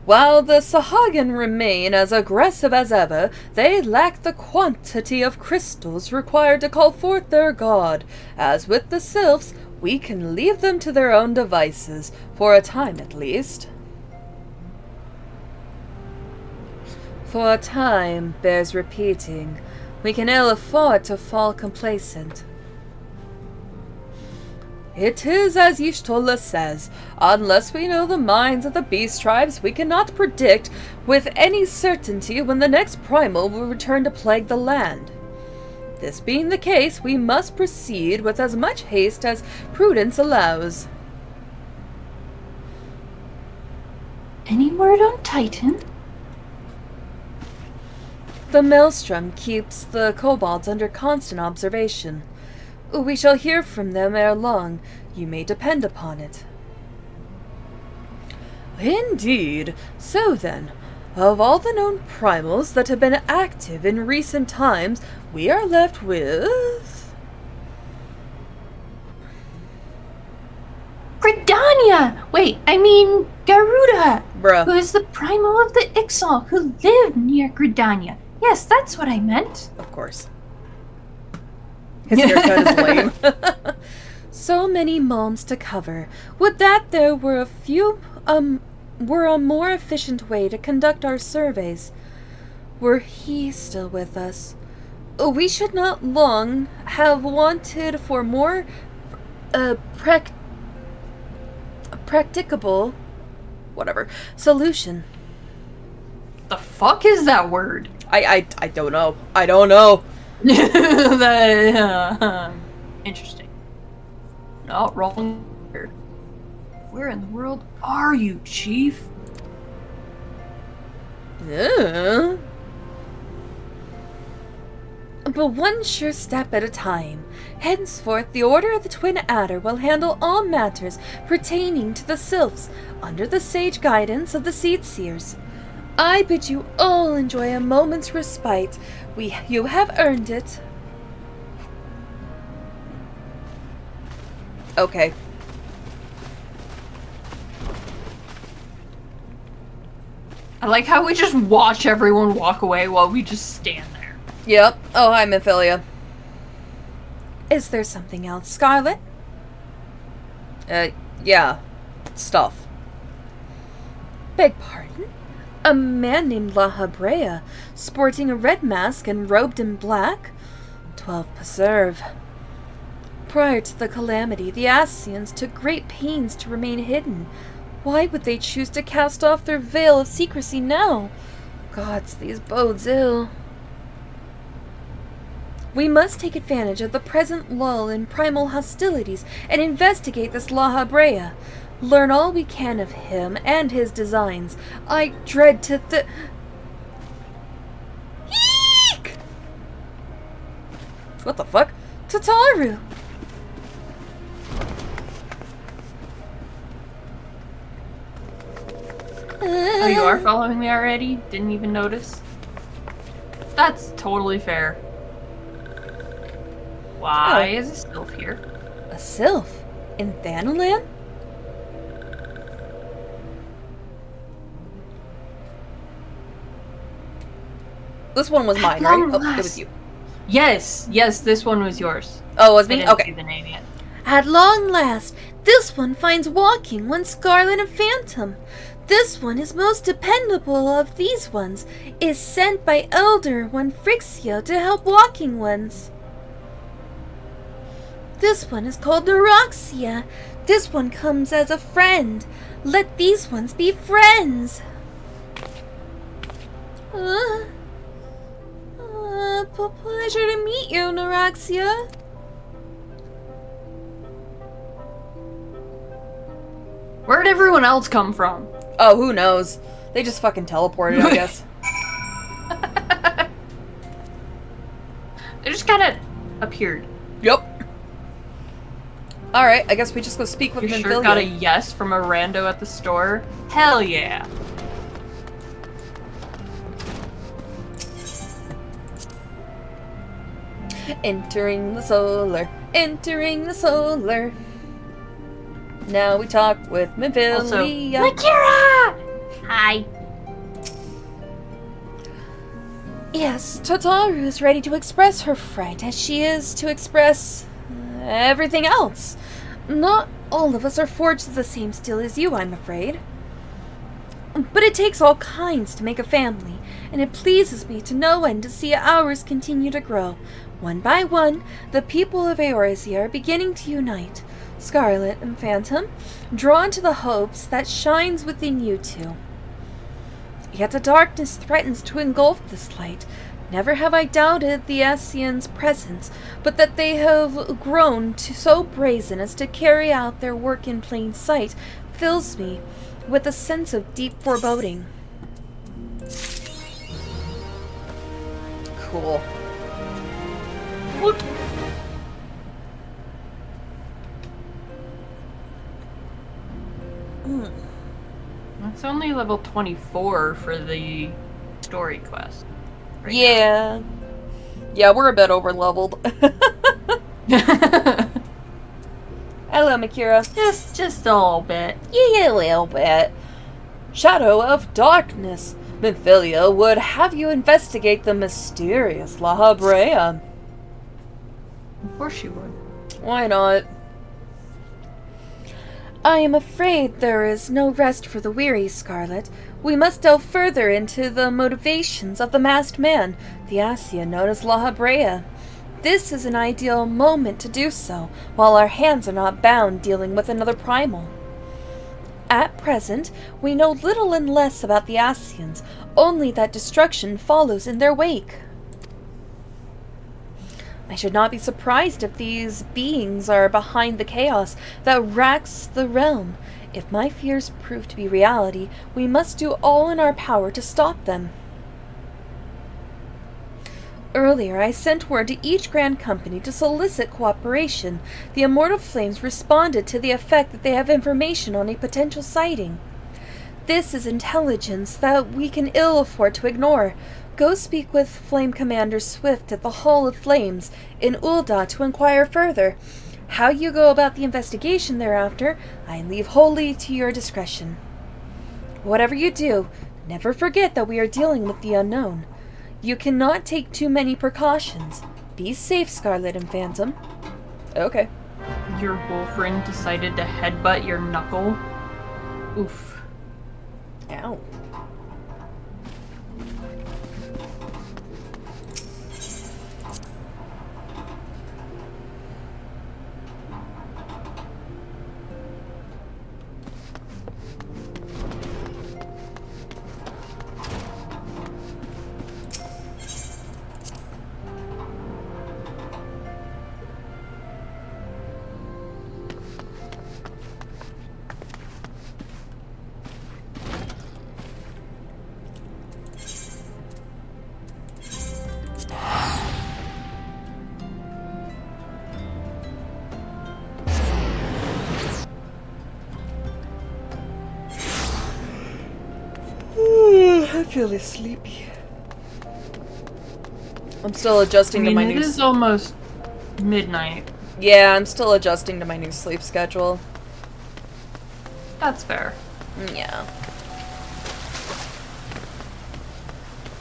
[SPEAKER 1] While the Sahagin remain as aggressive as ever, they lack the quantity of crystals required to call forth their god. As with the Sylphs, we can leave them to their own devices, for a time at least. For a time bears repeating. We can ill afford to fall complacent. It is as Y'shtola says, unless we know the minds of the beast tribes, we cannot predict with any certainty when the next primal will return to plague the land. This being the case, we must proceed with as much haste as prudence allows.
[SPEAKER 4] Any word on Titan?
[SPEAKER 1] The Maelstrom keeps the kobolds under constant observation. We shall hear from them ere long, you may depend upon it. Indeed. So then, of all the known primals that have been active in recent times, we are left with...
[SPEAKER 4] Gridania! Wait, I mean Garuda!
[SPEAKER 1] Bruh.
[SPEAKER 4] Who is the primal of the Ixal who live near Gridania. Yes, that's what I meant.
[SPEAKER 1] Of course. His haircut is lame.
[SPEAKER 5] So many moms to cover. Would that there were a more efficient way to conduct our surveys. Were he still with us, we should not long have wanted for more practicable solution.
[SPEAKER 2] The fuck is that word?
[SPEAKER 1] I don't know. I don't know.
[SPEAKER 2] Interesting. Not wrong here. Where in the world are you, Chief?
[SPEAKER 1] Yeah.
[SPEAKER 5] But one sure step at a time. Henceforth, the Order of the Twin Adder will handle all matters pertaining to the Sylphs, under the sage guidance of the Seed Seers. I bid you all enjoy a moment's respite. You have earned it.
[SPEAKER 1] Okay.
[SPEAKER 2] I like how we just watch everyone walk away while we just stand there.
[SPEAKER 1] Yep. Oh, hi, Mephilia.
[SPEAKER 5] Is there something else, Scarlet?
[SPEAKER 1] Yeah. Stuff.
[SPEAKER 5] Beg pardon? A man named La Habrea, sporting a red mask and robed in black? 12 preserve. Prior to the calamity, the Ascians took great pains to remain hidden. Why would they choose to cast off their veil of secrecy now? Gods, these bodes ill. We must take advantage of the present lull in primal hostilities and investigate this La Habrea. Learn all we can of him and his designs. I dread to Eek!
[SPEAKER 1] What the fuck?
[SPEAKER 5] Tataru!
[SPEAKER 2] Oh, you are following me already? Didn't even notice? That's totally fair. Why is a sylph here?
[SPEAKER 5] A sylph? In Thanalan?
[SPEAKER 1] This one was mine, right? Oh, it was you.
[SPEAKER 2] Yes, this one was yours.
[SPEAKER 1] Oh, it was
[SPEAKER 2] I
[SPEAKER 1] me?
[SPEAKER 2] didn't
[SPEAKER 1] Okay.
[SPEAKER 2] see the name yet.
[SPEAKER 5] At long last, this one finds walking one Scarlet and Phantome. This one is most dependable of these ones, is sent by Elder One Frixio to help walking ones. This one is called Neuroxia. This one comes as a friend. Let these ones be friends. Pleasure to meet you, Neuroxia.
[SPEAKER 2] Where'd everyone else come from?
[SPEAKER 1] Oh, who knows? They just fucking teleported, I guess.
[SPEAKER 2] They just kind of appeared.
[SPEAKER 1] Yep. Alright, I guess we just go speak with
[SPEAKER 2] You
[SPEAKER 1] Minfilia.
[SPEAKER 2] sure got a yes from a rando at the store? Hell yeah.
[SPEAKER 1] Entering the solar, entering the solar. Now we talk with Minfilia.
[SPEAKER 4] Akira! Hi.
[SPEAKER 5] Yes, Totaru is ready to express her fright as she is to express everything else. Not all of us are forged of the same steel as you, I'm afraid. But it takes all kinds to make a family, and it pleases me to no end to see ours continue to grow. One by one, the people of Eorzea are beginning to unite. Scarlet and Phantome, drawn to the hopes that shines within you two. Yet the darkness threatens to engulf this light. Never have I doubted the Asians' presence, but that they have grown so brazen as to carry out their work in plain sight fills me with a sense of deep foreboding.
[SPEAKER 1] Cool.
[SPEAKER 2] What? That's only level 24 for the story quest. Right
[SPEAKER 1] Yeah. Yeah, we're a bit over leveled.
[SPEAKER 2] now.
[SPEAKER 1] Hello, Makira.
[SPEAKER 2] just a little bit.
[SPEAKER 1] Yeah, a little bit. Shadow of Darkness. Minfilia would have you investigate the mysterious La Habrea.
[SPEAKER 2] Of course you would.
[SPEAKER 1] Why not?
[SPEAKER 5] I am afraid there is no rest for the weary, Scarlet. We must delve further into the motivations of the masked man, the Asian known as La Habrea. This is an ideal moment to do so, while our hands are not bound dealing with another primal. At present, we know little and less about the Asians, only that destruction follows in their wake. I should not be surprised if these beings are behind the chaos that racks the realm. If my fears prove to be reality, we must do all in our power to stop them. Earlier, I sent word to each Grand Company to solicit cooperation. The Immortal Flames responded to the effect that they have information on a potential sighting. This is intelligence that we can ill afford to ignore. Go speak with Flame Commander Swift at the Hall of Flames in Ul'dah to inquire further. How you go about the investigation thereafter, I leave wholly to your discretion. Whatever you do, never forget that we are dealing with the unknown. You cannot take too many precautions. Be safe, Scarlet and Phantome.
[SPEAKER 1] Okay.
[SPEAKER 2] Your boyfriend decided to headbutt your knuckle. Oof.
[SPEAKER 1] Ow. I feel sleepy. I'm still adjusting to my
[SPEAKER 2] it
[SPEAKER 1] new...
[SPEAKER 2] is almost midnight.
[SPEAKER 1] Yeah, I'm still adjusting to my new sleep schedule.
[SPEAKER 2] That's fair.
[SPEAKER 1] Yeah.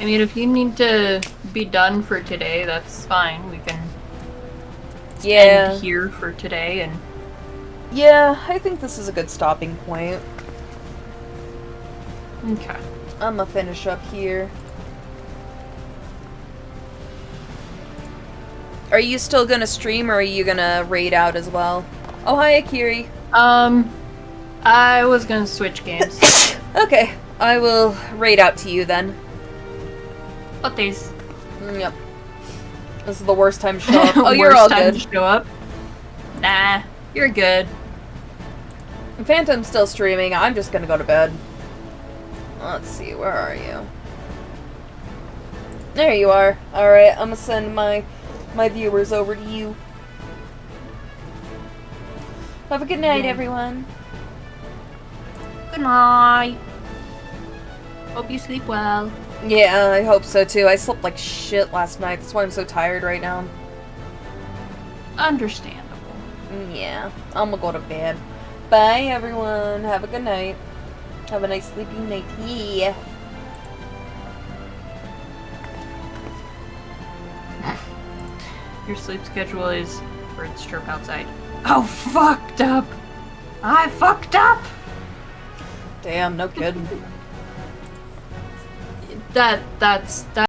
[SPEAKER 2] I mean, if you need to be done for today, that's fine. We can end here for today and...
[SPEAKER 1] Yeah, I think this is a good stopping point.
[SPEAKER 2] Okay.
[SPEAKER 1] I'm gonna finish up here. Are you still gonna stream, or are you gonna raid out as well? Oh, hi, Akiri.
[SPEAKER 2] I was gonna switch games.
[SPEAKER 1] Okay, I will raid out to you then.
[SPEAKER 2] What days?
[SPEAKER 1] Yep. This is the worst time to show up. Oh, you're all good.
[SPEAKER 2] To show up? Nah, you're good.
[SPEAKER 1] Phantom's still streaming. I'm just gonna go to bed. Let's see, where are you? There you are. Alright, I'm gonna send my viewers over to you. Have a good night, everyone.
[SPEAKER 4] Good night. Hope you sleep well.
[SPEAKER 1] Yeah, I hope so too. I slept like shit last night. That's why I'm so tired right now.
[SPEAKER 2] Understandable.
[SPEAKER 1] Yeah, I'm gonna go to bed. Bye, everyone. Have a good night. Have a nice sleepy night. Yeah.
[SPEAKER 2] Your sleep schedule is birds chirp outside. Oh, fucked up! I fucked up!
[SPEAKER 1] Damn, no kidding.
[SPEAKER 2] That's